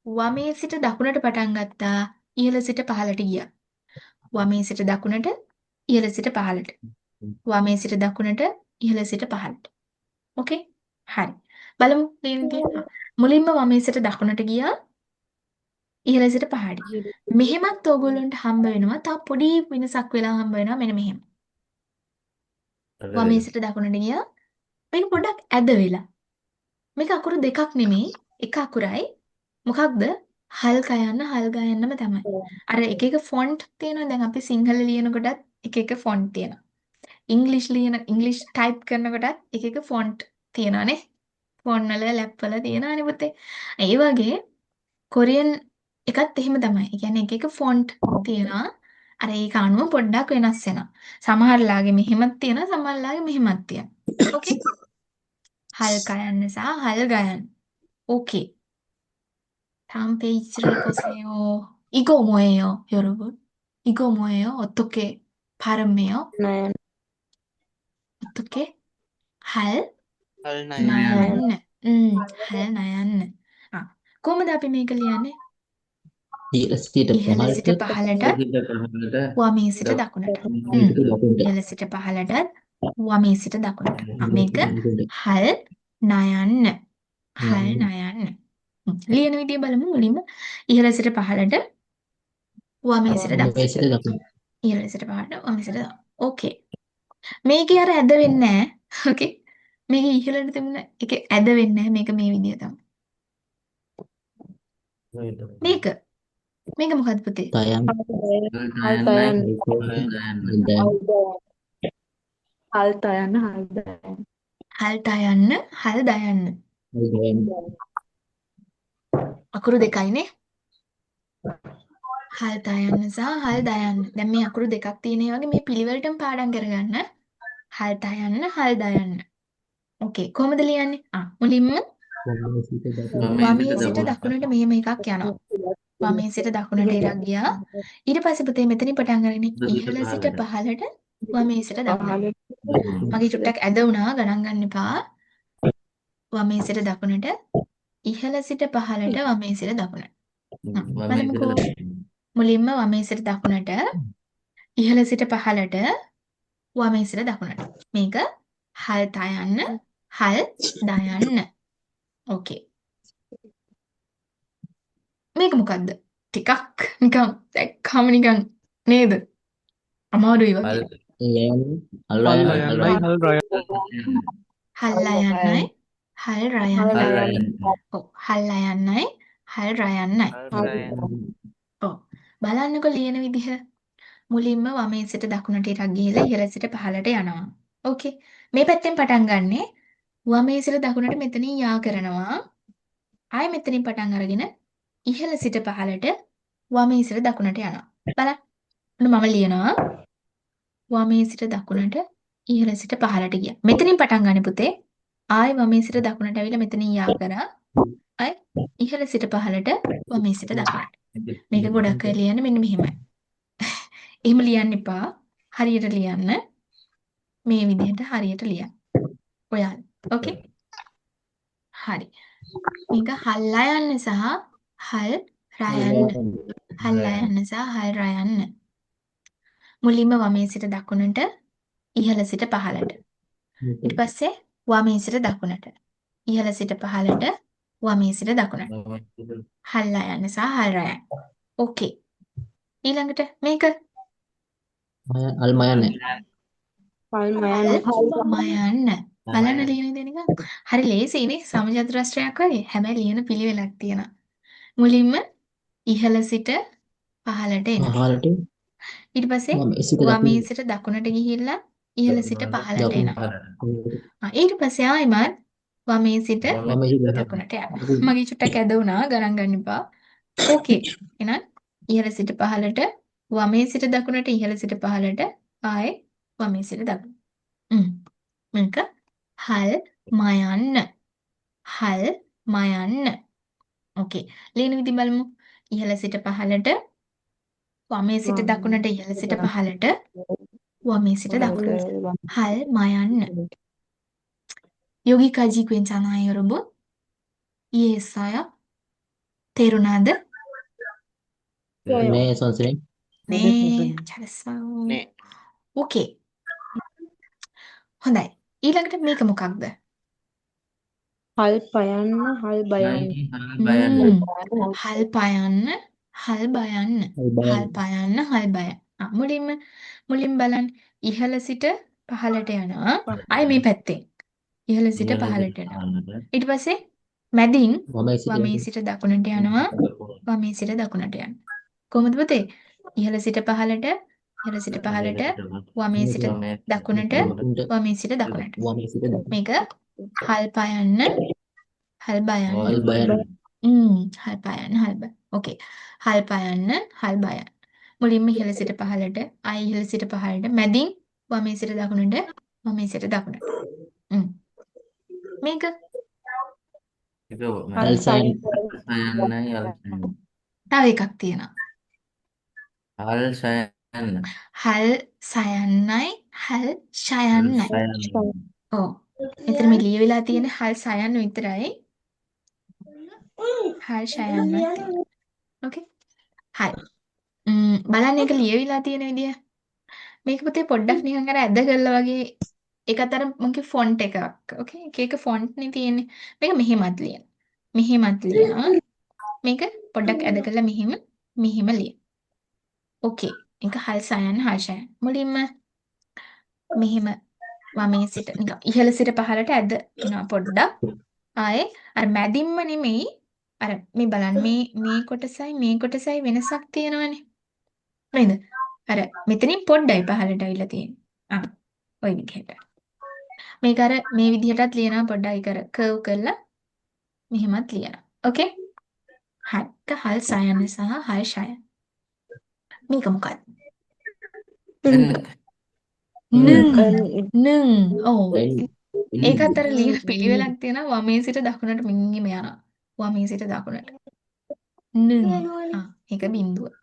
වමේ සිට දකුණට පටන් ගත්තා. ඉහළ සිට පහළට ගියා. වමේ සිට දකුණට ඉහළ සිට පහළට. වමේ සිට දකුණට ඉහළ සිට පහළට. ඕකේ? හරි. බලමු ලියන්න. මුලින්ම වමේ සිට දකුණට ගියා. ඉහළ සිට පහළට. මෙහෙමත් ඕගොල්ලන්ට හම්බ වෙනවා. තව පොඩි වෙනසක් වෙලා හම්බ වෙනවා මෙන්න මෙහෙම. වමේ සිට දකුණට ගියා. මේක පොඩ්ඩක් ඇද වෙලා. මේක අකුරු දෙකක් නෙමෙයි එක අකුරයි. මොකක්ද? හල් කයන්න හල් ගයන්නම තමයි. අර එක එක ෆොන්ට් තියෙනවා. දැන් අපි සිංහල ලියනකොටත් එක එක ෆොන්ට් තියෙනවා. ඉංග්ලිෂ් ටයිප් කරනකොටත් එක එක ෆොන්ට් තියෙනවානේ. ෆෝන් වල ලැප් වල තියෙනවානේ පුතේ. ඒ වගේ කොරියන් එකත් එහෙම තමයි. ඒ කියන්නේ එක එක ෆොන්ට් තියෙනවා. අර ඒක අනුව පොඩ්ඩක් වෙනස් වෙනවා. සමහරලාගේ මෙහෙමත් තියෙනවා සමහරලාගේ මෙහෙමත් තියෙනවා. ඕකේ? හල් කයන්න සහ හල් ගයන්න. 오케이. 다음 페이지를 보세요. 이거 뭐예요, 여러분? 이거 뭐예요? 어떻게 발음해요? නයන 어떻게? 할 හල් නයන 나얀. 할 나얀. 아, කොහොමද අපි මේක ලියන්නේ? ඉහළ සිට ඉහළ සිට පහළට පහළට සිට පහළට වමේ සිට දකුණට. සිට දකුණට ඉහළ සිට පහළට වමේ සිට දකුණට. මේක හල් නයන්න. හල් නයන්න. ලියන විදිය බලමු මුලින්ම. ඉහළ සිට පහළට වමේ සිට මේ දකුණට. සිට දකුණට ඉහළ සිට පහළට වමේ සිට දකුණට. ඕකේ. මේකේ අර ඇද වෙන්නේ නැහැ. ඕකේ. මේකේ ඉහළට තිබුණ එකේ ඇද වෙන්නේ නැහැ. මේක මේ විදිය තමයි. මේක මොකද්ද පුතේ? තයන් හල් තයන්න හල් හල් තයන්න හල් තයන්න, හල් දයන්න. අකුරු දෙකයිනේ. හල් තයන්න සහ හල් දයන්න. දැන් මේ අකුරු දෙකක් තියෙන ඒ වගේ මේ පිළිවෙලටම පාඩම් කරගන්න. හල් තයන්න, හල් දයන්න. ඕකේ. කොහොමද ලියන්නේ? මුලින්ම වමේ සිට දකුණට මෙහෙම එකක් යනවා. වමේ සිට දකුණට ඉරක් ගියා. ඊට පස්සේ පුතේ මෙතනින් පටන් අරගෙන ඉහළ සිට පහළට වමේ සිට දකුණට. මගේ චුට්ටක් ඇද වුණා ගණන් ගන්න එපා. වමේ සිට දකුණට ඉහළ සිට පහළට වමේ සිට දකුණට. බලමුකෝ. මුලින්ම වමේ සිට දකුණට ඉහළ සිට පහළට වමේ සිට දකුණට. මේක හල් තයන්න, හල් දයන්න. ඕකේ. මේක මොකද්ද? ටිකක් නිකන් දැක්කම නිකන් නේද? අමාරුයි වගේ. හල් හල් රයන් රයන්නයි හල් රයන් හල් අයන්නයි, හල් රයන්නයි. ඔව්. හල් අයන්නයි, හල් රයන්නයි. හල් නයන ඔව්. බලන්නකෝ ලියන විදිහ. මුලින්ම වමේ සිට දකුණට ඉරක් ගිහිලා ඉහළ සිට පහළට යනවා. ඕකේ. මේ පැත්තෙන් පටන් ගන්නෙ වමේ සිට දකුණට මෙතනින් යා කරනවා. ආයෙ මෙතනින් පටන් අරගෙන ඉහළ සිට පහළට වමේ සිට දකුණට යනවා. බලන්න. ඔන්න මම ලියනවා වමේ සිට දකුණට ඉහළ සිට පහළට ගියා. මෙතනින් පටන් ගන්න පුතේ. ආයෙ වමේ සිට දකුණට ඇවිල්ලා මෙතනින් යා කරා. ආයෙ ඉහළ සිට පහළට වමේ සිට දකුණට. මේක ගොඩක් අය ලියන්නේ මෙන්න මෙහෙමයි. එහෙම ලියන්න එපා. හරියට ලියන්න. මේ විදිහට හරියට ලියන්න. ඔයාලා. ඕකේ? හරි. මේක හල්ලා යන්න සහ හල් රයන්න. හල්ලා යන්න සහ හල් රයන්න. මුලින්ම වමේ සිට දකුණට ඉහළ සිට පහළට. ඊට පස්සේ වමේ සිට දකුණට. ඉහළ සිට පහළට වමේ සිට දකුණට. හල්ලා යන්න සහ හල් රයන්න. ඕකේ. ඊළඟට මේක අල් මයන්නේ හල් හල් මයන්න මයන්න. බලන්න ලියන දේ නිකන් හරි ලේසියිනේ සමජාතරස්ත්‍රයක් වගේ. හැබැයි ලියන පිළිවෙලක් තියෙනවා. මුලින්ම ඉහළ සිට පහළට එනවා. පහළට ඊට පස්සේ වමේ සිට වමේ සිට දකුණට ගිහිල්ලා ඉහළ සිට පහළට එනවා. ඊට පස්සේ ආයෙමත් වමේ සිට වමේ සිට දකුණට යනවා. මගේ චුට්ටක් ඇද වුණා ගණන් ගන්න එපා. ඕකේ. එහෙනම් ඉහළ සිට පහළට වමේ සිට දකුණට ඉහළ සිට පහළට ආයෙ වමේ සිට දකුණට. මේක හල් මයන්න. හල් මයන්න. ඕකේ. ලියන විදිහ බලමු. ඉහළ සිට පහළට වමේ සිට දකුණට ඉහළ සිට පහළට වමේ සිට දකුණට. හල් මයන්න. 여기까지 괜찮아요, 여러분? 이해했어요? තේරුණාද? මේ සංසනේ 네, 잘했어요. නේ 오케이. හොඳයි. ඊළඟට මේක මොකක්ද? හල් පයන්න හල් බයන්න හල් පයන්න, හල් බයන්න. හල් පයන්න, හල් බයන්න. මුලින්ම බලන්න. ඉහළ සිට පහළට යනවා. ආයි මේ පැත්තෙන්. ඉහළ සිට පහළට යනවා. ඊට පස්සේ මැදින් වමේ සිට දකුණට යනවා. වමේ සිට දකුණට යනවා. කොහොමද පුතේ? ඉහළ සිට පහළට, ඉහළ සිට පහළට, වමේ සිට දකුණට, වමේ සිට දකුණට. වමේ සිට දකුණට මේක හල් පයන්න, හල් බයන්න. අල් බයන්න හල් පයන්න, හල් බය. ඕකේ. හල් පයන්න, හල් බයන්න. මුලින්ම ඉහළ සිට පහළට, ආයි ඉහළ සිට පහළට, මැදින් වමේ සිට දකුණට, වමේ සිට දකුණට. මේක ඒක හල් සයන් සයන්නයි අල් සයන්න. තව එකක් තියෙනවා. අල් සයන්න. හල් සයන්නයි, හල් අල් ෂයන්නයි. සයන්න. ඔව්. මෙතන මේ ලියවිලා තියෙන හල් සයන්න විතරයි. හල් ෂයන්නත් තියෙනවා. ඕකේ. හරි. බලන්න ඒක ලියවිලා තියෙන විදිය. මේක පුතේ පොඩ්ඩක් නිකන් අර ඇද කරලා වගේ ඒකත් අර මගේ ෆොන්ට් එකක්. ඕකේ. එක එක ෆොන්ට් නේ තියෙන්නේ. මේක මෙහෙමත් ලියන. මෙහෙමත් ලියනවා. මේක පොඩ්ඩක් ඇද කරලා මෙහෙම ලියන. ඕකේ. ඒක හල් සයන්න හල් ෂයන්න. මුලින්ම මෙහෙම වමේ සිට නිකන් ඉහළ සිට පහළට ඇද වෙනවා පොඩ්ඩක්. ආයේ අර මැදින්ම නෙමෙයි අර මේ බලන්න මේ කොටසයි වෙනසක් තියෙනවනේ. නේද? අර මෙතනින් පොඩ්ඩයි පහළට අවිලා තියෙන්නේ. ওই විදිහට. මේක අර මේ විදිහටත් ලියනවා පොඩ්ඩක් ඒක අර කර්ව් කරලා මෙහෙමත් ලියනවා. ඕකේ? හරි. ඒක හල් සයන්න සහ හල් ෂයන්න. මේක මොකක්ද? 능. ඔව්. ඒකත් අර ලියන පිළිවෙලක් තියෙනවා වමේ සිට දකුණට මෙහෙම යනවා. වමේ සිට දකුණට. 능. ඒක බිඳුව.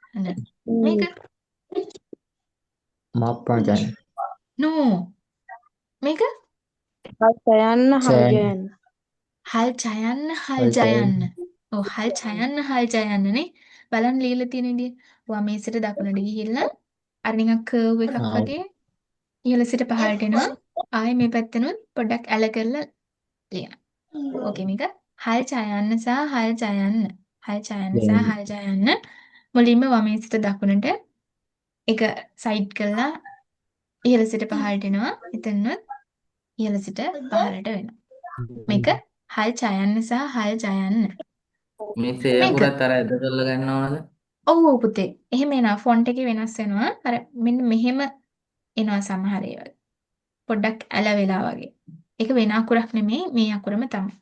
මේක මහප්‍රාණ නෝ. මේක හල් සයන්න හල් සයන් ජයන්න. හල් ජයන්න හල් හල් ජයන්න. ජයන්න. ඔව් හල් ජයන්න නේ. බලන්න ලියලා තියෙන විදිය. වමේ සිට දකුණට ගිහිල්ලා අර නිකන් කර්ව් එකක් ආ වගේ ඉහළ සිට පහළට එනවා. ආයේ මේ පැත්තෙනුත් පොඩ්ඩක් ඇල කරලා ලියනවා. ඕකේ මේක හල් ජයන්න සහ හල් ජයන්න. හල් ජයන්න සහ ජයන්න. හල් ජයන්න. මුලින්ම වමේ සිට දකුණට එක සයිඩ් කරලා ඉහළ සිට පහළට එනවා. එතනත් ඉහළ සිට පහළට වෙනවා. මේක හල් ජයන්න සහ හල් ජයන්න. මේ මේක සේයකුරත් අර ඇද කරලා ගන්නවද? ඔව් පුතේ. එහෙම එනවා. ෆොන්ට් එකේ වෙනස් වෙනවා. අර මෙන්න මෙහෙම එනවා සමහර ඒවා. පොඩ්ඩක් ඇල වෙලා වගේ. ඒක වෙන අකුරක් නෙමෙයි මේ අකුරම තමයි.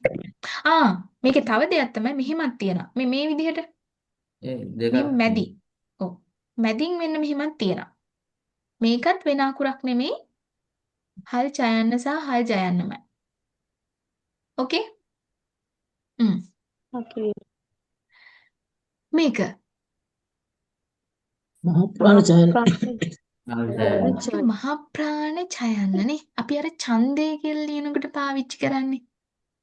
මේකේ තව දෙයක් තමයි මෙහෙමත් තියෙනවා. මේ විදිහට ඒ දෙකක් මෙහෙම මැදි. ඔව්. මැදින් මෙන්න මෙහෙමත් තියෙනවා. මේකත් වෙන අකුරක් නෙමෙයි හල් ජයන්න සහ හල් ජයන්නමයි. ඕකේ? Okay. මේක මහප්‍රාණ ජයන් අල් සයන්න. මහා ප්‍රාණ ඡයන්නනේ. අපි අර ඡන්දය කියලා ලියනකොට පාවිච්චි කරන්නේ.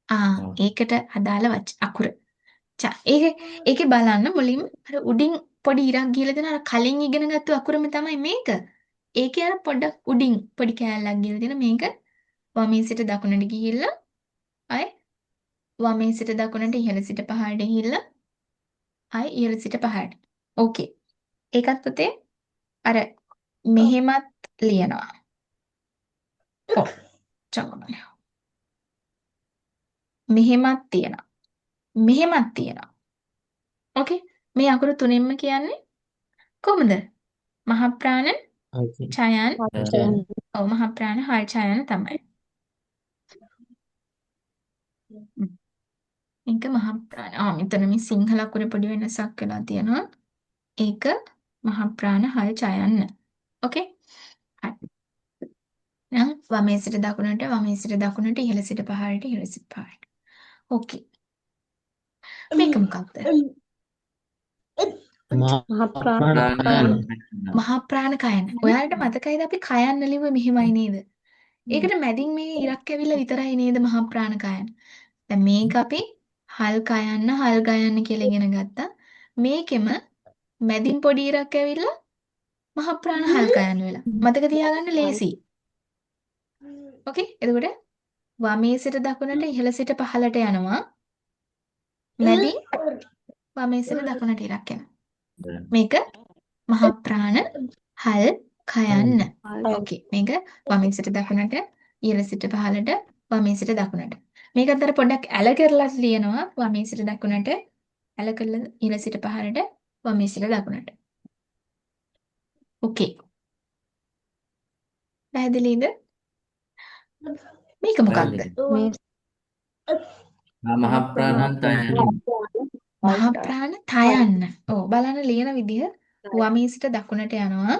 ඔව්. ඒකට අදාළ අකුර. ඒකේ බලන්න මුලින්ම අර උඩින් පොඩි ඉරක් ගිහලා දෙන අර කලින් ඉගෙනගත්තු අකුරම තමයි මේක. ඒකේ අර පොඩක් උඩින් පොඩි කෑල්ලක් ගිහලා දෙන මේක වමේ සිට දකුණට ගිහිල්ලා ආයේ වමේ සිට දකුණට ඉහළ සිට පහළට ගිහිල්ලා ආයේ ඉහළ සිට පහළට. ඕකේ. ඒකත් පුතේ අර මෙහෙමත් ලියනවා. ඔව්. චංගමල. මෙහෙමත් තියෙනවා. මෙහෙමත් තියෙනවා. ඕකේ. මේ අකුරු තුනෙන්ම කියන්නේ කොහොමද? මහා ප්‍රාණ ඡයන්. ජයන්. ඔව් මහා ප්‍රාණ හල් ඡයන් තමයි. මේක මහා ප්‍රාණ. මෙතන මේ සිංහල අකුරේ පොඩි වෙනසක් වෙලා තියෙනවා. ඒක මහා ප්‍රාණ හල් ඡයන්. ඕකේ. හරි. නම් වමේ සිට දකුණට ඉහළ සිට පහළට ඉහළ සිට පහළට. ඕකේ. මේක මොකක්ද? මහප්‍රාණ ප්‍රාණ මහා ප්‍රාණ කයන්න. ඔයාලට මතකයිද අපි කයන්න ලිව්වේ මෙහෙමයි නේද? ඒකට මැදින් මේ ඉරක් ඇවිල්ලා විතරයි නේද මහා ප්‍රාණ කයන්න. දැන් මේක අපි හල් කයන්න හල් ගයන්න කියලා ඉගෙන ගත්තා. මේකෙම මැදින් පොඩි ඉරක් ඇවිල්ලා මහා ප්‍රාණ හල් කයන්න වෙලා. මතක තියාගන්න ලේසි. ඕකේ? එතකොට වමේ සිට දකුණට ඉහළ සිට පහළට යනවා. මැදින් වමේ සිට දකුණට ඉරක් යනවා. මේක මහා ප්‍රාණ හල් කයන්න. ඕකේ. මේක වමේ සිට දකුණට ඉහළ සිට පහළට වමේ සිට දකුණට. මේක අතර පොඩ්ඩක් ඇල කරලා ලියනවා වමේ සිට දකුණට ඇල කරලා ඉහළ සිට පහළට වමේ සිට දකුණට. ඕකේ. පැහැදිලිද? මේක මොකක්ද? මේ මහා ප්‍රාණන් තයන්න. මහා ප්‍රාණ තයන්න. ඔව් බලන්න ලියන විදිය වමේ සිට දකුණට යනවා.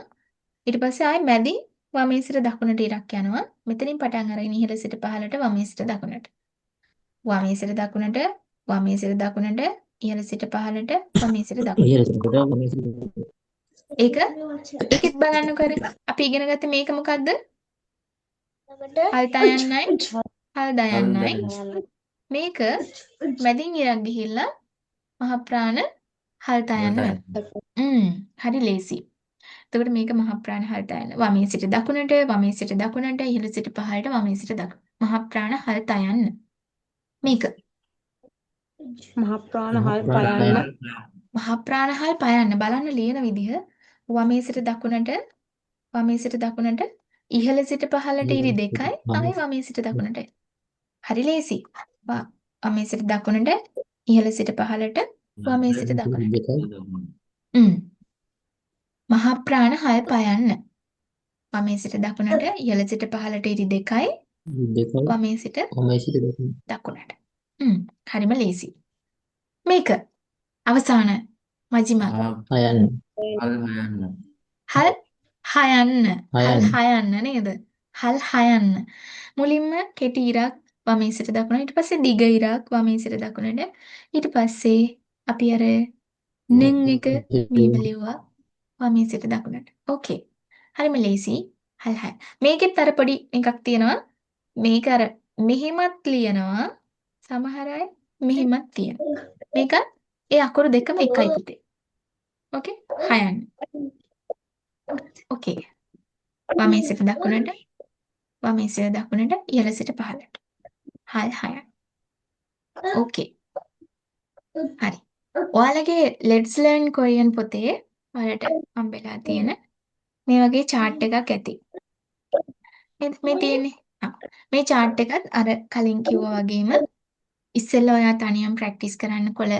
ඊට පස්සේ ආයි මැදින් වමේ සිට දකුණට ඉරක් යනවා. මෙතනින් පටන් අරගෙන ඉහළ සිට පහළට වමේ සිට දකුණට. වමේ සිට දකුණට, වමේ සිට දකුණට, ඉහළ සිට පහළට, වමේ සිට දකුණට. ඉහළ සිට වමේ සිට ඒකෙත් බලන්නකෝ අර අපි ඉගෙන ගත්තේ මේක මොකද්ද? හල්තයන්නයි, හල්දයන්නයි. මේක මැදින් ඉරක් ගිහිල්ලා මහ ප්‍රාණ හල්තයන්න වෙනවා. හරි ලේසි. එතකොට මේක මහ ප්‍රාණ හල්තයන්න. වමේ සිට දකුණට, වමේ සිට දකුණට, ඉහළ සිට පහළට, වමේ සිට දකුණට. මහ ප්‍රාණ හල්තයන්න. මේක මහ ප්‍රාණ හල් මහ ප්‍රාණ පයන්න මහ ප්‍රාණ හල් පයන්න. බලන්න ලියන විදිහ වමේ සිට දකුණට, වමේ සිට දකුණට, ඉහළ සිට පහළට ඉරි දෙකයි, ආයි වමේ සිට දකුණට. හරි ලේසි. වමේ සිට දකුණට, ඉහළ සිට පහළට, වමේ සිට දකුණට. මහ ප්‍රාණ හල් පයන්න. වමේ සිට දකුණට, ඉහළ සිට පහළට ඉරි දෙකයි, දෙකයි වමේ සිට වමේ සිට දකුණට. දකුණට. හරිම ලේසි. මේක අවසාන මජිම හයන්න හල් හයන්න. හල් හයන්න. හයන්න නේද? හල් හයන්න. මුලින්ම කෙටි ඉරක් වමේ සිට දකුණට, ඊට පස්සේ දිග ඉරක් වමේ සිට දකුණට. ඊට පස්සේ අපි අර නෙන් එක මෙහෙම ලිව්වා වමේ සිට දකුණට. ඕකේ. හරිම ලේසි. හල් හය. මේකෙත් අර පොඩි එකක් තියෙනවා. මේක අර මෙහෙමත් ලියනවා. සමහර අය මෙහෙමත් තියෙනවා. මේක ඒ අකුරු දෙකම එකයි පුතේ. ඕකේ? හයන්න. ඕකේ. වමේ සිට දකුණට, වමේ සිට දකුණට, ඉහළ සිට පහළට. හල් හයන්න. ඕකේ. හරි. ඔයාලගේ Let's Learn Korean පොතේ ඔයාලට හම්බෙලා තියෙන මේ වගේ chart එකක් ඇති. මේ තියෙන්නේ. මේ chart එකත් අර කලින් කිව්වා වගේම ඉස්සෙල්ලා ඔයා තනියම ප්‍රැක්ටිස් කරන්න කොළ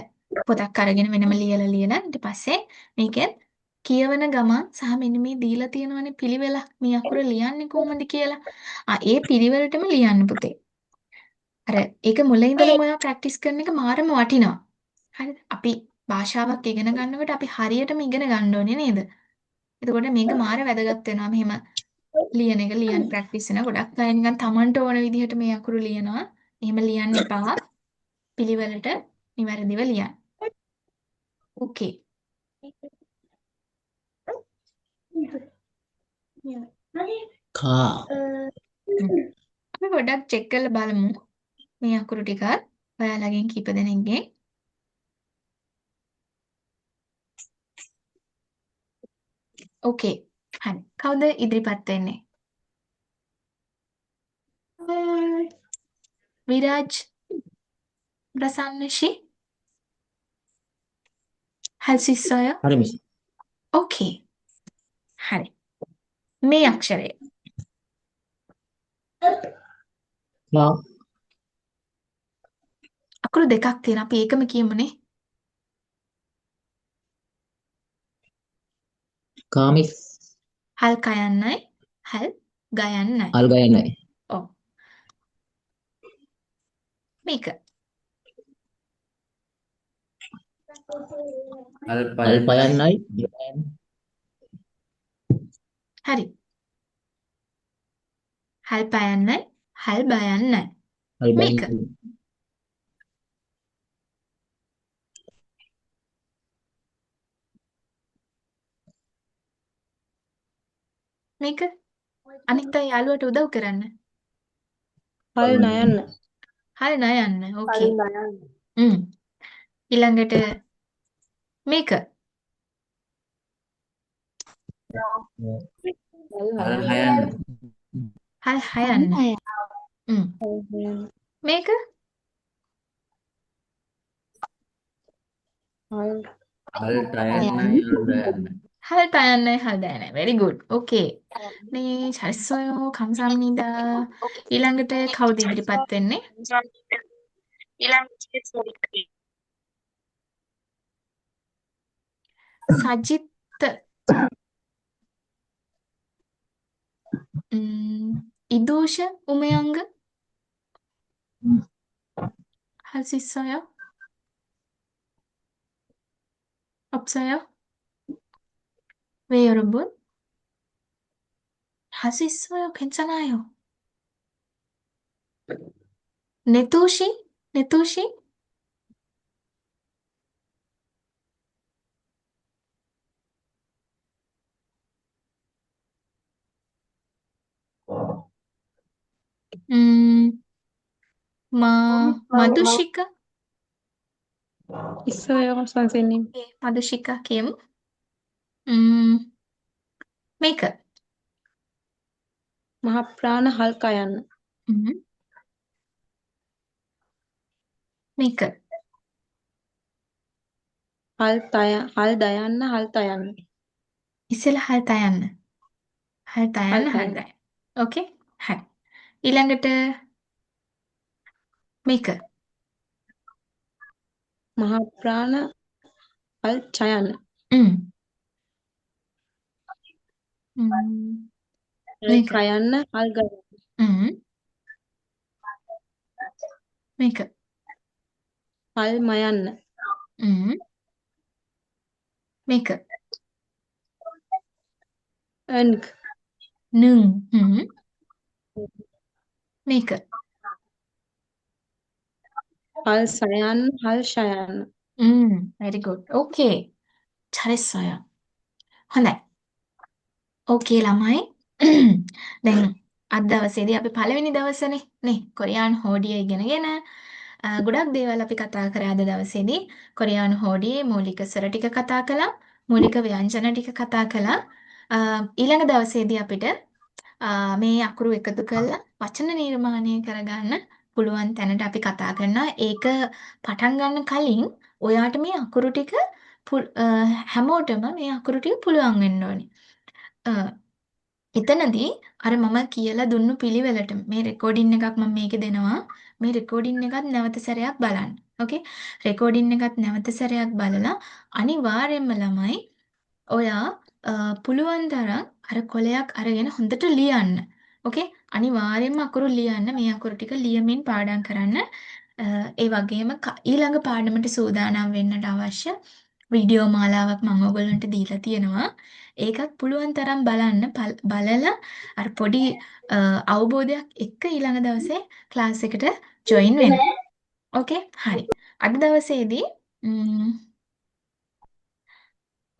පොතක් අරගෙන වෙනම ලියලා ඊට පස්සේ මේකෙත් කියවන ගමන් සහ මෙන්න මේ දීලා තියෙනවනේ පිළිවෙල මේ අකුර ලියන්නේ කොහොමද කියලා. ඒ පිළිවෙලටම ලියන්න පුතේ. අර ඒක මුලින් ඉඳලම ඔයා ප්‍රැක්ටිස් කරන එක මාරම වටිනවා. හරිද? අපි භාෂාවක් ඉගෙන ගන්නකොට අපි හරියටම ඉගෙන ගන්න ඕනේ නේද? එතකොට මේක මාර වැදගත් වෙනවා. මෙහෙම ලියන්න ප්‍රැක්ටිස් වෙන ගොඩක් අය නිකන් Tamanට ඕන විදිහට මේ අකුරු ලියනවා. එහෙම ලියන්න එපා. පිළිවෙලට නිවැරදිව ලියන්න. ඕකේ. කා අපි පොඩ්ඩක් චෙක් කරලා බලමු මේ අකුරු ටිකත් ඔයාලගෙන් කීප දෙනෙක්ගෙන්. ඕකේ. හරි. කවුද ඉදිරිපත් වෙන්නේ? විරාජ් ප්‍රසන්නශී හල්සිස්සය. හරි මිස්. ඕකේ. හරි. මේ අක්ෂරය කා අකුරු දෙකක් තියෙනවා. අපි ඒකම කියමුනේ. කාමිස් හල් කයන්නයි, හල් ගයන්නයි. අල් ගයන්නයි. ඔව්. මේක අල් පයන්නයි. හරි. හල් පයන්නයි, හල් බයන්නයි. අල් මේක බයන්නයි. මේක අනිත් අය යාළුවට උදව් කරන්න. හල් නයන්න හල් නයන්න. හල් ඕකේ. නයන්න. ඊළඟට මේක හල් හයන්න හල් හයන්න. මේක හල් හල් ටයන්නයි හල් දයන්න හල් තයන්නයි, හල් දයන්නයි. very good. ඕකේ. 네, 잘했어요. 감사합니다. ඊළඟට කවුද ඉදිරිපත් වෙන්නේ? සජිත් 이도ෂ උමයංග 할 수 있어요? 없어요? 왜 여러분? 할 수 있어요. 괜찮아요. 네토시? 네토시? 음, 마두시카? 있어요, 선생님. 네, 마두시카 김. 음, 메이크. මහා ප්‍රාණ හල් කයන්න. 메이크. හල් දයන්න හල් තයන්න. ඉස්සෙල්ලා හල් තයන්න. හල් හල් තයන්න, හල් තයන්න. තයන්න. ඕකේ? හරි. ඊළඟට මේක. මහා ප්‍රාණ හල් චයන්න. 음. 음. හල් මේක. කයන්න හල් ගයන්න. 음. මේක. හල් මයන්න. 음. මේක. අන්ක්. 능. මේක. හල් සයන්න හල් ෂයන්න. very good. 오케이. 잘했어요. හොඳයි. ඕකේ ළමයි. දැන් අද දවසේදී අපි පළවෙනි දවසනේ නේ කොරියානු හෝඩිය ඉගෙනගෙන ගොඩක් දේවල් අපි කතා කරා අද දවසේදී. කොරියානු හෝඩියේ මූලික ස්වර ටික කතා කළා. මූලික ව්‍යංජන ටික කතා කළා. ඊළඟ දවසේදී අපිට මේ අකුරු එකතු කරලා වචන නිර්මාණය කරගන්න පුළුවන් තැනට අපි කතා කරනවා. ඒක පටන් ගන්න කලින් ඔයාට මේ අකුරු ටික හැමෝටම මේ අකුරු ටික පුළුවන් වෙන්න ඕනේ. එතනදී අර මම කියලා දුන්නු පිළිවෙලට මේ රෙකෝඩින් එකක් මම මේකේ දෙනවා. මේ රෙකෝඩින් එකත් නැවත සැරයක් බලන්න. ඕකේ? රෙකෝඩින් එකත් නැවත සැරයක් බලලා අනිවාර්යයෙන්ම ළමයි ඔයා පුළුවන් තරම් අර කොලයක් අරගෙන හොඳට ලියන්න. ඕකේ? අනිවාර්යයෙන්ම අකුරු ලියන්න. මේ අකුරු ටික ලියමින් පාඩම් කරන්න. ඒ වගේම ඊළඟ පාඩමට සූදානම් වෙන්නට අවශ්‍ය වීඩියෝ මාලාවක් මම ඔයගොල්ලන්ට දීලා තියෙනවා. ඒකත් පුළුවන් තරම් බලන්න. බලලා අර පොඩි අවබෝධයක් එක්ක ඊළඟ දවසේ ක්ලාස් එකට ජොයින් වෙන්න. ඕකේ? හරි. අද දවසේදී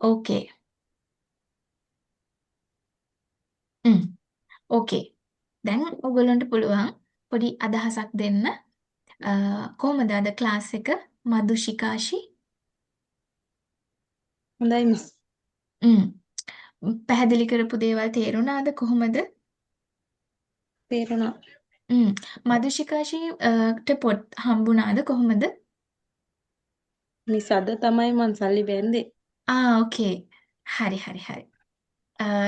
ඕකේ. ඕකේ. දැන් ඔයගොල්ලන්ට පුළුවන් පොඩි අදහසක් දෙන්න. කොහොමද අද ක්ලාස් එක මදුෂිකාෂි? හොඳයි මිස්. පැහැදිලි කරපු දේවල් තේරුණාද කොහොමද? තේරුණා. මදුෂිකාෂි ට පොත් හම්බුණාද කොහොමද? මිස් අද තමයි මං සල්ලි බැන්දේ. ඕකේ. හරි හරි හරි.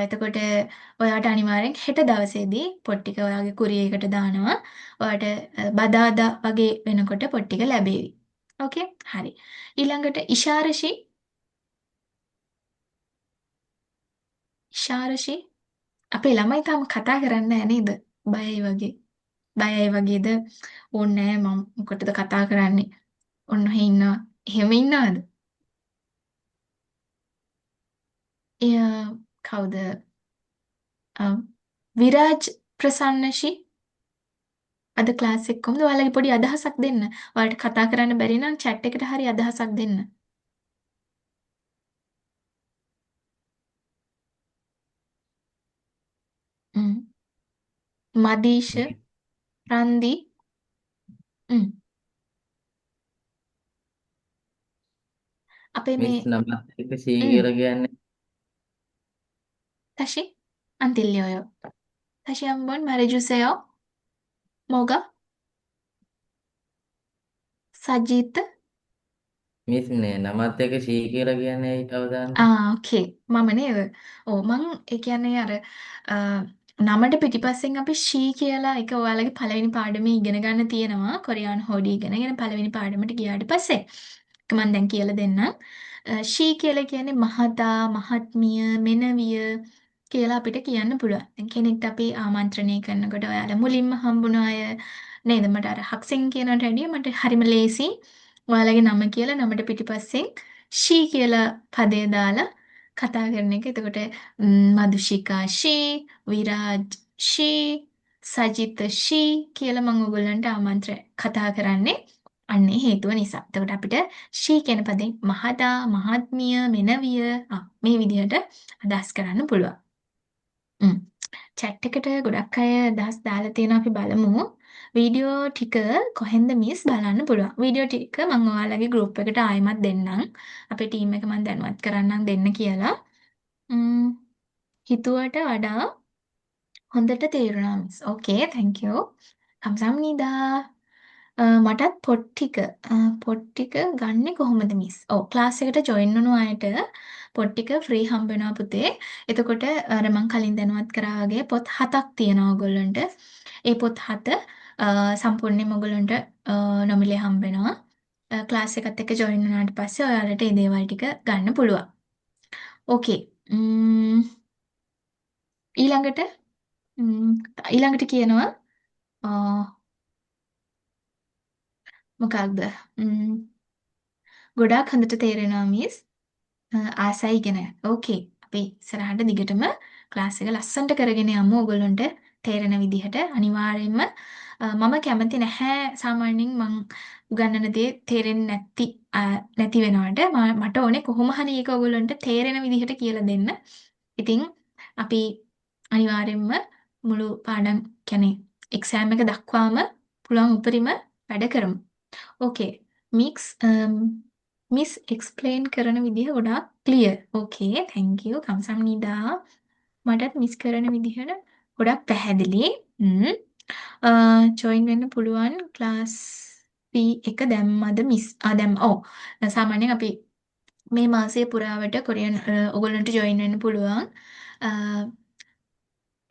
එතකොට ඔයාට අනිවාර්යෙන් හෙට දවසේදී පොත් ටික ඔයාගේ කුරියරයකට දානවා. ඔයාට බදාදා වගේ වෙනකොට පොත් ටික ලැබේවි. ඕකේ? හරි. ඊළඟට ඉෂාරෂි අපේ ළමයි තාම කතා කරන්නේ නැහැ නේද? බයයි වගේ. බයයි වගේද? ඕන්නේ නැහැ මම මොකටද කතා කරන්නේ? ඔන්න ඔහේ ඉන්නවා. එහෙම ඉන්නවද? එය කවුද? විරාජ් ප්‍රසන්නෂි අද ක්ලාස් එක කොහොමද? ඔයාලගේ පොඩි අදහසක් දෙන්න. ඔයාලට කතා කරන්න බැරි නම් chat එකට හරි අදහසක් දෙන්න. මදීෂ, රන්දි අපේ මිස් මේ නමත් එක සී කියලා කියන්නේ 다시 안 들려요. 다시 한번 말해주세요. 뭐가? සජිත් මිස් නේ නමත් එක සී කියලා කියන්නේ ඇයි අවදානම්? ඕකේ මම නේද? ඔව් මං ඒ කියන්නේ අර නමට පිටිපස්සෙන් අපි ෂී කියලා එක ඔයාලගේ පළවෙනි පාඩමේ ඉගෙන ගන්න තියෙනවා. කොරියානු හෝඩි ඉගෙනගෙන පළවෙනි පාඩමට ගියාට පස්සේ. ඒක මං දැන් කියලා දෙන්නම්. ෂී කියලා කියන්නේ මහතා, මහත්මිය, මෙනවිය කියලා අපිට කියන්න පුළුවන්. දැන් කෙනෙක්ට අපි ආමන්ත්‍රණය කරනකොට ඔයාලා මුලින්ම හම්බුන අය නේද? මට අර හක්සෙන් කියනට වැඩිය මට හරිම ලේසි. ඔයාලගේ නම කියලා නමට පිටිපස්සෙන් ෂී කියලා පදේ දාලා කතා කරන එක. එතකොට Madushika she, Viraj she, Sajith she කියලා මම ඔයගොල්ලන්ට කතා කරන්නේ අන්නේ හේතුව නිසා. එතකොට අපිට she කියන පදේ මහදා, මහත්මිය, මෙනවිය මේ විදිහට අදහස් කරන්න පුළුවන්. chat එකට ගොඩක් අය අදහස් දාලා තියෙනවා අපි බලමු. වීඩියෝ ටික කොහෙන්ද මිස් බලන්න පුළුවන්. වීඩියෝ ටික මම ඔයාලගේ group එකට ආයෙමත් දෙන්නම්. අපේ team එක මම දැනුවත් කරන්නම් දෙන්න කියලා. ම්ම්, හිතුවට වඩා හොඳට තේරුණා මිස්. Okay thank you. 감사합니다. මටත් පොත් ටික ගන්නෙ කොහොමද මිස්? ඔව් ක්ලාස් එකට ජොයින් වුණු අයට පොත් ටික ෆ්‍රී හම්බ වෙනවා පුතේ. එතකොට අර මං කලින් දැනුවත් කරා වගේ පොත් 7ක් තියෙනවා ඔයගොල්ලන්ට. ඒ පොත් 7 සම්පූර්ණයෙන්ම ඔයගොල්ලන්ට නොමිලේ හම්බ වෙනවා. ක්ලාස් එකත් එක්ක ජොයින් වුණාට පස්සේ ඔයාලට මේ දේවල් ටික ගන්න පුළුවන්. ඕකේ. ඊළඟට ඊළඟට කියනවා මොකක්ද? ගොඩාක් හොඳට තේරෙනවා මිස්. ආසයි ඉගෙන. ඕකේ. අපි ඉස්සරහට දිගටම ක්ලාස් එක ලස්සනට කරගෙන යමු ඔයගොල්ලන්ට තේරෙන විදිහට. අනිවාර්යයෙන්ම මම කැමති නැහැ සාමාන්‍යයෙන් මං උගන්වන දේ තේරෙන්නේ නැති වෙනවට මට ඕනේ කොහොම හරි ඒක ඔයගොල්ලන්ට තේරෙන විදිහට කියලා දෙන්න. ඉතින් අපි අනිවාර්යයෙන්ම මුළු පාඩම් කියන්නේ එක්සෑම් එක දක්වාම පුළුවන් උපරිම වැඩ කරමු. ඕකේ. මිස් එක්ස්ප්ලেইন කරන විදිහ ගොඩාක් ක්ලියර්. Okay thank you. 감사합니다. මටත් මිස් කරන විදිහට ගොඩක් පැහැදිලි. ජොයින් වෙන්න පුළුවන් ක්ලාස් P එක දැම්මද මිස්? ඔව්. සාමාන්‍යයෙන් අපි මේ මාසයේ පුරාවට කොරියන් ඔයගොල්ලන්ට ජොයින් වෙන්න පුළුවන්.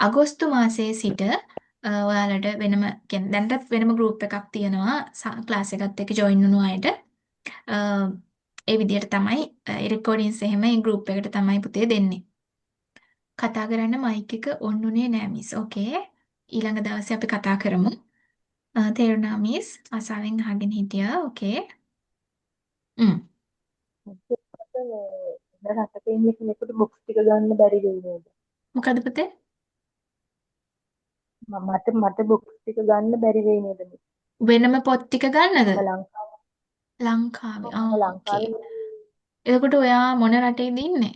අගෝස්තු මාසයේ සිට ඔයාලට වෙනම කියන්නේ දැනටත් වෙනම group එකක් තියෙනවා ක්ලාස් එකත් එක්ක ජොයින් වුණු අයට. ඒ විදිහට තමයි රෙකෝඩින්ස් එහෙම ඒ group එකට තමයි පුතේ දෙන්නේ. කතා කරන්න මයික් එක ඔන් උනේ නෑ මිස්. ඕකේ. ඊළඟ දවසේ අපි කතා කරමු. තේරුණා මිස්? ආසාවෙන් අහගෙන හිටියා. ඕකේ. මේ රටක ඉන්න කෙනෙකුට බොක්ස් ටික ගන්න බැරි වෙයි නේද? මොකද පුතේ? මට බොක්ස් ටික ගන්න බැරි වෙයි නේද? වෙනම පොත් ටික ගන්නද? ලංකාවේ ලංකාවේ. ඕකේ. එතකොට ඔයා මොන රටේද ඉන්නේ?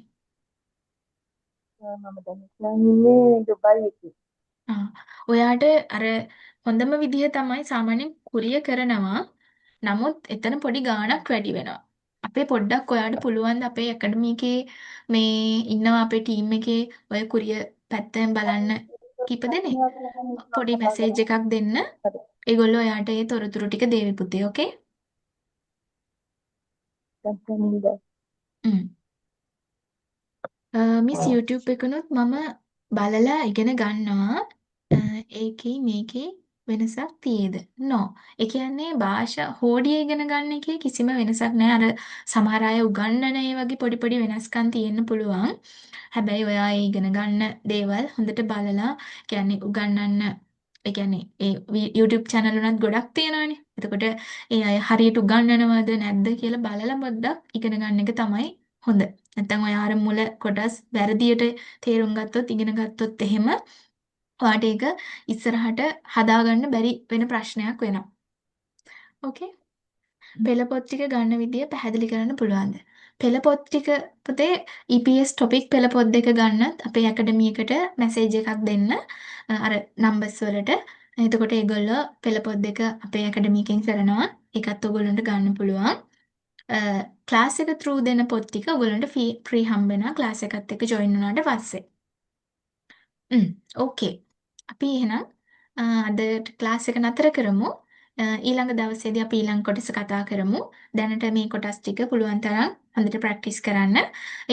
මම දැන් ඉන්නේ දුබයි එකේ. ඔයාට අර හොඳම විදිහ තමයි සාමාන්‍යයෙන් කුරිය කරනවා. නමුත් එතන පොඩි ගාණක් වැඩි වෙනවා. අපේ පොඩ්ඩක් ඔයාට පුළුවන් ද අපේ ඇකඩමි එකේ මේ ඉන්නවා අපේ ටීම් එකේ ඔය කුරිය පැත්තෙන් බලන්න කීප දෙනෙක්. පොඩි මැසේජ් එකක් දෙන්න. ඒගොල්ලෝ ඔයාට ඒ තොරතුරු ටික දේවි පුතේ. ඕකේ? මිස් YouTube එකනොත් මම බලලා ඉගෙන ගන්නවා. ඒකේ මේකේ වෙනසක් තියේද? නෝ. ඒ කියන්නේ භාෂා හෝඩිය ඉගෙන ගන්න එකේ කිසිම වෙනසක් නැහැ. අර සමහර අය උගන්වන ඒ වගේ පොඩි පොඩි වෙනස්කම් තියෙන්න පුළුවන්. හැබැයි ඔයා ඒ ඉගෙන ගන්න දේවල් හොඳට බලලා කියන්නේ උගන්වන්න ඒ කියන්නේ ඒ YouTube channel උනත් ගොඩක් තියෙනවානේ. එතකොට ඒ අය හරියට උගන්වනවද නැද්ද කියලා බලලා පොඩ්ඩක් ඉගෙන ගන්න එක තමයි හොඳ. නැත්නම් ඔයා අර මුල කොටස් වැරදියට තේරුම් ගත්තොත් ඉගෙන ගත්තොත් එහෙම ඔයාට ඒක ඉස්සරහට හදාගන්න බැරි වෙන ප්‍රශ්නයක් වෙනවා. ඕකේ? පෙළ පොත් ටික ගන්න විදිය පැහැදිලි කරන්න පුළුවන්ද? පෙළ පොත් ටික පුතේ EPS topic පෙළ පොත් දෙක ගන්නත් අපේ ඇකඩමි එකට මැසේජ් එකක් දෙන්න අර නම්බර්ස් වලට. එතකොට ඒගොල්ලෝ පෙළ පොත් දෙක අපේ ඇකඩමි එකෙන් කරනවා. ඒකත් ඔයගොල්ලන්ට ගන්න පුළුවන්. ක්ලාස් එක through දෙන පොත් ටික ඔයගොල්ලන්ට ෆ්‍රී හම්බ වෙනවා ක්ලාස් එකත් එක්ක ජොයින් වුණාට පස්සේ. ඕකේ. අපි එහෙනම් අද ක්ලාස් එක නතර කරමු. ඊළඟ දවසේදී අපි ඊළඟ කොටස කතා කරමු. දැනට මේ කොටස් ටික පුළුවන් තරම් හොඳට ප්‍රැක්ටිස් කරන්න.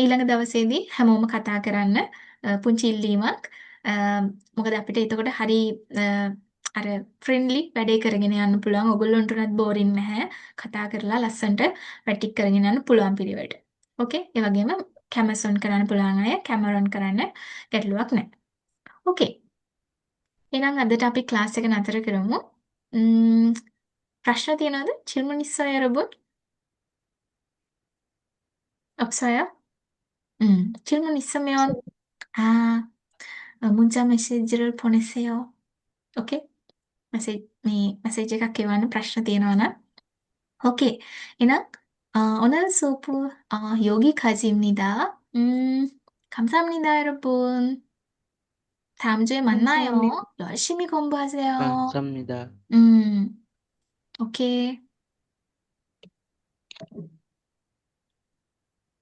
ඊළඟ දවසේදී හැමෝම කතා කරන්න පුංචි ඉල්ලීමක්. මොකද අපිට එතකොට හරි අර ෆ්‍රෙන්ඩ්ලි වැඩේ කරගෙන යන්න පුළුවන්. ඔයගොල්ලන්ට උනත් බෝරින් නැහැ. කතා කරලා ලස්සනට ප්‍රැක්ටිස් කරගෙන යන්න පුළුවන් පිළිවෙලට. ඕකේ? ඒ වගේම කැමස් ඔන් කරන්න පුළුවන් අය කැමරා ඔන් කරන්න ගැටලුවක් නැහැ. ඕකේ. එහෙනම් අදට අපි ක්ලාස් එක නතර කරමු. ප්‍රශ්න තියනවද? 질문 있어요, 여러분? 없어요? 질문 있으면, 문자 메시지를 보내세요. 오케이? 메시지가 기와는 ප්‍රශ්න තියෙනවා නම්. 오케이. එහෙනම් 오늘 수업 여기까지입니다. 감사합니다, 여러분. 다음 주에 만나요. 감사합니다. 열심히 공부하세요. 감사합니다. 오케이.